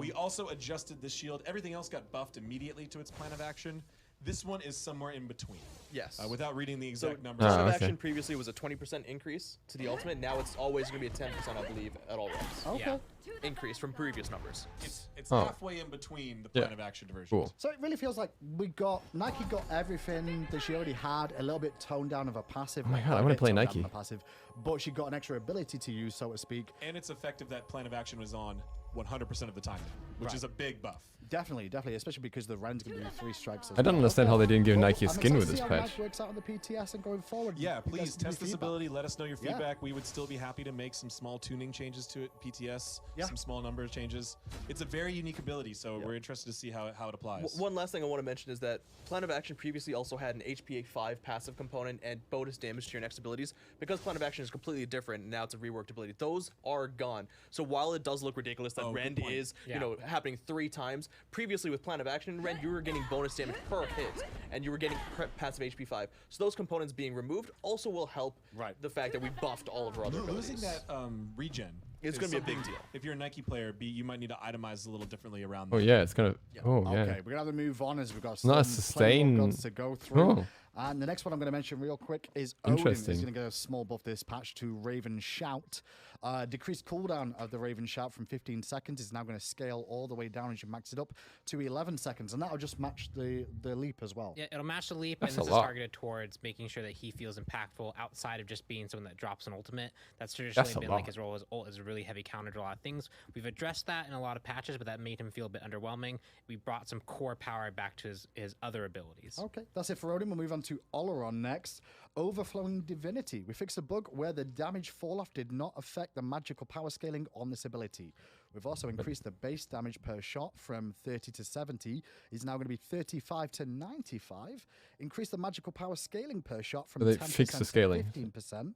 We also adjusted the shield. Everything else got buffed immediately to its plan of action. This one is somewhere in between. Yes. Without reading the So exact numbers. plan of okay. action previously was a 20% increase to the ultimate. Now it's always going to be a 10%, I believe, at all reps. Okay. Yeah. Increase from previous numbers. It's Oh. halfway in between the plan of action versions. Cool. So it really feels like Nike got everything that she already had, a little bit toned down of a passive. Oh my like, God, quite I a wanna bit play toned down Nike. of a passive, but she got an extra ability to use, so to speak. And it's effective that plan of action was on 100% of the time, which is a big buff. Definitely, especially because the Ren's going to do 3 strikes. I don't understand how they didn't give Nike a skin with this patch. Works out on the PTS and going forward. Yeah, please test this ability. Let us know your feedback. We would still be happy to make some small tuning changes to it. PTS, some small number of changes. It's a very unique ability, so we're interested to see how it applies. One last thing I want to mention is that Plan of Action previously also had an HPA 5 passive component and bonus damage to your next abilities. Because Plan of Action is completely different, and now it's a reworked ability. Those are gone. So while it does look ridiculous that Rend is, happening 3 times, previously with Plan of Action and Rend, you were getting bonus damage per hit, and you were getting passive HP 5. So those components being removed also will help the fact that we buffed all of our other abilities. Losing that regen. It's going to be a big deal. If you're a Nike player, you might need to itemize a little differently around that. Oh, yeah, it's going to... Oh, yeah. Okay, we're going to have to move on as we've got some sustain to go through. And the next one I'm going to mention real quick is Odin. He's going to get a small buff this patch to Raven Shout. Decreased cooldown of the Raven Shout from 15 seconds is now going to scale all the way down as you max it up to 11 seconds. And that'll just match the leap as well. Yeah, it'll match the leap, and this is targeted towards making sure that he feels impactful outside of just being someone that drops an ultimate. That's traditionally been like his role as ult, is a really heavy counter to a lot of things. We've addressed that in a lot of patches, but that made him feel a bit underwhelming. We brought some core power back to his other abilities. Okay, that's it for Odin. We'll move on to Oleron next. Overflowing Divinity. We fixed a bug where the damage fall-off did not affect the magical power scaling on this ability. We've also increased the base damage per shot from 30 to 70. It's now going to be 35 to 95. Increased the magical power scaling per shot from 10% to 15%.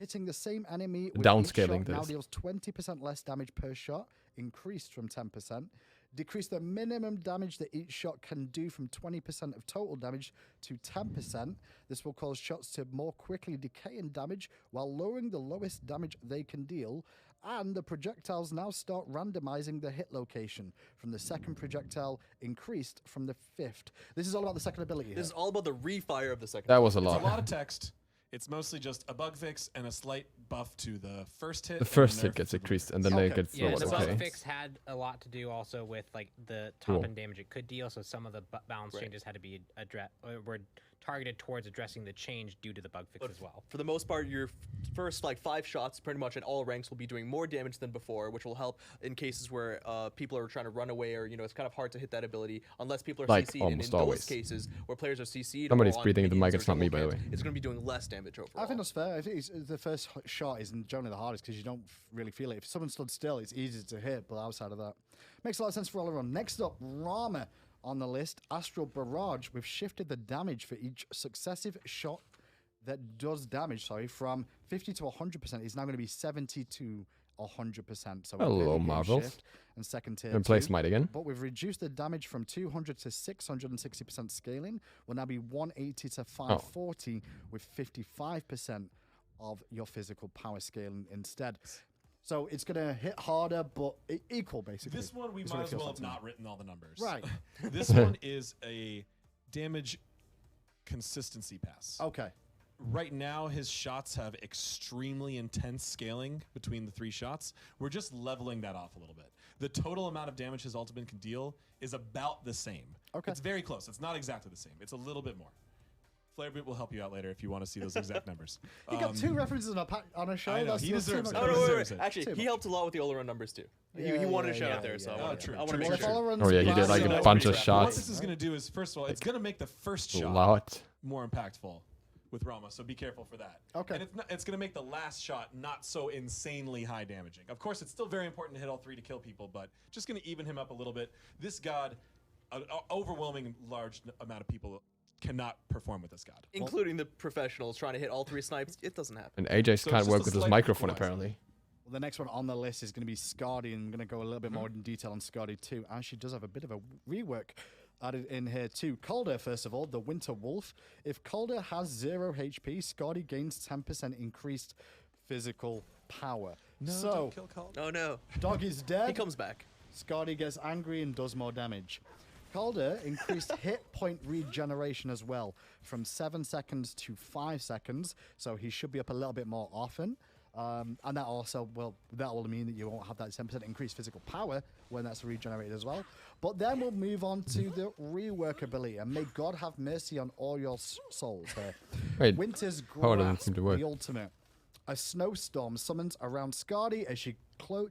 Hitting the same enemy with downscaling now deals 20% less damage per shot, increased from 10%. Decrease the minimum damage that each shot can do from 20% of total damage to 10%. This will cause shots to more quickly decay in damage while lowering the lowest damage they can deal. And the projectiles now start randomizing the hit location from the second projectile increased from the 5th. This is all about the second ability. This is all about the refire of the second. That was a lot. It's a lot of text. It's mostly just a bug fix and a slight buff to the first hit. The first hit gets increased, and then they get the bug fix had a lot to do also with like the top end damage it could deal. So some of the balance changes had to be were targeted towards addressing the change due to the bug fix as well. For the most part, your first 5 shots, pretty much at all ranks, will be doing more damage than before, which will help in cases where people are trying to run away, or it's kind of hard to hit that ability unless people are CC'd. And in those cases where players are CC'd, somebody's breathing in the mic. It's not me, by the way. It's going to be doing less damage overall. I think that's fair. I think the first shot is generally the hardest because you don't really feel it. If someone stood still, it's easy to hit, but outside of that, makes a lot of sense for all around. Next up, Rama. On the list, Astral Barrage. We've shifted the damage for each successive shot that does damage, from 50 to 100%. It's now going to be 70 to 100%. So hello, Marvels. And second tier. And play Smite again. But we've reduced the damage from 200 to 660% scaling. Will now be 180 to 540 with 55% of your physical power scaling instead. So it's going to hit harder, but equal, basically. This one, we might as well have not written all the numbers. Right. This one is a damage consistency pass. Okay. Right now, his shots have extremely intense scaling between the 3 shots. We're just leveling that off a little bit. The total amount of damage his ultimate can deal is about the same. Okay. It's very close. It's not exactly the same. It's a little bit more. Flairbit will help you out later if you want to see those exact numbers. He got 2 references on a show. I know, he deserves it. Wait. Actually, he helped a lot with the Oleron numbers too. He wanted to shout out there, so I want to make sure. Oh yeah, he did like a bunch of shots. What this is going to do is, first of all, it's going to make the first shot more impactful with Rama, so be careful for that. Okay. And it's going to make the last shot not so insanely high damaging. Of course, it's still very important to hit all 3 to kill people, but just going to even him up a little bit. This god, an overwhelming large amount of people cannot perform with this god. Including the professionals trying to hit all 3 snipes. It doesn't happen. And AJ can't work with his microphone, apparently. Well, the next one on the list is going to be Skadi, and I'm going to go a little bit more in detail on Skadi too. And she does have a bit of a rework added in here too. Calder, first of all, the Winter Wolf. If Calder has 0 HP, Skadi gains 10% increased physical power. No, don't kill Calder. Oh no. Dog is dead. He comes back. Skadi gets angry and does more damage. Calder increased hit point regeneration as well from 7 seconds to 5 seconds, so he should be up a little bit more often. And that also that will mean that you won't have that 10% increased physical power when that's regenerated as well. But then we'll move on to the rework ability, and may God have mercy on all your souls here. Wait, Winter's power doesn't Grasp, seem to work. the ultimate. A snowstorm summons around Skadi as she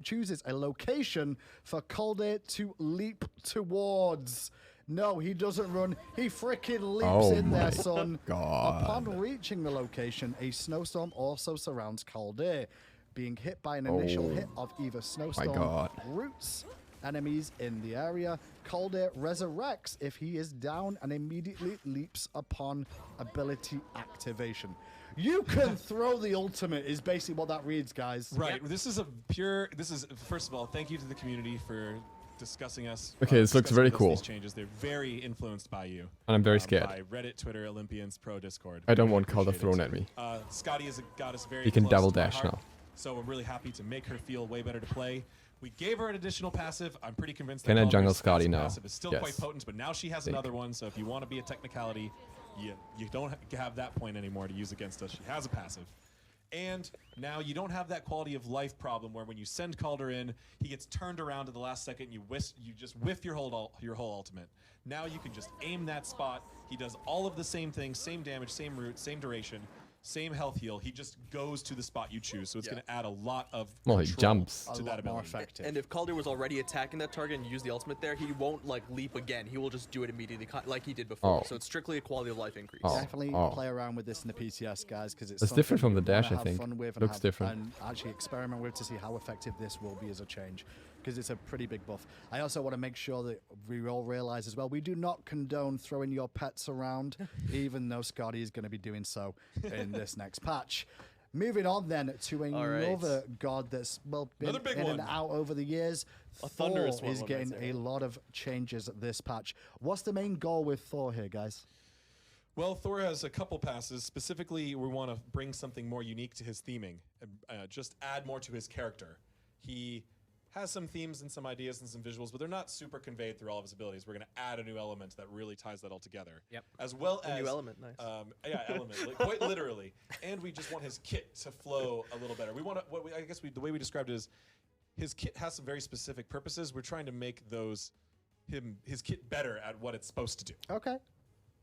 chooses a location for Calder to leap towards. No, he doesn't run. He freaking leaps in there, son. God. Upon reaching the location, a snowstorm also surrounds Calder, being hit by an initial hit of either snowstorm roots enemies in the area. Calder resurrects if he is down and immediately leaps upon ability activation. You can throw the ultimate is basically what that reads, guys. Right. Yep. This is first of all, thank you to the community for discussing us. Okay, this looks very cool. These changes, they're very influenced by you. And I'm very scared. By Reddit, Twitter, Olympians, Pro, Discord. I don't want Calder thrown at me. Scotty has got us very He can close double to my dash heart, now. So I'm really happy to make her feel way better to play. We gave her an additional passive. I'm pretty convinced Can that I jungle Calder's Scotty now? passive is still quite potent, but now she has another one. So if you want to be a technicality, you don't have that point anymore to use against us. She has a passive. And now you don't have that quality of life problem where when you send Calder in, he gets turned around at the last second, you just whiff your whole ultimate. Now you can just aim that spot. He does all of the same things, same damage, same route, same duration, same health heal. He just goes to the spot you choose. So it's going to add a lot of he jumps to that ability. And if Calder was already attacking that target and used the ultimate there, he won't like leap again. He will just do it immediately like he did before. So it's strictly a quality of life increase. Definitely play around with this in the PTS, guys, because it's different from the dash, I think. Looks different. And actually experiment with to see how effective this will be as a change, because it's a pretty big buff. I also want to make sure that we all realize as well, we do not condone throwing your pets around, even though Scotty is going to be doing so in this next patch. Moving on then to another god that's been in and out over the years. Thor is getting a lot of changes this patch. What's the main goal with Thor here, guys? Well, Thor has a couple passes. Specifically, we want to bring something more unique to his theming. Just add more to his character. He has some themes and some ideas and some visuals, but they're not super conveyed through all of his abilities. We're going to add a new element that really ties that all together. Yep. As well as a new element, nice. Yeah, element, like, quite literally. And we just want his kit to flow a little better. We want to. I guess the way we described it is, his kit has some very specific purposes. We're trying to make his kit better at what it's supposed to do. Okay.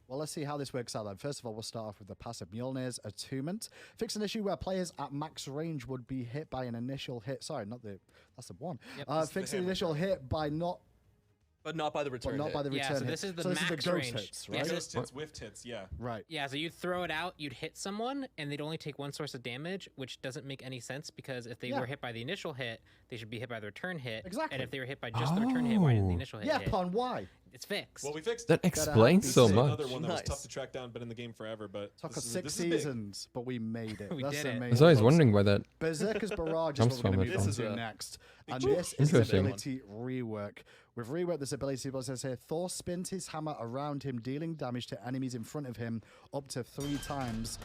Well, let's see how this works out then. First of all, we'll start off with the passive Mjolnir's Attunement. Fix an issue where players at max range would be hit by an initial hit. Sorry, that's the one. Yep, fix the initial hit by not... But not by the return not by the return so this is the max max ghost range. hits, right? Yeah, Ghost hits, whiffed hits, yeah. Right. Yeah, so you'd throw it out, you'd hit someone, and they'd only take one source of damage, which doesn't make any sense because if they were hit by the initial hit, they should be hit by the return hit. Exactly. And if they were hit by just the return hit, why didn't the initial hit Yeah, hit? Pon, why? It's fixed. Well, we fixed that. Explains so much. Another one that was tough to track down, been in the game forever, but took us 6 seasons, but we made it. We That's did it. amazing. I was always wondering why that Berserker's Barrage is what we're going to move on to next. And this is the ability Rework. With Rework, this ability, what it says here, Thor spins his hammer around him, dealing damage to enemies in front of him up to 3 times,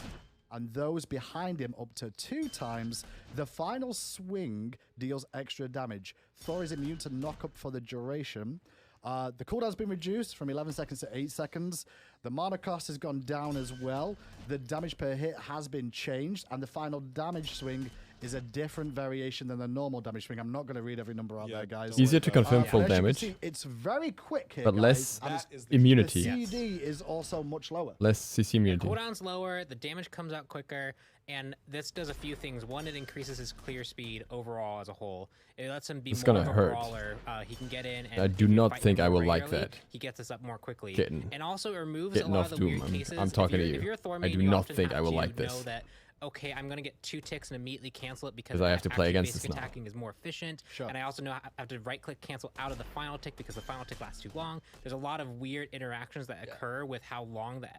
and those behind him up to 2 times. The final swing deals extra damage. Thor is immune to knock-up for the duration. The cooldown's been reduced from 11 seconds to 8 seconds. The mana cost has gone down as well. The damage per hit has been changed, and the final damage swing is a different variation than the normal damage swing. I'm not going to read every number out there, guys. Easier to confirm full damage. See, it's very quick here, but guys. less immunity. The CD is also much lower. Less CC immunity. The cooldown's lower, the damage comes out quicker, and this does a few things. One, it increases his clear speed overall as a whole. It lets him be more of a brawler. He can get in, and I do not think I will like that. He gets us up more quickly. And also it removes a lot of the weird cases. I'm talking to you. If you're a Thor I do not think I will like this. Know that, okay, I'm going to get 2 ticks and immediately cancel it because I have to play against basic this now. attacking is more efficient. Sure. And I also know I have to right-click cancel out of the final tick because the final tick lasts too long. There's a lot of weird interactions that occur with how long the...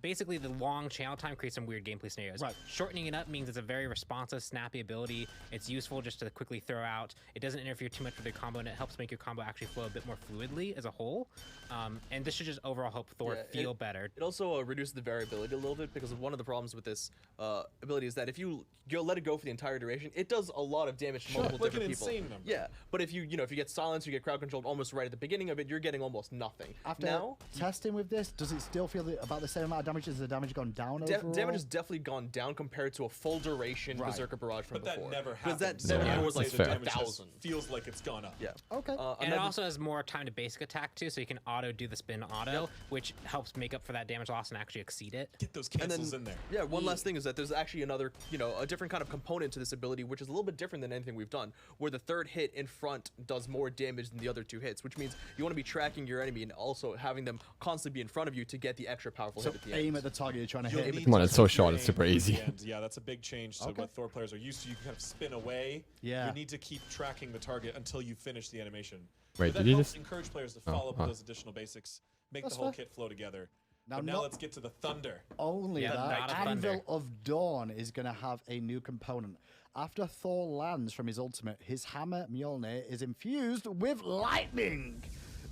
basically, the long channel time creates some weird gameplay scenarios. Right. Shortening it up means it's a very responsive, snappy ability. It's useful just to quickly throw out. It doesn't interfere too much with your combo, and it helps make your combo actually flow a bit more fluidly as a whole. And this should just overall help Thor feel better. It also reduces the variability a little bit because one of the problems with this ability is that if you let it go for the entire duration, it does a lot of damage to multiple different people. Insane number. Yeah, but if you get silenced, you get crowd controlled almost right at the beginning of it, you're getting almost nothing. After testing with this, does it still feel about the same amount of damage? Has the damage gone down overall? Damage has definitely gone down compared to a full duration Berserker Barrage from before. But that never happens. Because that was like 1,000. Feels like it's gone up. Yeah. Okay. And it also has more time to basic attack too, so you can auto do the spin auto, which helps make up for that damage loss and actually exceed it. Get those cancels in there. Yeah, one last thing is that there's actually another, a different kind of component to this ability, which is a little bit different than anything we've done, where the third hit in front does more damage than the other 2 hits, which means you want to be tracking your enemy and also having them constantly be in front of you to get the extra powerful hit at the end. Aim at the target you're trying to hit. Come on, it's so short, it's super easy. Yeah, that's a big change to what Thor players are used to. You can kind of spin away. Yeah. You need to keep tracking the target until you finish the animation. Wait, but did that you helps just encourage players to follow up with those additional basics, make the whole kit flow together. Now let's get to the thunder. Only that Anvil of Dawn is going to have a new component. After Thor lands from his ultimate, his hammer Mjolnir is infused with lightning.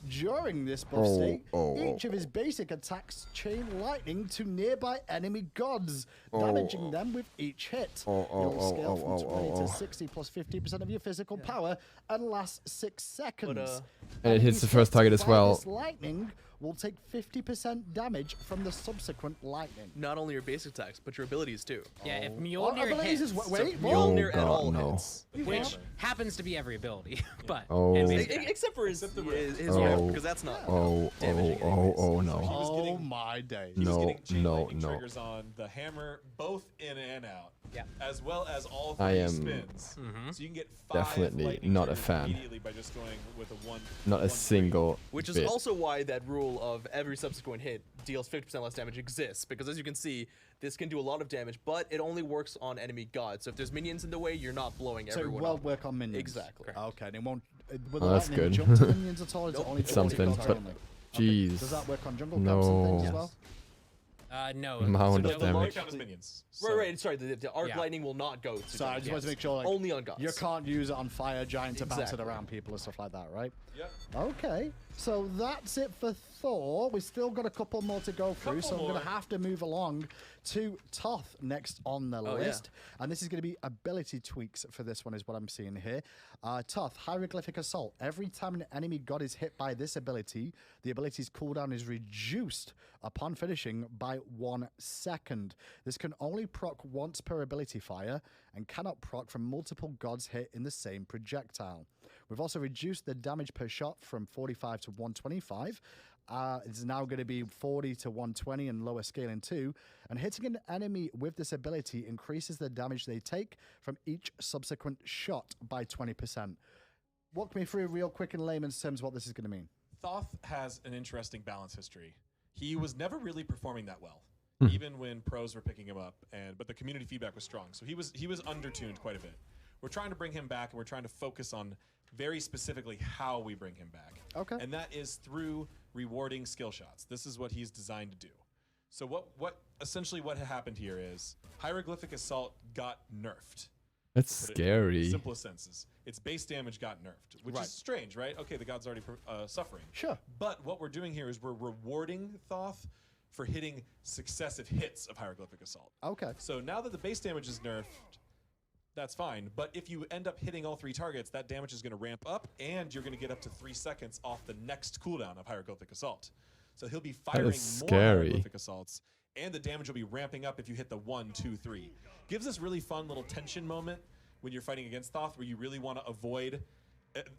During this buff state, each of his basic attacks chain lightning to nearby enemy gods, damaging them with each hit. It'll scale from 20 to 60 plus 50% of your physical power and lasts 6 seconds. And it hits the first target as well. This lightning will take 50% damage from the subsequent lightning. Not only your basic attacks, but your abilities too. Yeah, if Mjolnir hits, Mjolnir at all hits. Which happens to be every ability, but except for his whip, because that's not. No. Oh my days. No. Triggers on the hammer, both in and out. Yeah. As well as all 3 spins. So you can get 5 definitely not a fan. Immediately by just going with a one. Not a single. Which is also why that rule of every subsequent hit deals 50% less damage exists, because as you can see, this can do a lot of damage, but it only works on enemy gods. So if there's minions in the way, you're not blowing everyone up. So it will work on minions. Exactly. Okay, and it won't. That's good. Jump to minions at all? Nope. It's something, but jeez. Does that work on jungle camps and things as well? No. Amount of damage. Right. Sorry, the arc lightning will not go to. So I just want to make sure, like, only on gods. You can't use it on fire giant to bounce it around people and stuff like that, right? Yep. Okay, so that's it for Thor. We've still got a couple more to go through, so I'm going to have to move along to Toth next on the list. And this is going to be ability tweaks for this one is what I'm seeing here. Toth, Hieroglyphic Assault. Every time an enemy god is hit by this ability, the ability's cooldown is reduced upon finishing by 1 second. This can only proc once per ability fire and cannot proc from multiple gods hit in the same projectile. We've also reduced the damage per shot from 45 to 125. It's now going to be 40 to 120 and lower scaling too. And hitting an enemy with this ability increases the damage they take from each subsequent shot by 20%. Walk me through real quick in layman's terms what this is going to mean. Thoth has an interesting balance history. He was never really performing that well, even when pros were picking him up, but the community feedback was strong. So he was undertuned quite a bit. We're trying to bring him back, and we're trying to focus on very specifically how we bring him back. Okay. And that is through rewarding skill shots. This is what he's designed to do. So what essentially what happened here is Hieroglyphic Assault got nerfed. That's scary. Simplest senses. Its base damage got nerfed, which is strange, right? Okay, the god's already suffering. Sure. But what we're doing here is we're rewarding Thoth for hitting successive hits of Hieroglyphic Assault. Okay. So now that the base damage is nerfed, that's fine. But if you end up hitting all 3 targets, that damage is going to ramp up, and you're going to get up to 3 seconds off the next cooldown of Hieroglyphic Assault. So he'll be firing more Hieroglyphic Assaults, and the damage will be ramping up if you hit the 1, 2, 3. Gives this really fun little tension moment when you're fighting against Thoth, where you really want to avoid,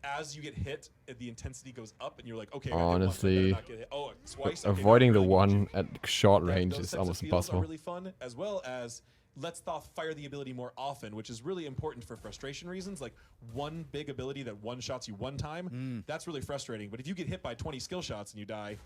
as you get hit, the intensity goes up, and you're like, okay, honestly, not get hit. Oh, twice. Avoiding okay, the one at short range is almost impossible. Are really fun, as well as lets Thoth fire the ability more often, which is really important for frustration reasons. Like one big ability that one-shots you one time, that's really frustrating. But if you get hit by 20 skill shots and you die,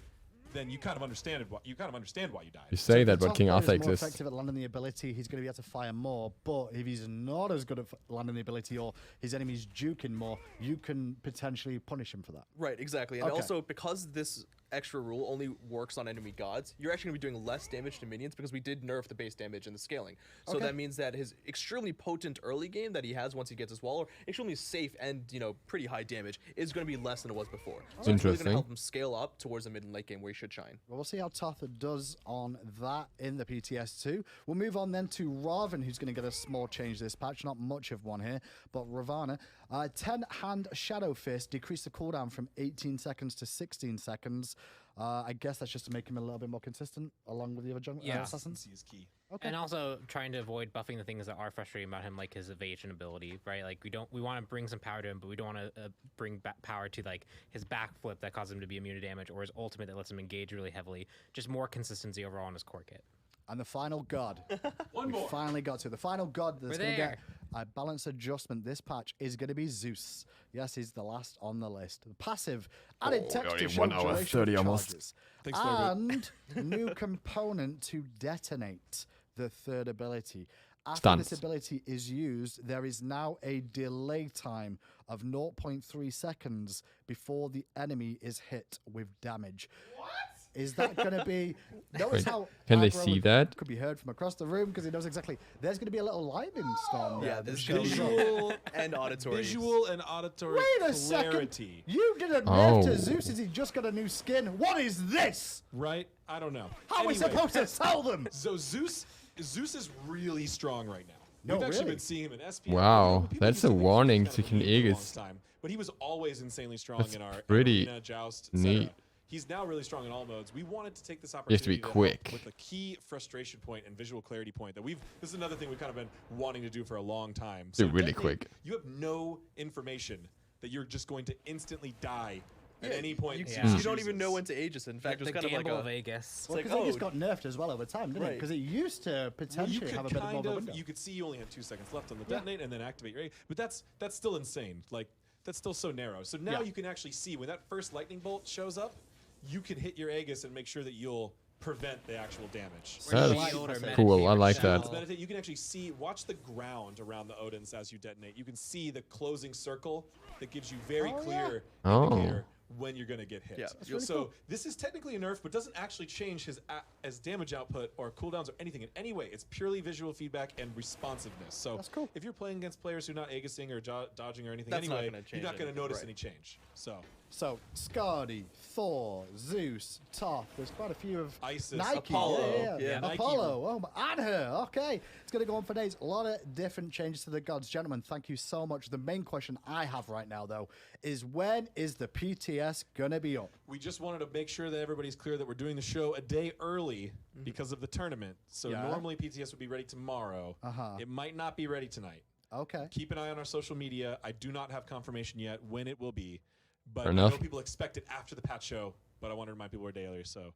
then you kind of understand why you died. You say that, but King Arthur exists. More exists. effective at landing the ability, he's going to be able to fire more. But if he's not as good at landing the ability, or his enemy's juking more, you can potentially punish him for that. Right, exactly. And also, because this extra rule only works on enemy gods, you're actually going to be doing less damage to minions because we did nerf the base damage and the scaling. So that means that his extremely potent early game that he has once he gets his wall, or extremely safe and, pretty high damage, is going to be less than it was before. So it's really going to help him scale up towards the mid and late game where he should shine. Well, we'll see how Toth does on that in the PTS2. We'll move on then to Raven, who's going to get a small change this patch. Not much of one here, but Ravana. 10-hand Shadow Fist, decrease the cooldown from 18 seconds to 16 seconds. I guess that's just to make him a little bit more consistent along with the other assassins. Is key. Okay. And also trying to avoid buffing the things that are frustrating about him, like his evasion ability, right? Like we want to bring some power to him, but we don't want to bring power to like his backflip that causes him to be immune to damage, or his ultimate that lets him engage really heavily. Just more consistency overall on his core kit. And the final god. One more. Finally got to the final god that's going to get a balance adjustment this patch is going to be Zeus. Yes, he's the last on the list. The passive added text to show 1 hour 30 almost. And new component to detonate the third ability. After this ability is used, there is now a delay time of 0.3 seconds before the enemy is hit with damage. What? Is that going to be... Notice how can they see that? Could be heard from across the room because he knows exactly. There's going to be a little lightning storm. Yeah, there's visual and auditory. Visual and auditory Wait a clarity. second. You did a nerf to Zeus as he just got a new skin. What is this? Right? I don't know. How are we supposed to sell them? So Zeus is really strong right now. No, We've actually really? been seeing him in SP. Wow, People that's used to a think he was warning kind to of King weak for a long Aegis. time, but he was always insanely strong That's in our pretty arena, joust, etc. neat. He's now really strong in all modes. We wanted to take this You have opportunity to be quick. help with a key frustration point and visual clarity point that this is another thing we've kind of been wanting to do for a long time. So Dude, really detonate, quick. You have no information that you're just going to instantly die at any point. You don't even know when to Aegis. In fact, it's kind of like a Vegas. Well, because Aegis got nerfed as well over time, didn't it? Because it used to potentially have a bit more of a window. You could see you only had 2 seconds left on the detonate and then activate your A. But that's still insane. Like, that's still so narrow. So now you can actually see when that first lightning bolt shows up, you can hit your Aegis and make sure that you'll prevent the actual damage. That's cool. I like that. Meditate. You can actually watch the ground around the Odins as you detonate. You can see the closing circle that gives you very clear indicator when you're going to get hit. Yeah, really so cool. this is technically a nerf, but doesn't actually change his as damage output or cooldowns or anything in any way. It's purely visual feedback and responsiveness. So that's cool. If you're playing against players who are not Aegising or dodging or anything That's anyway, not you're not going to notice any change. So Skadi, Thor, Zeus, Toph. There's quite a few of Isis, Nike. Apollo. Apollo. Oh, Anhur. Okay. It's going to go on for days. A lot of different changes to the gods. Gentlemen, thank you so much. The main question I have right now, though, is when is the PTS going to be up? we just wanted to make sure that everybody's clear that we're doing the show a day early because of the tournament. So normally PTS would be ready tomorrow. It might not be ready tonight. Okay. Keep an eye on our social media. I do not have confirmation yet when it will be, but Fair I know enough. people expect it after the patch show. But I wanted to remind people we're a day earlier, so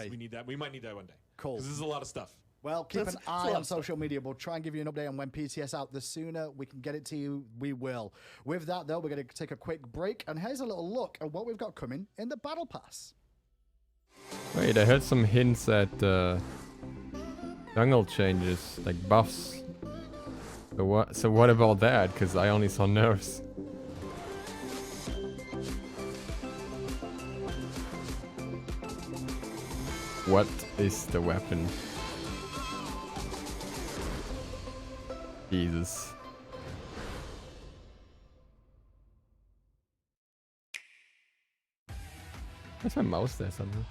we need that. We might need that one day. Cool. Because this is a lot of stuff. Well, keep an eye on social media. We'll try and give you an update on when PTS out. The sooner we can get it to you, we will. With that, though, we're going to take a quick break. And here's a little look at what we've got coming in the Battle Pass. Wait, I heard some hints at jungle changes, like buffs. So what about that? Because I only saw nerfs. What is the weapon? Jesus. Where's my mouse there somehow?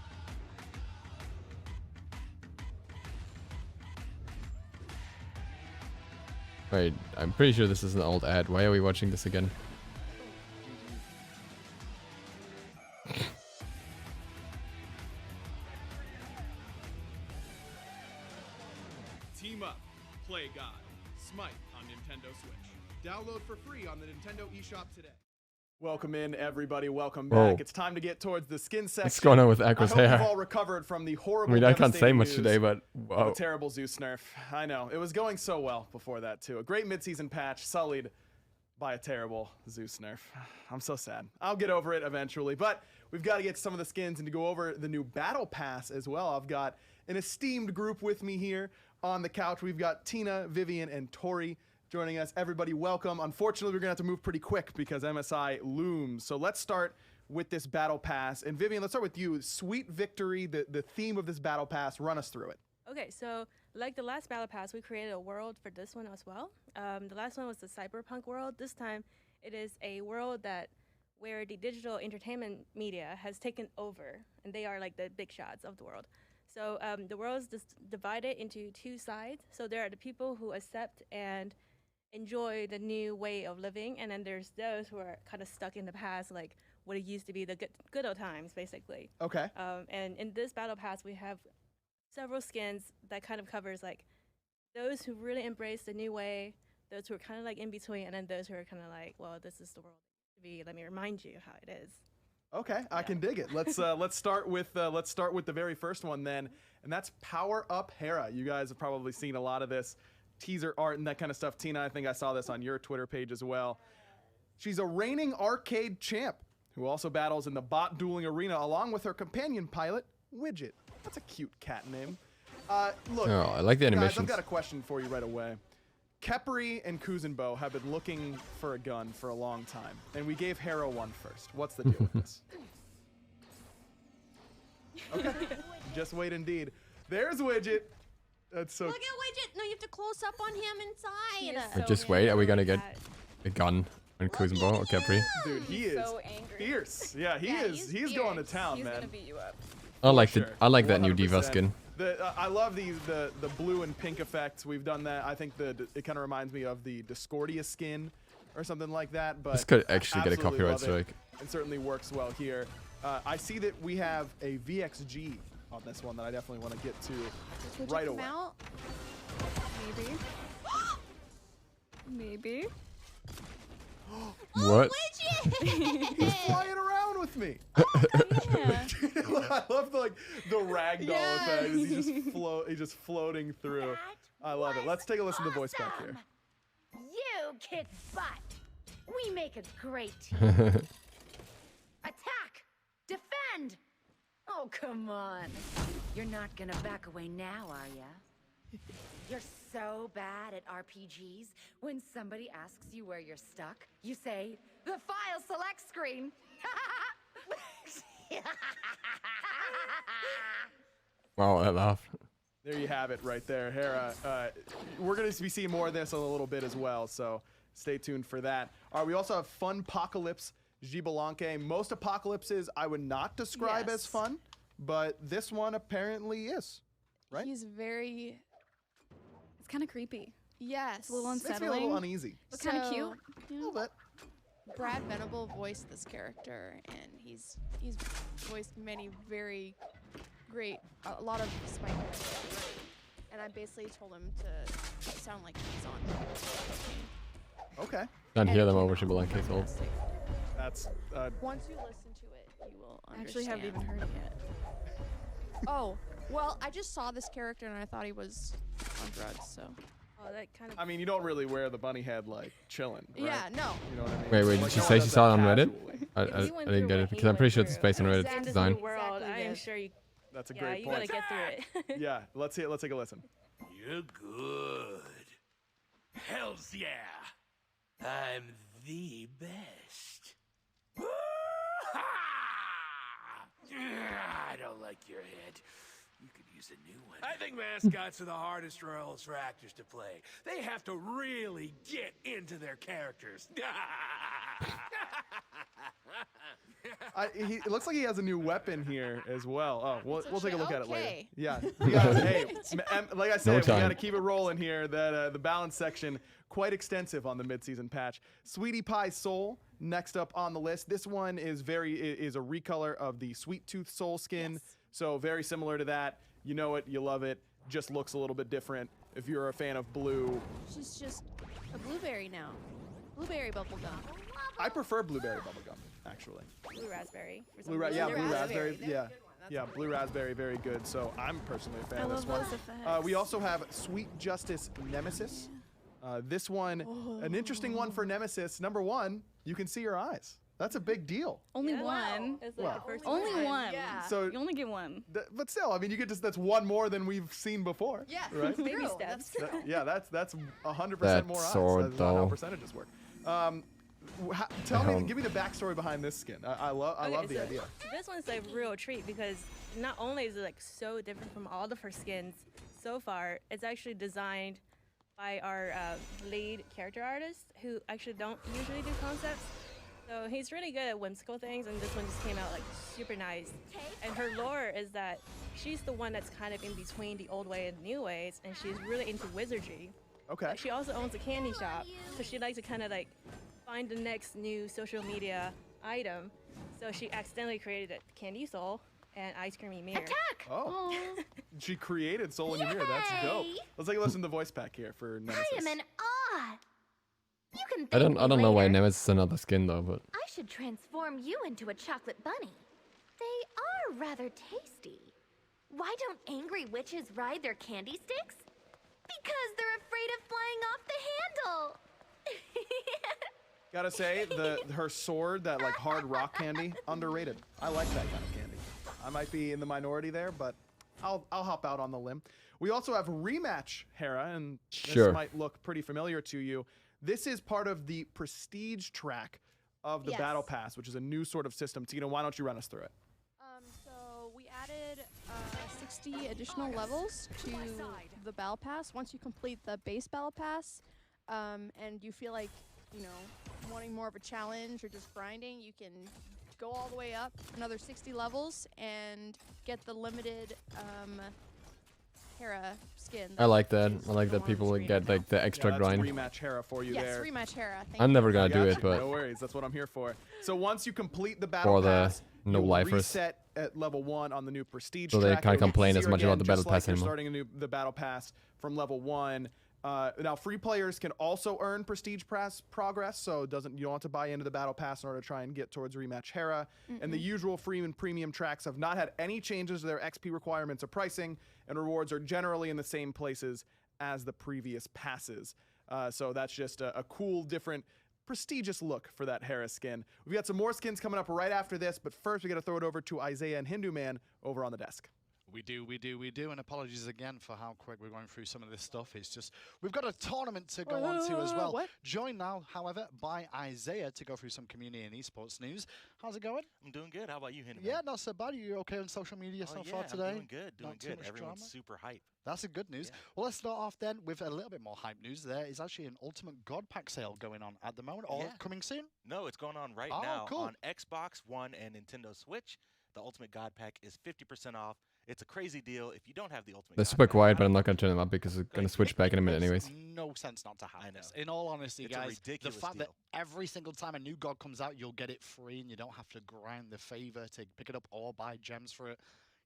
Wait, I'm pretty sure this is an old ad. Why are we watching this again? Team up, play God, SMITE on Nintendo Switch. Download for free on the Nintendo eShop today. Welcome in, everybody. Welcome back. It's time to get towards the skin section. What's going on with Aqua's hair? We've all recovered from the horrible. I mean, I can't say much news today, but of a terrible Zeus nerf. I know it was going so well before that too. A great midseason patch sullied by a terrible Zeus nerf. I'm so sad. I'll get over it eventually, but we've got to get some of the skins and to go over the new battle pass as well. I've got an esteemed group with me here on the couch. We've got Tina, Vivian, and Tori joining us. Everybody, welcome. Unfortunately, we're gonna have to move pretty quick because MSI looms. So let's start with this battle pass. And Vivian, let's start with you. Sweet Victory, the theme of this battle pass. Run us through it. Okay, so like the last battle pass, we created a world for this one as well. The last one was the cyberpunk world. This time, it is a world where the digital entertainment media has taken over, and they are like the big shots of the world. So the world is just divided into two sides. So there are the people who accept and enjoy the new way of living, and then there's those who are kind of stuck in the past, like what it used to be, the good old times, basically. Okay. And in this battle pass, we have several skins that kind of covers like those who really embrace the new way, those who are kind of like in between, and then those who are kind of like, well, this is the world to be. Let me remind you how it is. Okay, I can dig it. Let's start with the very first one then, and that's Power Up Hera. You guys have probably seen a lot of this teaser art and that kind of stuff. Tina, I think I saw this on your Twitter page as well. She's a reigning arcade champ who also battles in the bot dueling arena along with her companion pilot, Widget. That's a cute cat name. Look, oh, I like the animations. Guys, I've got a question for you right away. Khepri and Kuzenbo have been looking for a gun for a long time, and we gave Hera one first. What's the deal with this? Okay, just wait indeed. There's Widget. That's so. Look at Widget. No, you have to close up on him inside. Just wait. Are we gonna get a gun on Kuzenbo or Khepri? Dude, he is so fierce. Yeah, he is. He's going to town, he's man. Gonna beat you up. I like that new D.Va skin. I love the blue and pink effects. We've done that. I think it kind of reminds me of the Discordia skin or something like that. But this could actually get a copyright strike. It certainly works well here. I see that we have a VXG on this one that I definitely want to get to right away. Out? Maybe. Maybe. What? He's flying around with me. Yeah. I love the ragdoll effect. He's just floating through. I love it. Let's take a listen to the voice back here. You kick butt. We make a great team. Attack! Defend! Oh, come on. You're not gonna back away now, are ya? You're so bad at RPGs. When somebody asks you where you're stuck, you say, the file select screen. Wow, I laugh. There you have it right there, Hera. We're going to be seeing more of this in a little bit as well, so stay tuned for that. All right, we also have Funpocalypse Gibalanque. Most apocalypses I would not describe as fun, but this one apparently is, right? He's very... It's kind of creepy. Yes. It's a little Makes unsettling. me a little uneasy. It's kind of cute. A little bit. Brad Venable voiced this character, and he's voiced many very great, a lot of SMITE characters. And I basically told him to sound like he's on. Okay. Can't hear them over Gibalanque's ult. That's once you listen to it, you will understand. Actually, haven't even heard it yet. Oh, well, I just saw this character and I thought he was on drugs, so. Oh, that kind of. I mean, you don't really wear the bunny head like chilling, right? Yeah, no. You know what I mean? Wait, did she say she saw it on Reddit? I didn't get it because I'm pretty sure it's based on Reddit's design. World, I am sure you. That's a great point. You gotta get through it. Yeah, let's see it. Let's take a listen. You're good. Hells yeah. I'm the best. I don't like your head. You could use a new one. I think mascots are the hardest roles for actors to play. They have to really get into their characters. It looks like he has a new weapon here as well. Oh, we'll take a look at it later. Yeah. Hey, like I said, we got to keep it rolling here. That the balance section quite extensive on the mid-season patch. Sweetie Pie Soul next up on the list. This one is a recolor of the Sweet Tooth Soul skin. Yes. So very similar to that. You know it, you love it. Just looks a little bit different. If you're a fan of blue, she's just a blueberry now. Blueberry bubblegum. I prefer blueberry bubblegum, actually. Blue raspberry. Blue raspberry. Yeah, blue raspberry, very good. So I'm personally a fan of this one. We also have Sweet Justice Nemesis. This one, an interesting one for Nemesis. Number one, you can see your eyes. That's a big deal. Only one. It's like the first only one. Yeah. So you only get one. But still, I mean, you get that's one more than we've seen before. Yeah, right? Baby steps. That's 100% more eyes. That's not how percentages work. Give me the backstory behind this skin. I love the idea. This one's a real treat because not only is it like so different from all the first skins so far, it's actually designed by our lead character artist who actually don't usually do concepts. So he's really good at whimsical things, and this one just came out like super nice. And her lore is that she's the one that's kind of in between the old way and the new ways, and she's really into wizardry. Okay. But she also owns a candy shop, so she likes to kind of like find the next new social media item. So she accidentally created a candy soul and ice creamy mirror. Attack! Oh. She created Soul in Your Mirror. That's dope. Let's take a listen to the voice pack here for Nemesis. I am in awe. You can I don't thank me know why later. Nemesis is another skin though, but I should transform you into a chocolate bunny. They are rather tasty. Why don't angry witches ride their candy sticks? Because they're afraid of flying off the handle. Gotta say, her sword, that like hard rock candy, underrated. I like that kind of candy. I might be in the minority there, but I'll hop out on the limb. We also have Rematch Hera, and this might look pretty familiar to you. This is part of the prestige track of the Battle Pass, which is a new sort of system. Tina, why don't you run us through it? So we added 60 additional levels to the Battle Pass. Once you complete the base Battle Pass, and you feel like, you know, wanting more of a challenge or just grinding, you can go all the way up another 60 levels and get the limited Hera skin. I like that. I like that people get like the extra grind. Rematch Hera for you there. Yes, Rematch Hera. I'm never gonna do it, but no worries. That's what I'm here for. So once you complete the Battle Pass, no lifers, reset at level 1 on the new prestige so track. they can't complain as much about the Battle Pass anymore. Starting the Battle Pass from level 1. Now, free players can also earn prestige progress, so you don't have to buy into the Battle Pass in order to try and get towards Rematch Hera. And the usual free and premium tracks have not had any changes to their XP requirements or pricing, and rewards are generally in the same places as the previous passes. So that's just a cool, different, prestigious look for that Hera skin. We've got some more skins coming up right after this, but first we got to throw it over to Isaiah and Hindu Man over on the desk. We do, and apologies again for how quick we're going through some of this stuff. It's just, we've got a tournament to go on to as well. Joined now, however, by Isaiah to go through some community and esports news. How's it going? I'm doing good. How about you, Henry? Yeah, not so bad. Are you okay on social media so far today? I'm doing good. Everyone's super hype. That's a good news. Well, let's start off then with a little bit more hype news. There is actually an Ultimate God Pack sale going on at the moment, or coming soon? No, it's going on right now on Xbox One and Nintendo Switch. The Ultimate God Pack is 50% off. It's a crazy deal. If you don't have the Ultimate they're super quiet, but I'm not going to turn them up because it's going to switch back in a minute anyways. No sense not to have this. In all honesty, guys, the fact that every single time a new God comes out, you'll get it free and you don't have to grind the favor to pick it up or buy gems for it.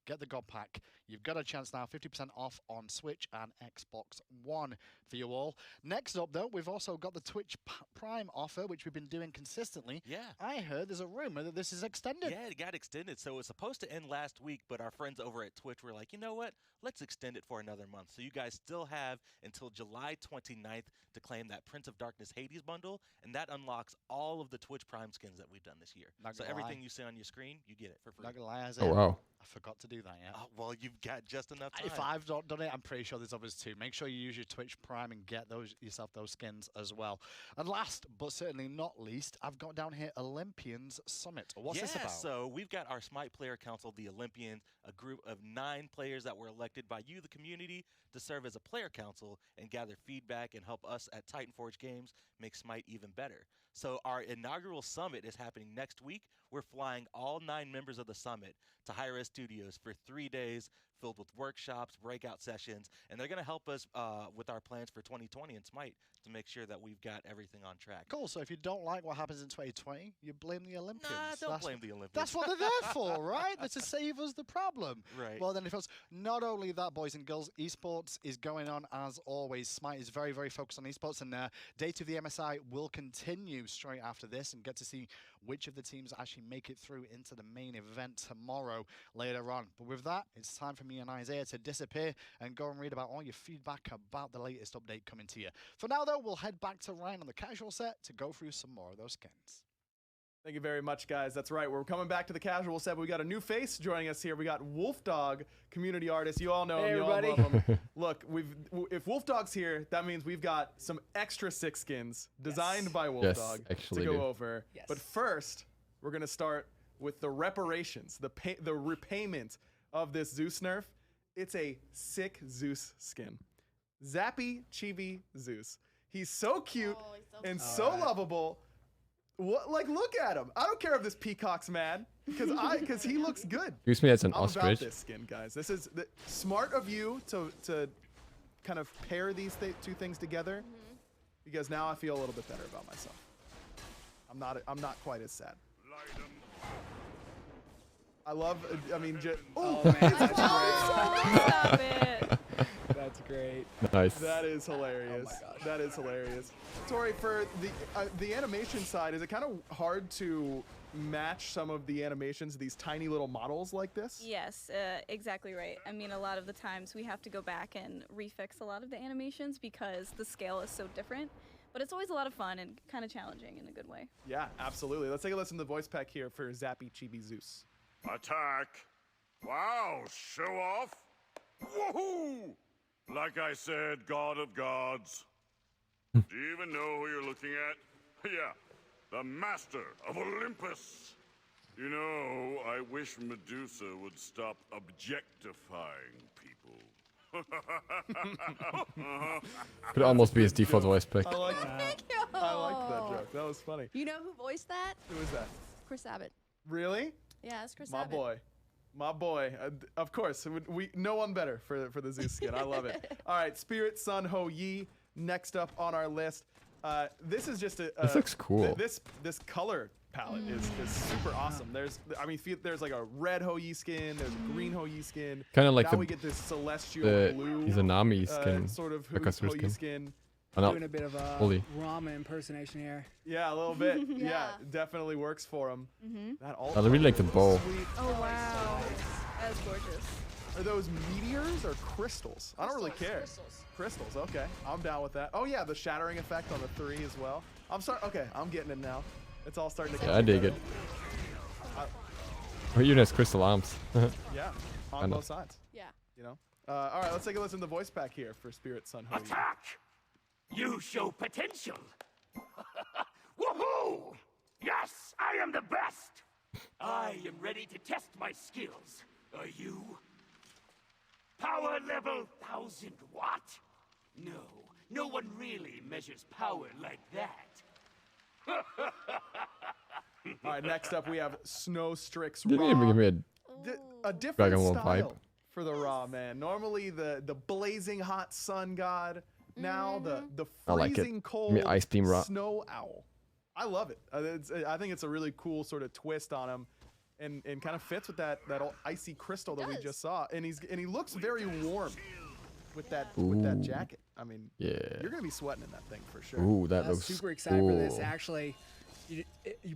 Get the God Pack. You've got a chance now, 50% off on Switch and Xbox One for you all. Next up, though, we've also got the Twitch Prime offer, which we've been doing consistently. Yeah. I heard there's a rumor that this is extended. Yeah, it got extended. So it was supposed to end last week, but our friends over at Twitch were like, you know what? Let's extend it for another month. So you guys still have until July 29th to claim that Prince of Darkness Hades bundle, and that unlocks all of the Twitch Prime skins that we've done this year. So everything you see on your screen, you get it for free. Not gonna lie, oh, wow. I forgot to do that yet. Oh, well, you've got just enough time. If I've not done it, I'm pretty sure there's others too. Make sure you use your Twitch Prime and get yourself those skins as well. And last, but certainly not least, I've got down here Olympians Summit. What's this about? So we've got our SMITE Player Council, the Olympians, a group of 9 players that were elected by you, the community, to serve as a player council and gather feedback and help us at Titan Forge Games make SMITE even better. So our inaugural summit is happening next week. We're flying all 9 members of the summit to Hi-Res Studios for 3 days filled with workshops, breakout sessions, and they're going to help us with our plans for 2020 and SMITE to make sure that we've got everything on track. Cool. So if you don't like what happens in 2020, you blame the Olympians. Nah, don't blame the Olympians. That's what they're there for, right? They're to save us the problem. Right. Well, then, if it's not only that, boys and girls, esports is going on as always. SMITE is very, very focused on esports, and Day 2 of the MSI will continue straight after this and get to see which of the teams actually make it through into the main event tomorrow later on. But with that, it's time for me and Isaiah to disappear and go and read about all your feedback about the latest update coming to you. For now, though, we'll head back to Ryan on the casual set to go through some more of those skins. Thank you very much, guys. That's right. We're coming back to the casual set. We got a new face joining us here. We got Wolfdog, community artist. You all know him. Everybody. You all love him. Look, if Wolfdog's here, that means we've got some extra 6 skins designed by Wolfdog to go over. Yes. But first, we're going to start with the reparations, the repayment of this Zeus nerf. It's a sick Zeus skin. Zappy Chibi Zeus. He's so cute and so lovable. What? Like, look at him. I don't care if this peacock's mad because he looks good. Excuse me, that's an I'm ostrich. about this skin, guys. This is smart of you to kind of pair these two things together, because now I feel a little bit better about myself. I'm not quite as sad. I love. I mean, oh man, that's great. Stop it. That's great. Nice. That is hilarious. Oh my gosh. That is hilarious. Tori, for the animation side, is it kind of hard to match some of the animations, these tiny little models like this? Yes, exactly right. I mean, a lot of the times we have to go back and refix a lot of the animations because the scale is so different. But it's always a lot of fun and kind of challenging in a good way. Yeah, absolutely. Let's take a listen to the voice pack here for Zappy Chibi Zeus. Attack! Wow, show off! Woohoo! Like I said, God of gods. Do you even know who you're looking at? Yeah, the master of Olympus. You know, I wish Medusa would stop objectifying people. Could almost be his default voice pick. I like that. I like that joke. That was funny. You know who voiced that? Who is that? Chris Abbott. Really? Yeah, it's Chris My Abbott. boy. My boy. Of course. No one better for the Zeus skin. I love it. All right, Spirit Sun Ho Yi. Next up on our list. This is just this looks cool. This color palette is super awesome. There's like a red Ho Yi skin. There's a green Ho Yi skin. Kind of like now we get this celestial blue. Izanami skin. Sort of Ho Yi skin. Doing a bit of a Rama impersonation here. Yeah, a little bit. Yeah, definitely works for him. I really like the bow. Oh wow, that's gorgeous. Are those meteors or crystals? I don't really care. Crystals, okay. I'm down with that. Oh yeah, the shattering effect on the 3 as well. Okay, I'm getting it now. It's all starting to I dig it. Or even has crystal arms. Yeah, on both sides. Yeah. You know? All right, let's take a listen to the voice pack here for Spirit Sun Ho Yi. Attack! You show potential. Woohoo! Yes, I am the best. I am ready to test my skills. Are you? Power level 1000 watt? No one really measures power like that. All right, next up we have Snow Strix Didn't Ra. even give me a different Dragon Ball style vibe. for the Ra, man. Normally the blazing hot sun god. Now the I like it. freezing cold Give me Ice Beam Ra. snow owl. I love it. I think it's a really cool sort of twist on him, and kind of fits with that old icy crystal that we just saw. And he looks very warm with that jacket. I mean, you're gonna be sweating in that thing for sure. Ooh, that I was looks super excited for this. cool. Actually, you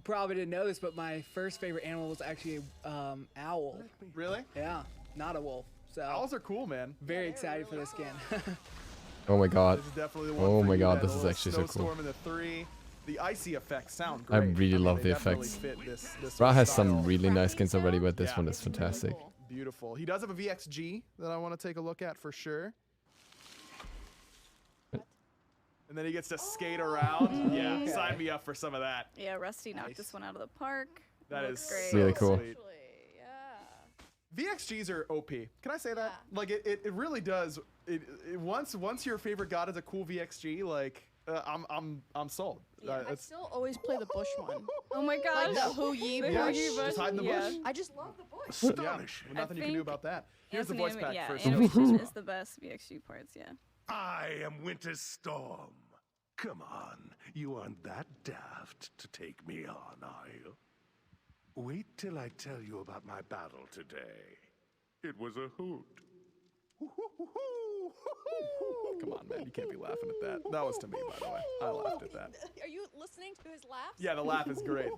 probably didn't know this, but my first favorite animal was actually owl. Really? Yeah, not a wolf. So owls are cool, man. Very excited for this skin. Oh my god. This is definitely the one Oh for my you, god, that this is little actually so cool. snowstorm in the 3. The icy effects sound I great. really love they the definitely effects. fit this Ra has style. some really nice skins already, but this one is fantastic. Beautiful. He does have a VXG that I want to take a look at for sure. And then he gets to skate around. Yeah, sign me up for some of that. Yeah, Rusty knocked this one out of the park. That Looks is great. so Really cool. sweet. VXGs are OP. Can I say that? Like it really does. Once your favorite god is a cool VXG, like I'm sold. I still always play the bush one. Oh my gosh. Like the Ho Yi The bush. Ho Yi bush. Just hide in the bush. I just love the bush. Yeah, nothing you can do about that. Here's the voice pack first. Animation is the best VXG parts, yeah. I am Winter's Storm. Come on, you aren't that daft to take me on, are you? Wait till I tell you about my battle today. It was a hoot. Come on, man. You can't be laughing at that. That was to me, by the way. I laughed at that. Are you listening to his laughs? Yeah, the laugh is great.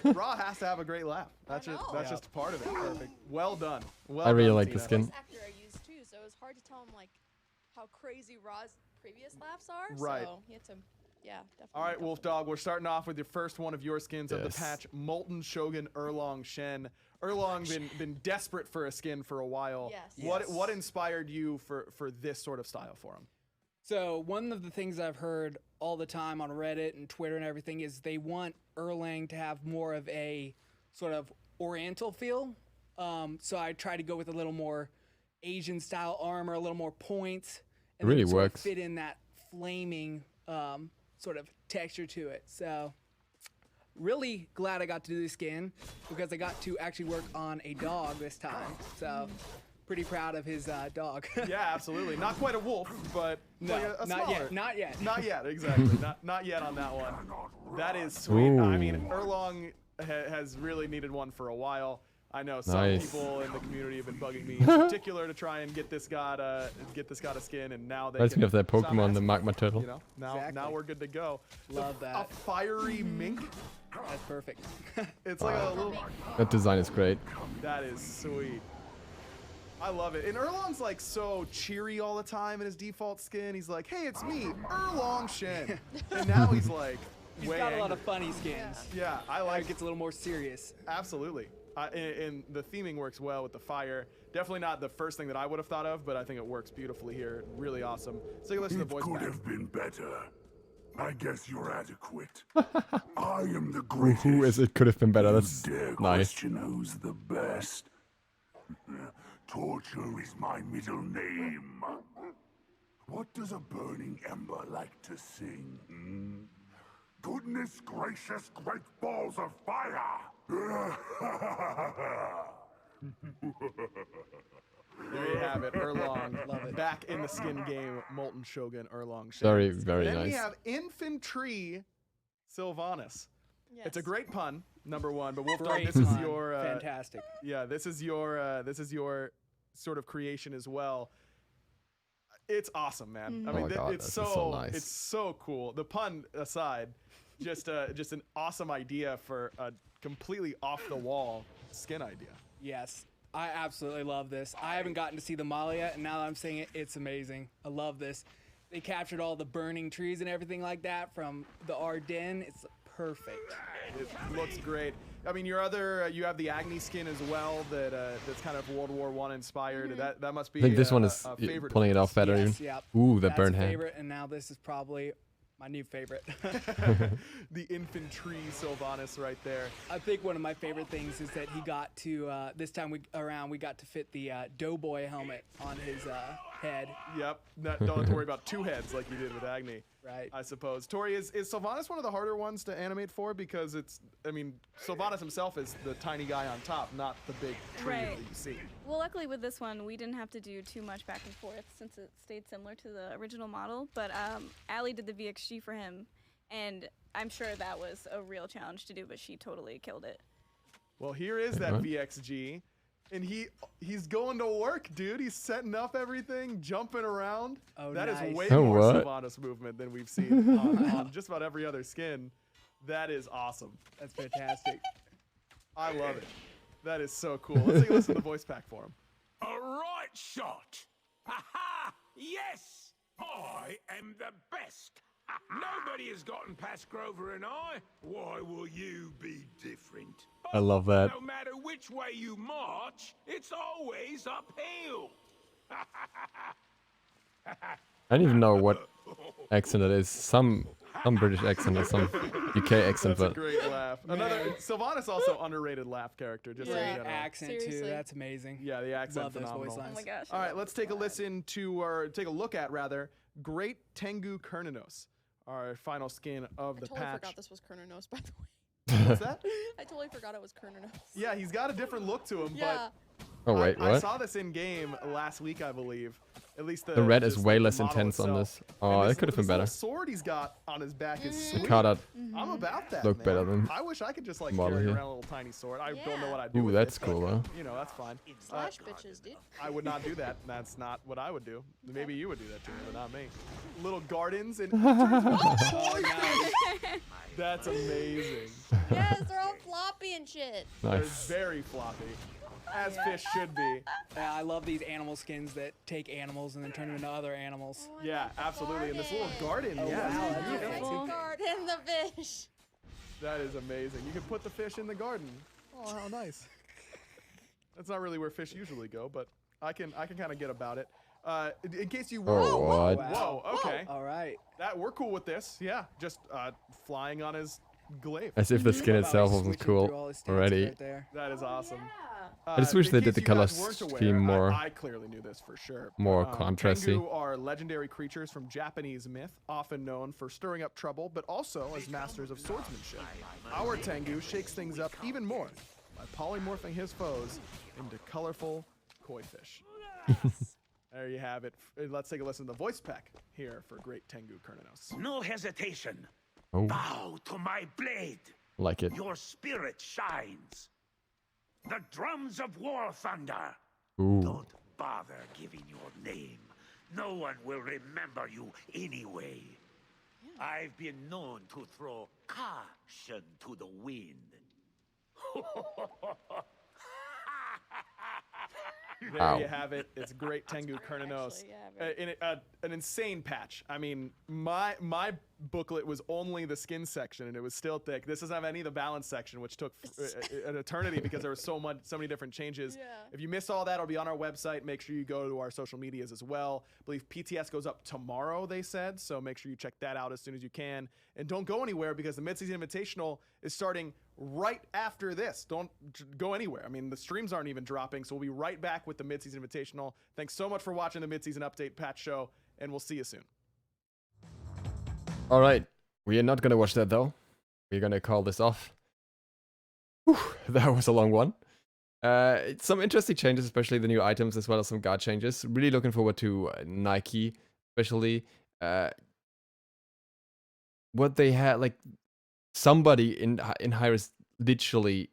Ra has to have a great laugh. That's just part of it. Perfect. Well done. Well I really done, like the Tina. skin. Voice actor I used too, so it was hard to tell him like how crazy Ra's previous laughs are. Right. So he had to, yeah, definitely. All right, Wolf Dog, we're starting off with your first one of your skins of the Yes. patch, Molten Shogun Erlang Shen. Erlang been desperate for a skin for a while. Yes. What inspired you for this sort of style for him? So one of the things I've heard all the time on Reddit and Twitter and everything is they want Erlang to have more of a sort of Oriental feel. So I try to go with a little more Asian style armor, a little more points. It really sort of works. fit in that flaming sort of texture to it. So really glad I got to do this skin because I got to actually work on a dog this time. So pretty proud of his dog. Yeah, absolutely. Not quite a wolf, but No, like a not smaller. yet. Not yet. Not yet, exactly. not yet on that one. That is sweet. Ooh. I mean, Erlang has really needed one for a while. I know some people in the community have been bugging me in particular to try and get this god a skin, and now they Reminds me can of that stop Pokemon, the asking. magma turtle. You know, now we're good to go. Love that. A fiery mink. That's perfect. It's like a little. That design is great. That is sweet. I love it. And Erlang's like so cheery all the time in his default skin. He's like, hey, it's me, Erlang Shen. And now he's like, He's way got a lot of angry. funny skins. Yeah, I like it. Gets a little more serious. Absolutely. And the theming works well with the fire. Definitely not the first thing that I would have thought of, but I think it works beautifully here. Really awesome. So you listen to the voice It could back. have been better. I guess you're adequate. I am the greatest. Who is it? Could have been better. That's Dare nice. question who's the best? Torture is my middle name. What does a burning ember like to sing? Goodness gracious, great balls of fire! There you have it, Erlang. Back in the skin game, Molten Shogun, Erlang Shen. Very, very then nice. we have Infantry Sylvanas. Yes. It's a great pun, number one, but Wolfdog, Great this is pun. your Fantastic. Yeah, this is your sort of creation as well. It's awesome, man. I Oh mean, my God, it's this is so nice. it's so cool. The pun aside, just an awesome idea for a completely off the wall skin idea. Yes, I absolutely love this. I haven't gotten to see the model yet, and now that I'm seeing it, it's amazing. I love this. They captured all the burning trees and everything like that from the Ardennes. It's perfect. It looks great. I mean, you have the Agni skin as well that's kind of World War I inspired. That must be I think this one is a favorite. pulling it off better. Yes, even. yep. Ooh, the That's burn a hand. favorite, and now this is probably my new favorite. The Infantry Sylvanas right there. I think one of my favorite things is that he got to, this time we got to fit the Doughboy helmet on his head. Yep. Don't have to worry about two heads like you did with Agni. Right. I suppose. Tori, is Sylvanas one of the harder ones to animate for? Because Sylvanas himself is the tiny guy on top, not the big tree Right. that you see. Well, luckily with this one, we didn't have to do too much back and forth since it stayed similar to the original model. But Allie did the VXG for him, and I'm sure that was a real challenge to do, but she totally killed it. Well, here is that VXG, and he's going to work, dude. He's setting up everything, jumping around. Oh, That is nice. way Oh, more what? Sylvanas movement than we've seen on just about every other skin. That is awesome. That's fantastic. I love it. That is so cool. Let's take a listen to the voice pack for him. A right shot! Ha ha! Yes! I am the best! Nobody has gotten past Grover and I. Why will you be different? I love that. No matter which way you march, it's always uphill. I don't even know what accent it is. Some British accent or some UK accent, That's a but great laugh. Another Sylvanas also underrated laugh character. Just Great in general. accent Seriously. too. That's amazing. Yeah, the accent Love those phenomenal. voice lines. Oh my gosh. All right, let's take a listen to, or take a look at rather, Great Tengu Kernanos, our final skin of I the totally patch. forgot this was Kernanos, by the way. What's that? I totally forgot it was Kernanos. Yeah, he's got a different look to him, Yeah. oh wait, I what? saw this in game last week, I believe. At least The red is just, way like, the less model intense on itself. this. Oh, And it could have been this little better. sword he's got on his back is The sweet. card I'm about that. look man. better than I wish I could just like model carry here. around a little tiny sword. I don't know what I'd do. Ooh, with that's it, cool, but, though. You know, that's fine. Slash bitches, dude. I would not do that. That's not what I would do. Maybe you would do that to me, but not me. Little gardens and. Oh, nice. That's amazing. Yes, they're all floppy and shit. They're Nice. very floppy, as fish should be. Yeah, I love these animal skins that take animals and then turn them into other animals. Yeah, absolutely. And this little garden, Oh, yeah, wow, it's that's beautiful. Garden the fish. That is amazing. You can put the fish in the garden. Oh, how nice. That's not really where fish usually go, but I can kind of get about it. In case you were. Oh, what? Whoa, okay. All right. We're cool with this. Yeah, just flying on his glaive. As if the skin itself wasn't Switching through all cool his stances already. right there. That is awesome. I just wish in they case did the you color guys weren't aware, scheme more- I clearly knew this for sure. more contrasty. Tengu are legendary creatures from Japanese myth, often known for stirring up trouble, but also as masters of swordsmanship. Our Tengu shakes things up even more by polymorphing his foes into colorful koi fish. There you have it. Let's take a listen to the voice pack here for great Tengu Kernanos. No hesitation. Oh. Bow to my blade. Like it. Your spirit shines. The drums of war thunder. Ooh. Don't bother giving your name. No one will remember you anyway. I've been known to throw caution to the wind. There you have it. It's great Tengu Kernanos. An insane patch. I mean, my booklet was only the skin section, and it was still thick. This doesn't have any of the balance section, which took an eternity because there were so many different changes. Yeah. If you missed all that, it'll be on our website. Make sure you go to our social medias as well. I believe PTS goes up tomorrow, they said, so make sure you check that out as soon as you can. And don't go anywhere because the Mid-Season Invitational is starting right after this. Don't go anywhere. I mean, the streams aren't even dropping, so we'll be right back with the Mid-Season Invitational. Thanks so much for watching the Mid-Season Update Patch Show, and we'll see you soon. All right, we are not going to watch that, though. We're going to call this off. Whew, that was a long one. Some interesting changes, especially the new items, as well as some guard changes. Really looking forward to Nike, especially. What they had, like, somebody in Hi-Res literally,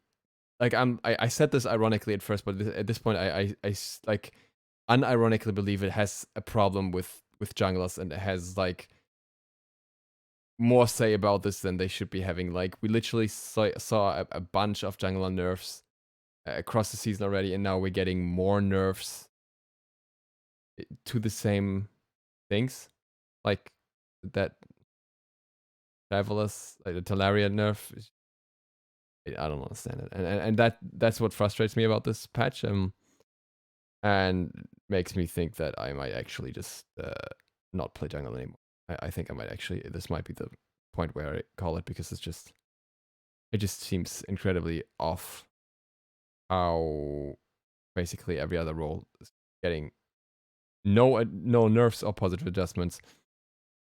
like, I said this ironically at first, but at this point I like unironically believe it has a problem with junglers, and it has like more say about this than they should be having. Like, we literally saw a bunch of jungler nerfs across the season already, and now we're getting more nerfs to the same things, like that Travelers, like the Talaria nerf. I don't understand it, and that's what frustrates me about this patch, and makes me think that I might actually just not play jungle anymore. I think I might actually. This might be the point where I call it, because it just seems incredibly off how basically every other role is getting no nerfs or positive adjustments,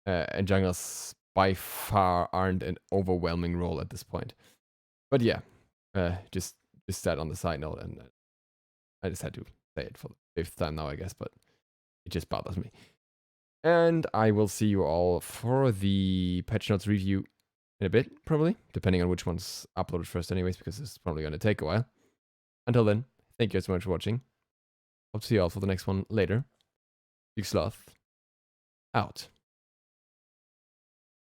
and junglers by far aren't an overwhelming role at this point. But yeah, just that on the side note, and I just had to say it for the 5th time now, I guess, but it just bothers me. And I will see you all for the patch notes review in a bit, probably, depending on which one's uploaded first anyways, because it's probably going to take a while. Until then, thank you guys so much for watching. Hope to see you all for the next one later. Big Sloth, out.